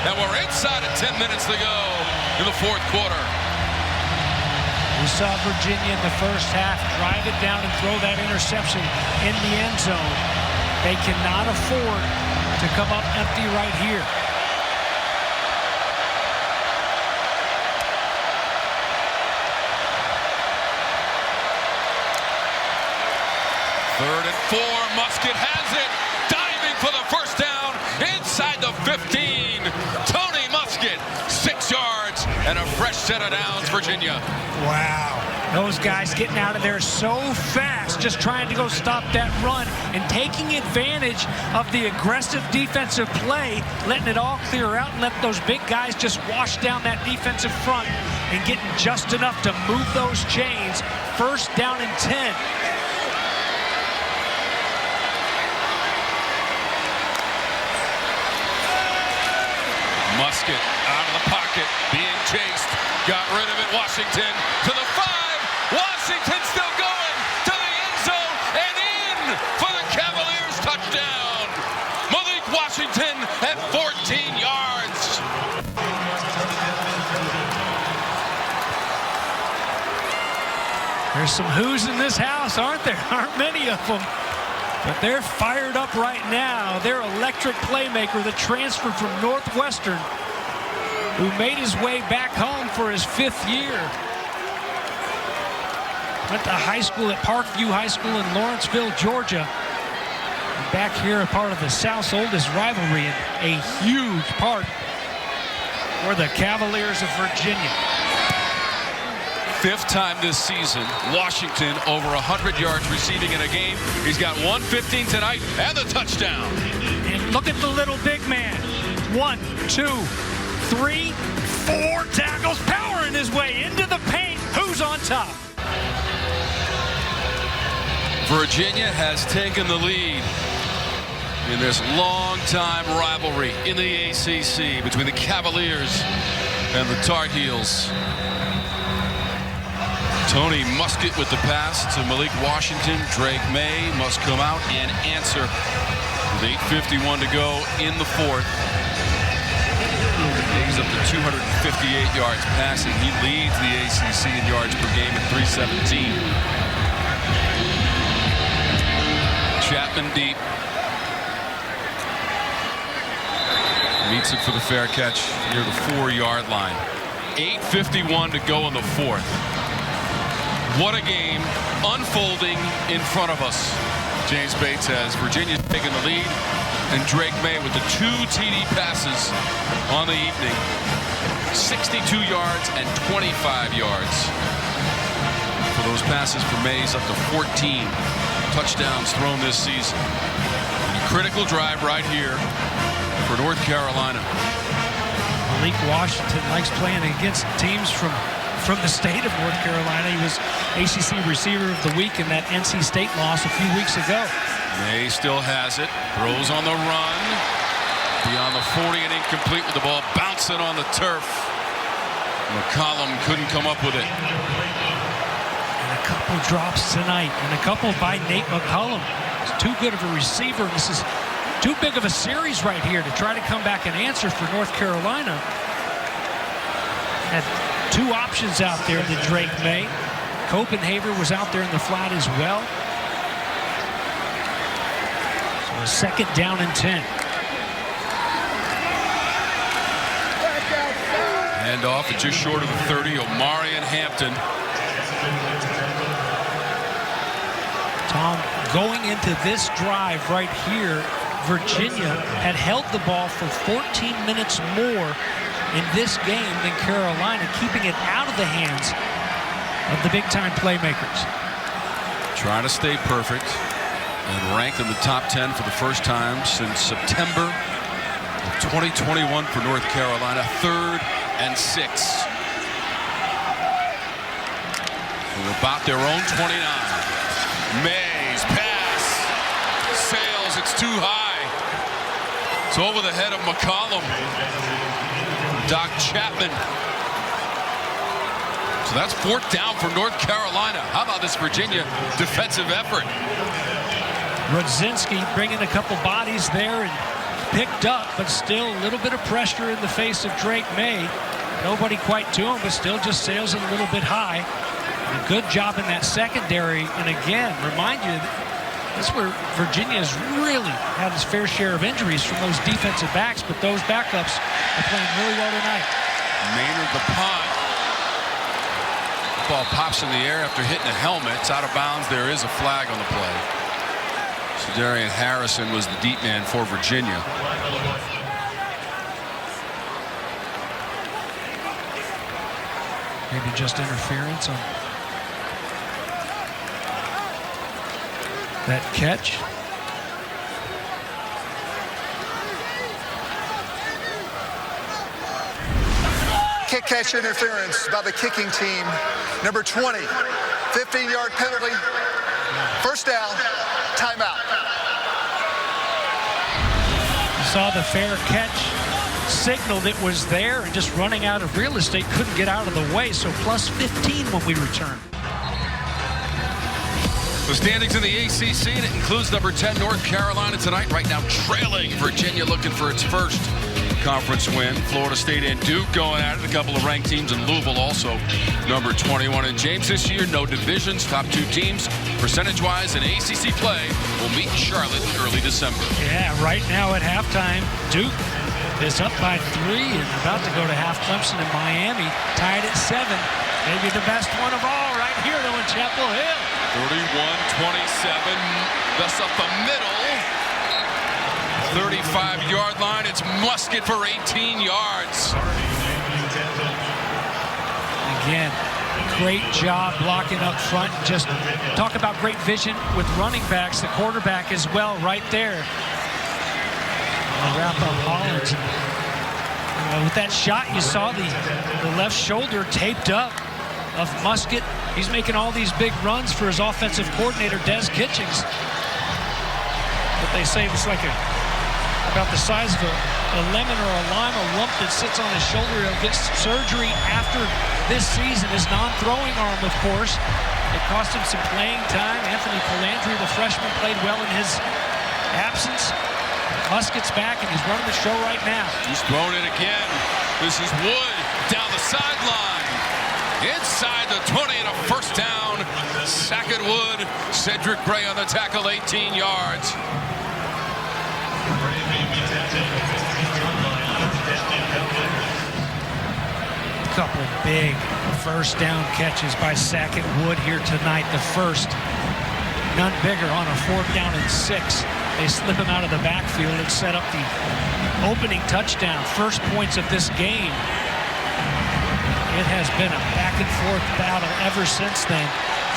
A: And we're inside of 10 minutes to go in the 4th quarter.
D: We saw Virginia in the first half drive it down and throw that interception in the end zone. They cannot afford to come up empty right here.
A: 3rd and 4, Musket has it, diving for the first down inside the 15. Tony Musket, 6 yards and a fresh set of downs, Virginia.
D: Wow. Those guys getting out of there so fast, just trying to go stop that run and taking advantage of the aggressive defensive play, letting it all clear out and let those big guys just wash down that defensive front and getting just enough to move those chains. 1st down and 10.
A: Musket out of the pocket, being chased, got rid of it. Washington to the 5. Washington still going to the end zone and in for the Cavaliers touchdown. Malik Washington at 14 yards.
D: There's some who's in this house, aren't there? Aren't many of them. But they're fired up right now. Their electric playmaker that transferred from Northwestern, who made his way back home for his 5th year. Went to high school at Parkview High School in Lawrenceville, Georgia. And back here, a part of the South's oldest rivalry and a huge part for the Cavaliers of Virginia.
A: 5th time this season, Washington over 100 yards receiving in a game. He's got 115 tonight and the touchdown.
D: And look at the little big man. 1, 2, 3, 4 tackles, powering his way into the paint. Who's on top?
A: Virginia has taken the lead in this long-time rivalry in the ACC between the Cavaliers and the Tar Heels. Tony Musket with the pass to Malik Washington. Drake May must come out and answer with 8:51 to go in the 4th. He's up to 258 yards passing. He leads the ACC in yards per game at 317. Chapman deep. Meets it for the fair catch near the 4-yard line. 8:51 to go in the 4th. What a game unfolding in front of us. James Bates has Virginia taking the lead, and Drake May with the 2 TD passes on the evening. 62 yards and 25 yards. For those passes for Mays, up to 14 touchdowns thrown this season. And a critical drive right here for North Carolina.
D: Malik Washington likes playing against teams from the state of North Carolina. He was ACC Receiver of the Week in that NC State loss a few weeks ago.
A: May still has it. Throws on the run. Beyond the 40 and incomplete with the ball bouncing on the turf.
C: McCollum couldn't come up with it.
D: And a couple drops tonight, and a couple by Nate McCollum. He's too good of a receiver. This is too big of a series right here to try to come back and answer for North Carolina. Had two options out there to Drake May. Copenhaver was out there in the flat as well. So a second down and 10.
C: Hand off at just short of the 30. Omarion Hampton.
D: Tom, going into this drive right here, Virginia had held the ball for 14 minutes more in this game than Carolina, keeping it out of the hands of the big-time playmakers.
C: Trying to stay perfect and ranked in the top 10 for the first time since September of 2021 for North Carolina. 3rd and 6. They're about their own 29. Mays pass sails. It's too high. It's over the head of McCollum. Doc Chapman. So that's 4th down for North Carolina. How about this Virginia defensive effort?
D: Rodzinski bringing a couple bodies there and picked up, but still a little bit of pressure in the face of Drake May. Nobody quite to him, but still just sails it a little bit high. A good job in that secondary. And again, remind you, that's where Virginia has really had its fair share of injuries from those defensive backs, but those backups are playing really well tonight.
C: Maynard the punt. Ball pops in the air after hitting a helmet. It's out of bounds. There is a flag on the play. So Darian Harrison was the deep man for Virginia.
D: Maybe just interference on that catch.
G: Kick catch interference by the kicking team. Number 20, 15-yard penalty. First down, timeout.
D: Saw the fair catch signal that was there and just running out of real estate, couldn't get out of the way. So plus 15 when we return.
C: The standings in the ACC, and it includes number 10 North Carolina tonight, right now trailing Virginia, looking for its first conference win. Florida State and Duke going at it. A couple of ranked teams in Louisville also number 21. And James, this year no divisions. Top 2 teams percentage-wise in ACC play will meet Charlotte in early December.
D: Yeah, right now at halftime, Duke is up by 3 and about to go to half. Clemson and Miami tied at 7. Maybe the best one of all right here though in Chapel Hill.
C: 31-27, thus up the middle. 35-yard line. It's Musket for 18 yards.
D: Again, great job blocking up front. Just talk about great vision with running backs. The quarterback as well right there. Wrap up Hollins. With that shot, you saw the left shoulder taped up of Musket. He's making all these big runs for his offensive coordinator, Des Kitchings. But they say it's like about the size of a lemon or a lime, a lump that sits on his shoulder. He'll get surgery after this season. His non-throwing arm, of course. It cost him some playing time. Anthony Palandri, the freshman, played well in his absence. Musket's back, and he's running the show right now.
C: He's throwing it again. This is Wood down the sideline. Inside the 20 and a first down. Sackett Wood. Cedric Gray on the tackle, 18 yards.
D: Couple big first down catches by Sackett Wood here tonight. The first, none bigger, on a 4th down and 6. They slip him out of the backfield and set up the opening touchdown. First points of this game. It has been a back-and-forth battle ever since then.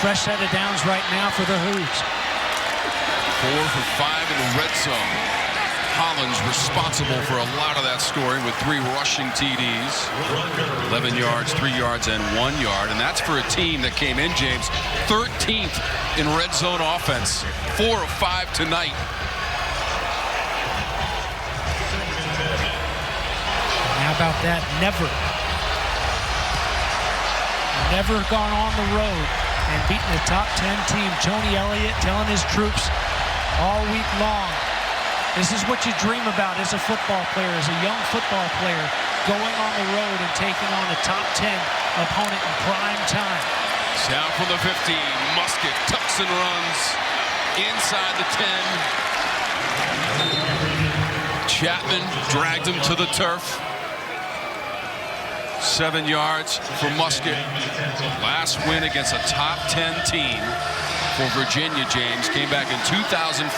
D: Fresh set of downs right now for the Hoos.
C: 4 for 5 in the red zone. Hollins responsible for a lot of that scoring with 3 rushing TDs. 11 yards, 3 yards, and 1 yard. And that's for a team that came in, James, 13th in red zone offense. 4 of 5 tonight.
D: How about that? Never never gone on the road and beaten a top 10 team. Tony Elliott telling his troops all week long, this is what you dream about as a football player, as a young football player, going on the road and taking on a top 10 opponent in prime time.
A: Down from the 15, Musket tucks and runs inside the 10. Chapman dragged him to the turf. 7 yards for Musket. Last win against a top 10 team for Virginia, James, came back in 2005.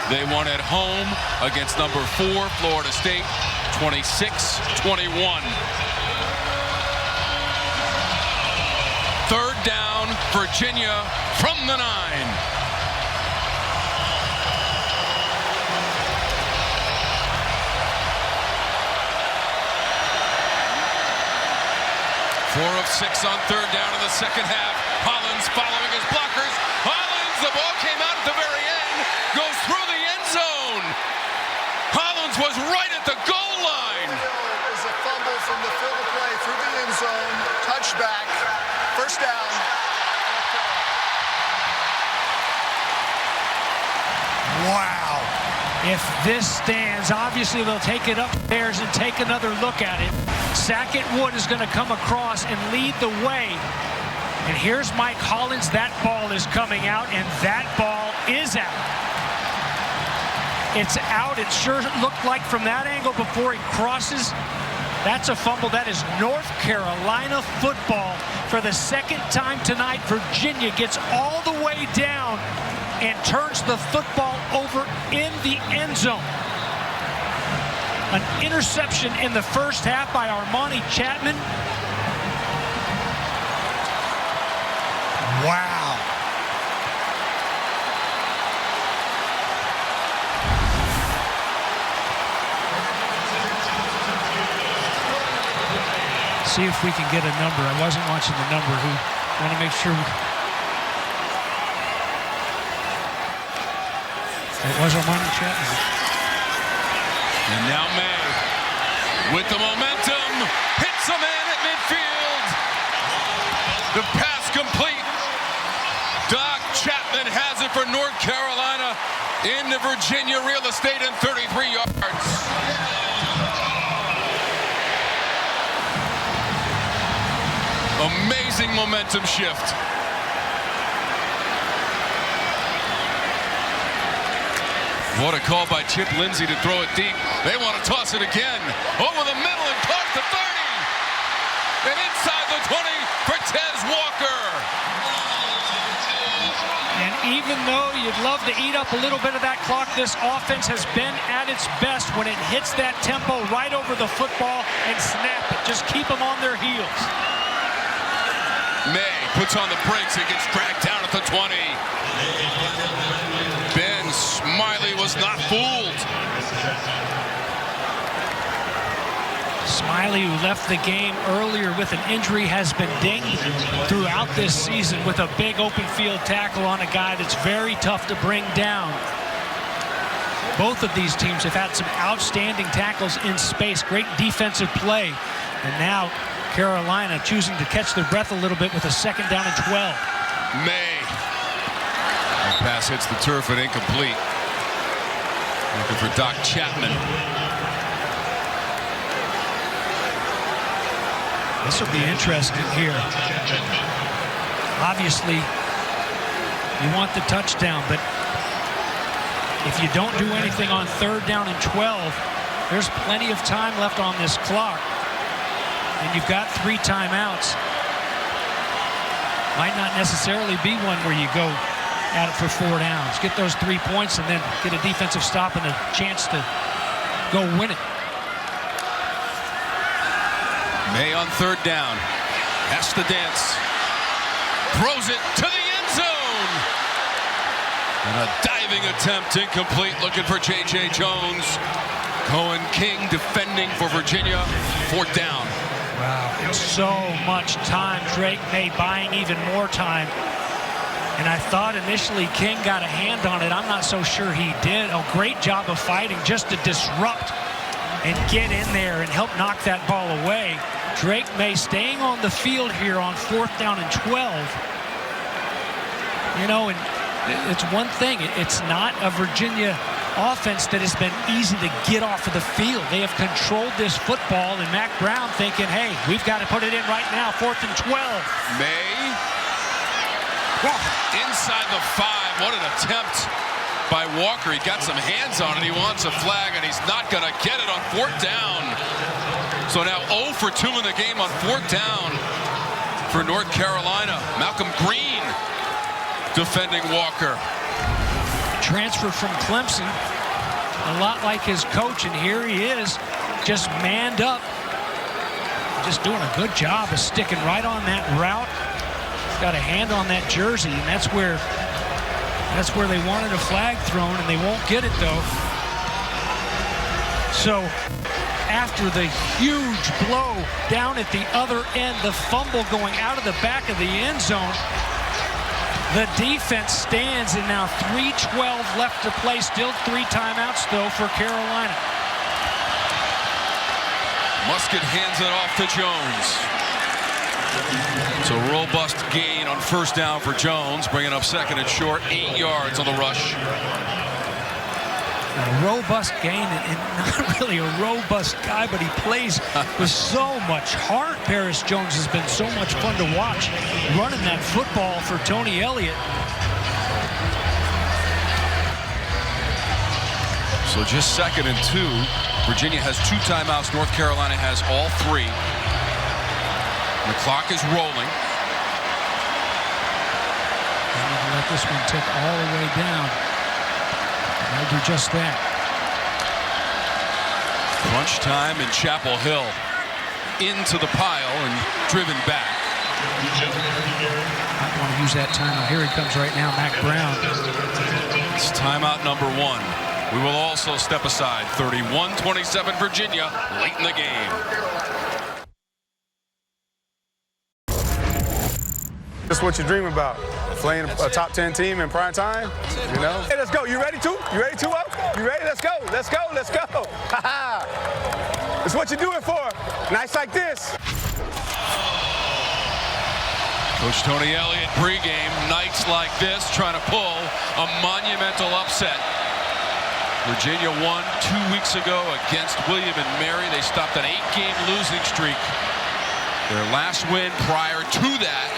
A: They won at home against number 4 Florida State, 26-21. Third down, Virginia from the 9. 4 of 6 on third down in the second half. Hollins following his blockers. Hollins, the ball came out at the very end, goes through the end zone. Hollins was right at the goal line.
G: Is a fumble from the field of play through the end zone. Touchback. First down.
D: Wow. If this stands, obviously they'll take it upstairs and take another look at it. Sackett Wood is going to come across and lead the way. And here's Mike Hollins. That ball is coming out, and that ball is out. It's out. It sure looked like from that angle before he crosses. That's a fumble. That is North Carolina football. For the second time tonight, Virginia gets all the way down and turns the football over in the end zone. An interception in the first half by Armani Chapman. Wow. See if we can get a number. I wasn't watching the number. Who want to make sure it was Armani Chapman.
A: And now May, with the momentum, hits a man at midfield. The pass complete. Doc Chapman has it for North Carolina into Virginia real estate in 33 yards. Amazing momentum shift. What a call by Chip Lindsey to throw it deep. They want to toss it again. Over the middle and caught the 30. And inside the 20 for Tez Walker.
D: And even though you'd love to eat up a little bit of that clock, this offense has been at its best when it hits that tempo right over the football and snap it. Just keep them on their heels.
A: May puts on the brakes and gets dragged down at the 20. Ben Smiley was not fooled.
D: Smiley, who left the game earlier with an injury, has been dinged throughout this season with a big open field tackle on a guy that's very tough to bring down. Both of these teams have had some outstanding tackles in space, great defensive play. And now Carolina choosing to catch their breath a little bit with a second down and 12.
A: May. The pass hits the turf and incomplete. Looking for Doc Chapman.
D: This will be interesting here. Obviously, you want the touchdown, but if you don't do anything on third down and 12, there's plenty of time left on this clock. And you've got 3 timeouts. Might not necessarily be one where you go at it for 4 downs. Get those 3 points and then get a defensive stop and a chance to go win it.
A: May on third down. Has to dance. Throws it to the end zone. And a diving attempt incomplete. Looking for J.J. Jones. Cohen King defending for Virginia. 4th down.
D: Wow. So much time. Drake May buying even more time. And I thought initially King got a hand on it. I'm not so sure he did. A great job of fighting just to disrupt and get in there and help knock that ball away. Drake May staying on the field here on 4th down and 12. You know, and it's one thing. It's not a Virginia offense that has been easy to get off of the field. They have controlled this football, and Mac Brown thinking, hey, we've got to put it in right now, 4th and 12.
C: May. Inside the 5. What an attempt by Walker. He got some hands on it. He wants a flag, and he's not going to get it on 4th down. So now 0 for 2 in the game on 4th down for North Carolina. Malcolm Green defending Walker.
D: Transfer from Clemson, a lot like his coach, and here he is, just manned up, just doing a good job of sticking right on that route. He's got a hand on that jersey, and that's where they wanted a flag thrown, and they won't get it though. So after the huge blow down at the other end, the fumble going out of the back of the end zone, the defense stands, and now 3:12 left to play. Still 3 timeouts, though, for Carolina.
C: Musket hands it off to Jones. It's a robust gain on 1st down for Jones, bringing up 2nd and short, 8 yards on the rush.
D: A robust gain, and not really a robust guy, but he plays with so much heart. Paris Jones has been so much fun to watch running that football for Tony Elliott.
C: So just 2nd and 2. Virginia has 2 timeouts. North Carolina has all 3. The clock is rolling.
D: I'm going to let this one tick all the way down. I'll do just that.
C: Crunch time in Chapel Hill. Into the pile and driven back.
D: I want to use that timeout. Here he comes right now, Mac Brown.
C: It's timeout number 1. We will also step aside. 31-27 Virginia late in the game.
H: That's what you dream about. Playing a top 10 team in prime time, you know? Hey, let's go. You ready to? You ready to? You ready? Let's go. Let's go. Let's go. Ha-ha. It's what you do it for. Nights like this.
C: Coach Tony Elliott pregame, nights like this, trying to pull a monumental upset. Virginia won 2 weeks ago against William and Mary. They stopped an 8-game losing streak. Their last win prior to that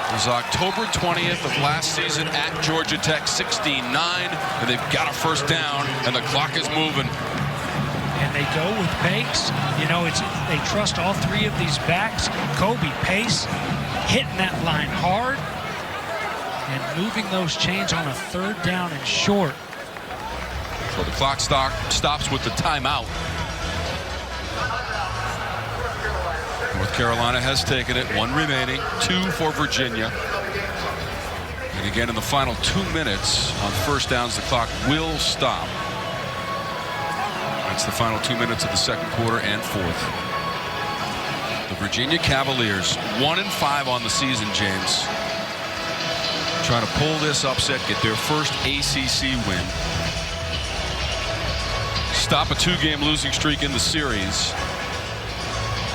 C: was October 20th of last season at Georgia Tech, 69, and they've got a 1st down, and the clock is moving.
D: And they go with Pace. You know, they trust all 3 of these backs. Kobe, Pace, hitting that line hard and moving those chains on a 3rd down and short.
C: So the clock stops with the timeout. North Carolina has taken it. 1 remaining, 2 for Virginia. And again, in the final 2 minutes on 1st downs, the clock will stop. That's the final 2 minutes of the 2nd quarter and 4th. The Virginia Cavaliers, 1-5 on the season, James. Trying to pull this upset, get their first ACC win. Stop a 2-game losing streak in the series.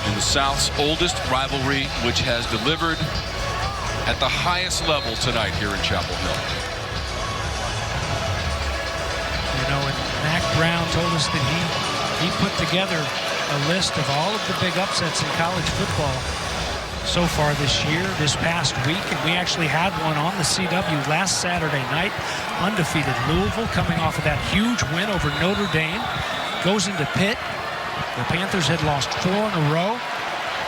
C: In the South's oldest rivalry, which has delivered at the highest level tonight here in Chapel Hill.
D: You know, and Mac Brown told us that he put together a list of all of the big upsets in college football so far this year, this past week, and we actually had one on the CW last Saturday night. Undefeated Louisville coming off of that huge win over Notre Dame, goes into Pitt. The Panthers had lost 4 in a row,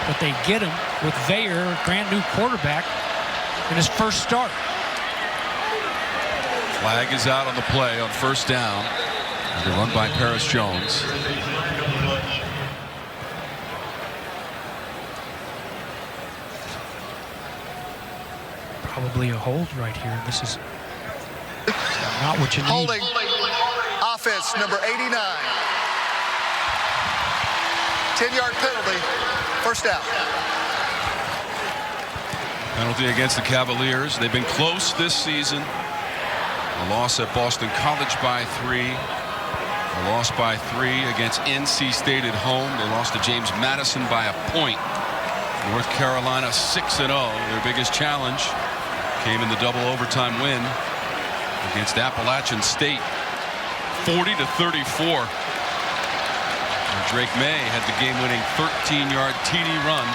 D: but they get him with Veyer, a brand new quarterback, in his first start.
C: Flag is out on the play on 1st down. They're run by Paris Jones.
D: Probably a hold right here. This is not what you need.
G: Holding offense number 89. 10-yard penalty, 1st down.
C: Penalty against the Cavaliers. They've been close this season. A loss at Boston College by 3.
A: They lost by 3 against NC State at home. They lost to James Madison by a point. North Carolina 6-0. Their biggest challenge came in the double overtime win against Appalachian State, 40-34. Drake May had the game-winning 13-yard TD run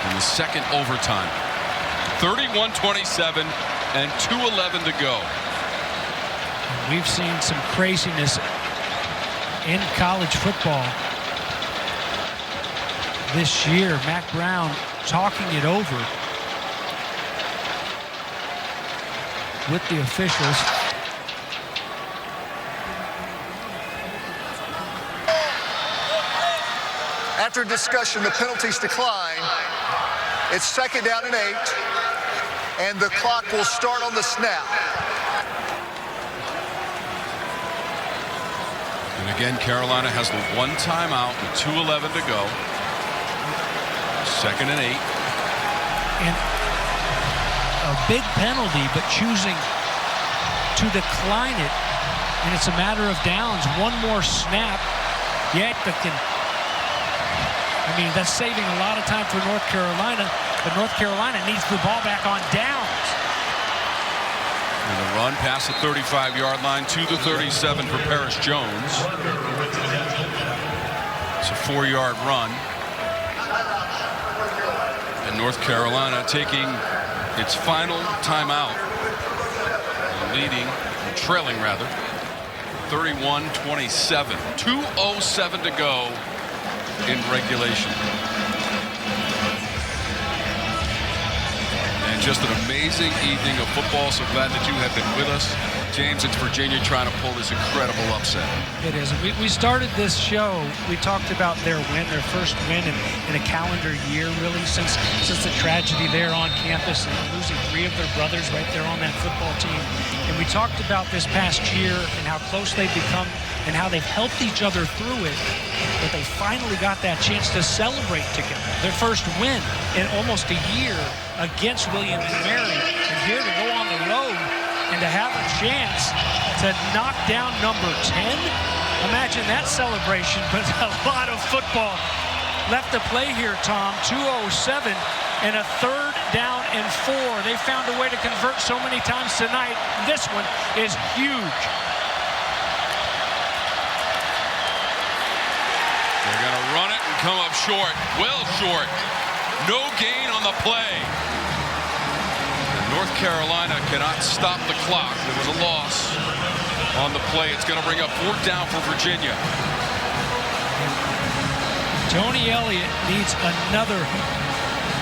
A: in the second overtime. 31-27 and 2:11 to go.
D: We've seen some craziness in college football this year. Mac Brown talking it over with the officials.
G: After discussion, the penalties decline. It's 2nd down and 8, and the clock will start on the snap.
A: And again, Carolina has the 1 timeout with 2:11 to go. 2nd and 8.
D: And a big penalty, but choosing to decline it. And it's a matter of downs. One more snap. Yet that's saving a lot of time for North Carolina, but North Carolina needs the ball back on downs.
A: And the run past the 35-yard line to the 37 for Paris Jones. It's a 4-yard run. And North Carolina taking its final timeout, trailing rather, 31-27. 2:07 to go in regulation. And just an amazing evening of football. So glad that you have been with us. James, it's Virginia trying to pull this incredible upset.
D: It is. We started this show, we talked about their first win in a calendar year, really, since the tragedy there on campus and losing 3 of their brothers right there on that football team. And we talked about this past year and how close they've become and how they've helped each other through it. But they finally got that chance to celebrate together. Their first win in almost a year against William & Mary. And here to go on the road and to have a chance to knock down number 10. Imagine that celebration, but a lot of football left to play here, Tom. 2:07 and a 3rd down and 4. They found a way to convert so many times tonight. This one is huge.
A: They're going to run it and come up short. Well short. No gain on the play. North Carolina cannot stop the clock. There was a loss on the play. It's going to bring up 4th down for Virginia.
D: Tony Elliott needs another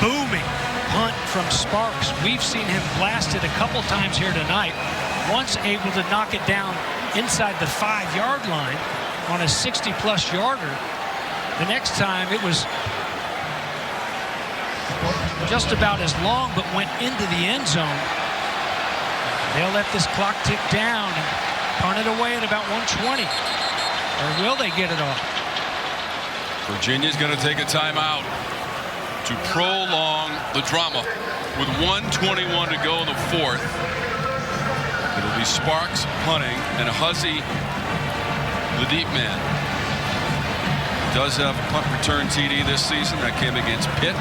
D: booming punt from Sparks. We've seen him blasted a couple times here tonight. Once able to knock it down inside the 5-yard line on a 60-plus yarder. The next time it was just about as long, but went into the end zone. They'll let this clock tick down and punt it away at about 120. Or will they get it off?
A: Virginia's going to take a timeout to prolong the drama with 1:21 to go in the 4th. It'll be Sparks punting and Huzzy, the deep man. Does have a punt return TD this season that came against Pitt.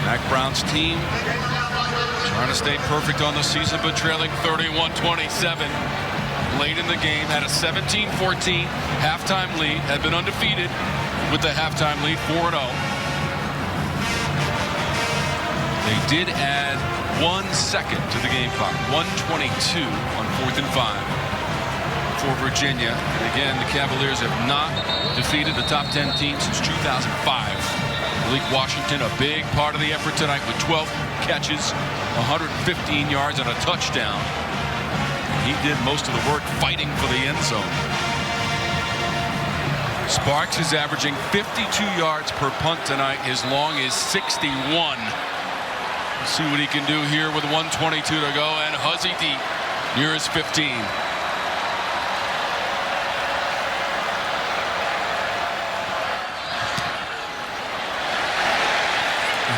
A: Mac Brown's team trying to stay perfect on the season, but trailing 31-27 late in the game. Had a 17-14 halftime lead. Had been undefeated with the halftime lead, 4-0. They did add 1 second to the game clock. 1:22 on 4th and 5 for Virginia. And again, the Cavaliers have not defeated the top 10 team since 2005. Malik Washington, a big part of the effort tonight with 12 catches, 115 yards and a touchdown. He did most of the work fighting for the end zone. Sparks is averaging 52 yards per punt tonight, as long as 61. Let's see what he can do here with 1:22 to go, and Huzzy deep near his 15.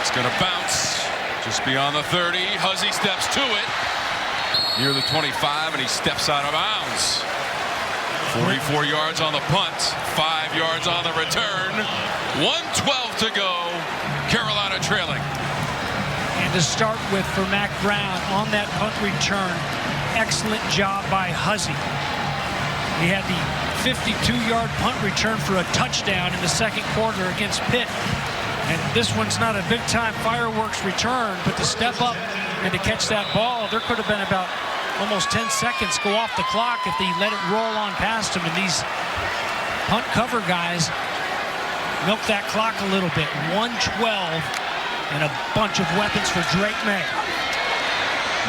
A: It's going to bounce just beyond the 30. Huzzy steps to it near the 25, and he steps out of bounds. 44 yards on the punt, 5 yards on the return, 1:12 to go, Carolina trailing.
D: And to start with for Mac Brown on that punt return, excellent job by Huzzy. He had the 52-yard punt return for a touchdown in the second quarter against Pitt. And this one's not a big-time fireworks return, but to step up and to catch that ball, there could have been about almost 10 seconds go off the clock if they let it roll on past him. And these punt cover guys milk that clock a little bit. 1:12 and a bunch of weapons for Drake May.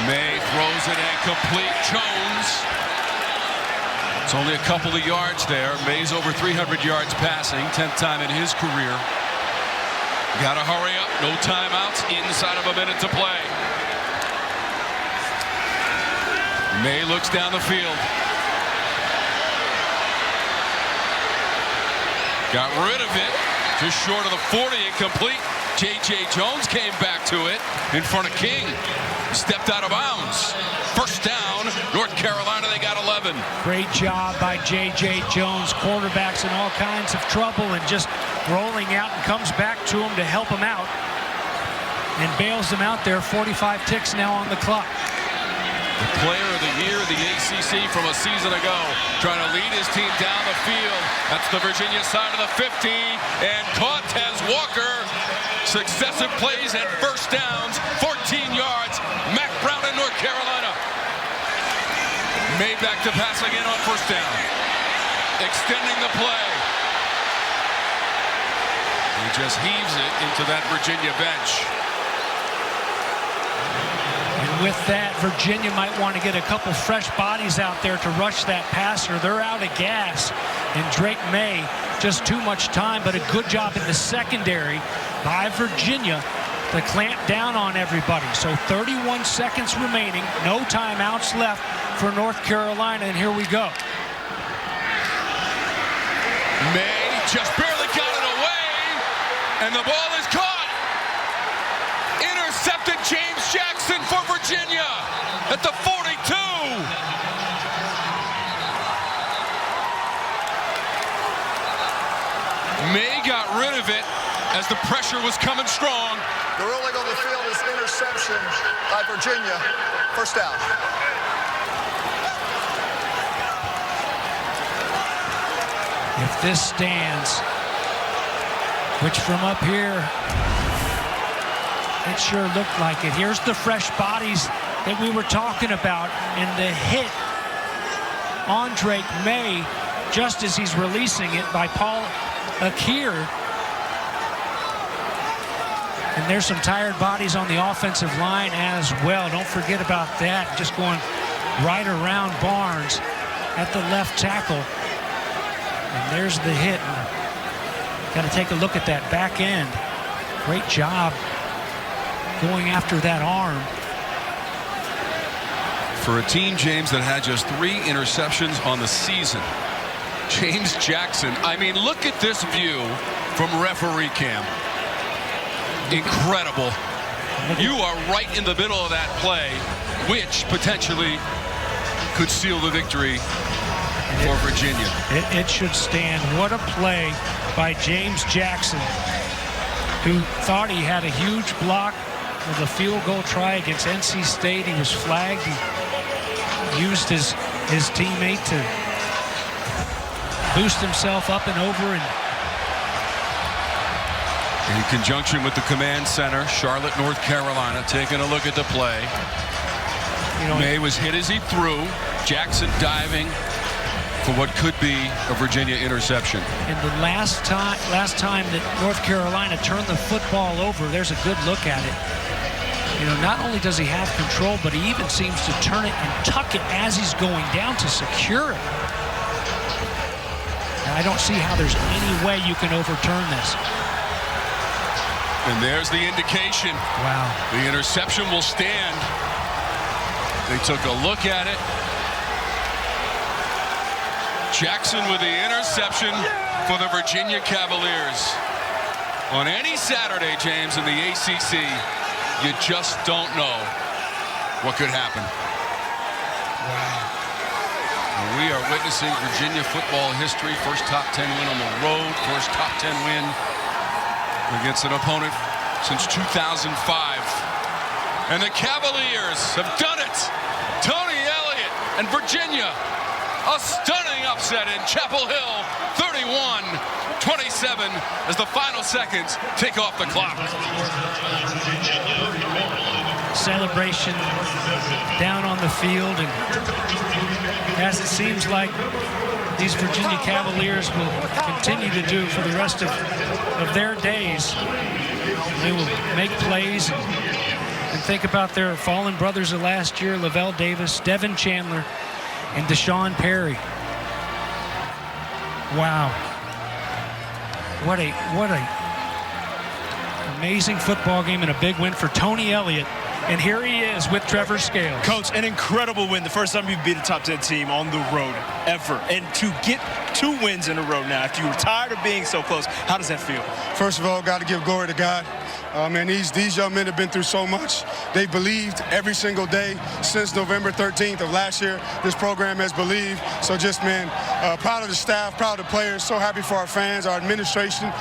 A: May throws it incomplete. Jones. It's only a couple of yards there. May's over 300 yards passing, 10th time in his career. Got to hurry up. No timeouts. Inside of a minute to play. May looks down the field. Got rid of it. Just short of the 40. Incomplete. J.J. Jones came back to it in front of King. Stepped out of bounds. First down, North Carolina. They got 11.
D: Great job by J.J. Jones. Quarterback's in all kinds of trouble and just rolling out and comes back to him to help him out and bails him out there. 45 ticks now on the clock.
A: The player of the year, the ACC from a season ago, trying to lead his team down the field. That's the Virginia side of the 50, and Cortez Walker. Successive plays and first downs, 14 yards. Mac Brown in North Carolina. May back to pass again on first down. Extending the play. He just heaves it into that Virginia bench.
D: And with that, Virginia might want to get a couple fresh bodies out there to rush that passer. They're out of gas. And Drake May, just too much time, but a good job in the secondary by Virginia to clamp down on everybody. So 31 seconds remaining, no timeouts left for North Carolina, and here we go.
A: May just barely got it away, and the ball is caught. Intercepted James Jackson for Virginia at the 42. May got rid of it as the pressure was coming strong.
G: The ruling on the field is interception by Virginia. First down.
D: If this stands, which from up here, it sure looked like it. Here's the fresh bodies that we were talking about, and the hit on Drake May just as he's releasing it by Paul Akir. And there's some tired bodies on the offensive line as well. Don't forget about that. Just going right around Barnes at the left tackle. And there's the hit. Got to take a look at that back end. Great job going after that arm.
A: For a team, James, that had just 3 interceptions on the season, James Jackson, I mean, look at this view from referee cam. Incredible. You are right in the middle of that play, which potentially could seal the victory for Virginia.
D: It should stand. What a play by James Jackson, who thought he had a huge block with a field goal try against NC State. He was flagged. He used his teammate to boost himself up and over, and
A: in conjunction with the command center, Charlotte, North Carolina, taking a look at the play.
D: you know,
A: May was hit as he threw. Jackson diving for what could be a Virginia interception.
D: And the last time that North Carolina turned the football over, there's a good look at it. You know, not only does he have control, but he even seems to turn it and tuck it as he's going down to secure it. I don't see how there's any way you can overturn this.
A: And there's the indication.
D: Wow.
A: The interception will stand. They took a look at it. Jackson with the interception for the Virginia Cavaliers. On any Saturday, James, in the ACC, you just don't know what could happen.
D: Wow.
A: We are witnessing Virginia football history. First top 10 win on the road. First top 10 win against an opponent since 2005. And the Cavaliers have done it. Tony Elliott and Virginia. A stunning upset in Chapel Hill. 31-27 as the final seconds tick off the clock.
D: Celebration down on the field, and as it seems like these Virginia Cavaliers will continue to do for the rest of their days. They will make plays and think about their fallen brothers of last year, Lavelle Davis, Devin Chandler, and Deshaun Perry. Wow. What a amazing football game and a big win for Tony Elliott. And here he is with Trevor Scales.
E: Coach, an incredible win. The first time you beat a top 10 team on the road ever. And to get 2 wins in a row now, after you were tired of being so close, how does that feel?
H: First of all, got to give glory to God. Man, these young men have been through so much. They believed every single day since November 13th of last year. This program has believed. So just, man, proud of the staff, proud of the players, so happy for our fans, our administration.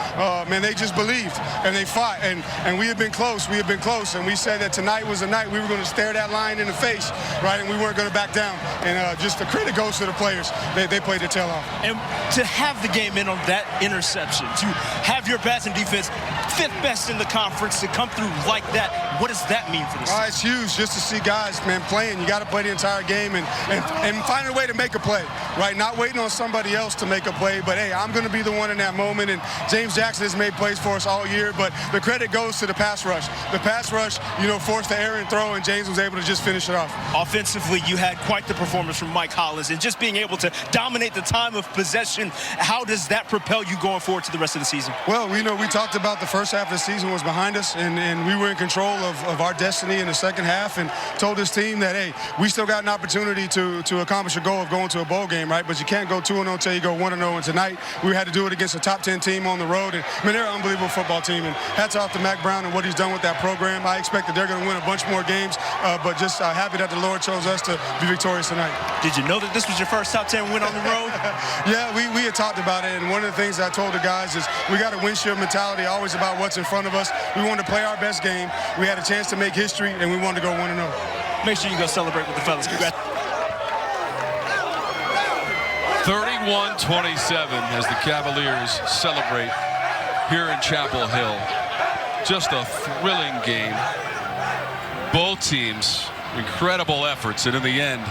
H: Man, they just believed, and they fought. And we have been close. We have been close. And we said that tonight was the night we were going to stare that lion in the face, right? And we weren't going to back down. And just the credit goes to the players. They played their tail off.
E: And to have the game in on that interception, to have your passing defense 5th best in the conference, to come through like that, what does that mean for the season?
H: It's huge just to see guys, man, playing. You got to play the entire game and find a way to make a play, right? Not waiting on somebody else to make a play, but, hey, I'm going to be the one in that moment. And James Jackson has made plays for us all year, but the credit goes to the pass rush. The pass rush, forced the errant throw, and James was able to just finish it off.
E: Offensively, you had quite the performance from Mike Hollins, and just being able to dominate the time of possession, how does that propel you going forward to the rest of the season?
H: Well, we talked about the first half of the season was behind us, and we were in control of our destiny in the second half, and told this team that, hey, we still got an opportunity to accomplish a goal of going to a bowl game, right? But you can't go 2-0 until you go 1-0, and tonight we had to do it against a top 10 team on the road, and, I mean, they're an unbelievable football team, and hats off to Mac Brown and what he's done with that program. I expect that they're going to win a bunch more games, but just happy that the Lord chose us to be victorious tonight.
E: Did you know that this was your first top 10 win on the road?
H: Yeah, we had talked about it, and one of the things I told the guys is we got a windshield mentality, always about what's in front of us. We wanted to play our best game. We had a chance to make history, and we wanted to go 1-0.
E: Make sure you go celebrate with the fellas. Congrats.
A: 31-27 as the Cavaliers celebrate here in Chapel Hill. Just a thrilling game. Both teams, incredible efforts, and in the end,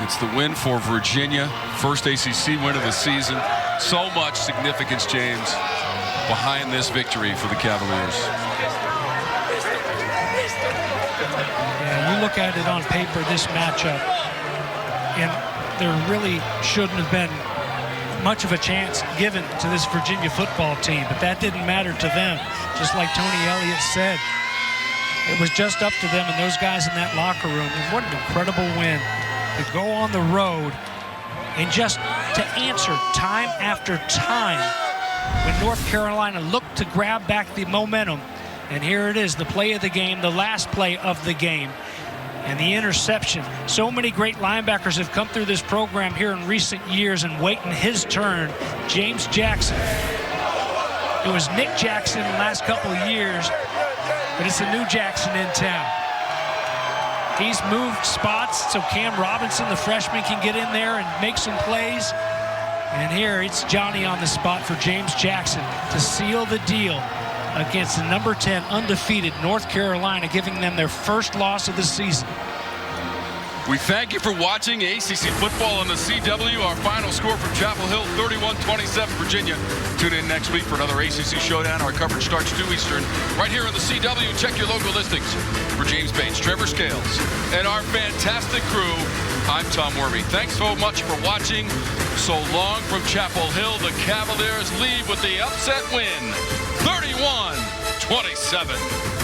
A: it's the win for Virginia. First ACC win of the season. So much significance, James, behind this victory for the Cavaliers.
D: Yeah, you look at it on paper, this matchup, and there really shouldn't have been much of a chance given to this Virginia football team, but that didn't matter to them. Just like Tony Elliott said, it was just up to them and those guys in that locker room. And what an incredible win to go on the road and just to answer time after time when North Carolina looked to grab back the momentum. And here it is, the play of the game, the last play of the game, and the interception. So many great linebackers have come through this program here in recent years, and waiting his turn, James Jackson. It was Nick Jackson in the last couple of years, but it's a new Jackson in town. He's moved spots so Cam Robinson, the freshman, can get in there and make some plays. And here it's Johnny on the spot for James Jackson to seal the deal against the number 10 undefeated North Carolina, giving them their first loss of the season.
A: We thank you for watching ACC football on the CW. Our final score from Chapel Hill, 31-27 Virginia. Tune in next week for another ACC showdown. Our coverage starts 2 Eastern right here on the CW. Check your local listings. For James Bates, Trevor Scales, and our fantastic crew, I'm Tom Wormy. Thanks so much for watching. So long from Chapel Hill. The Cavaliers leave with the upset win, 31-27.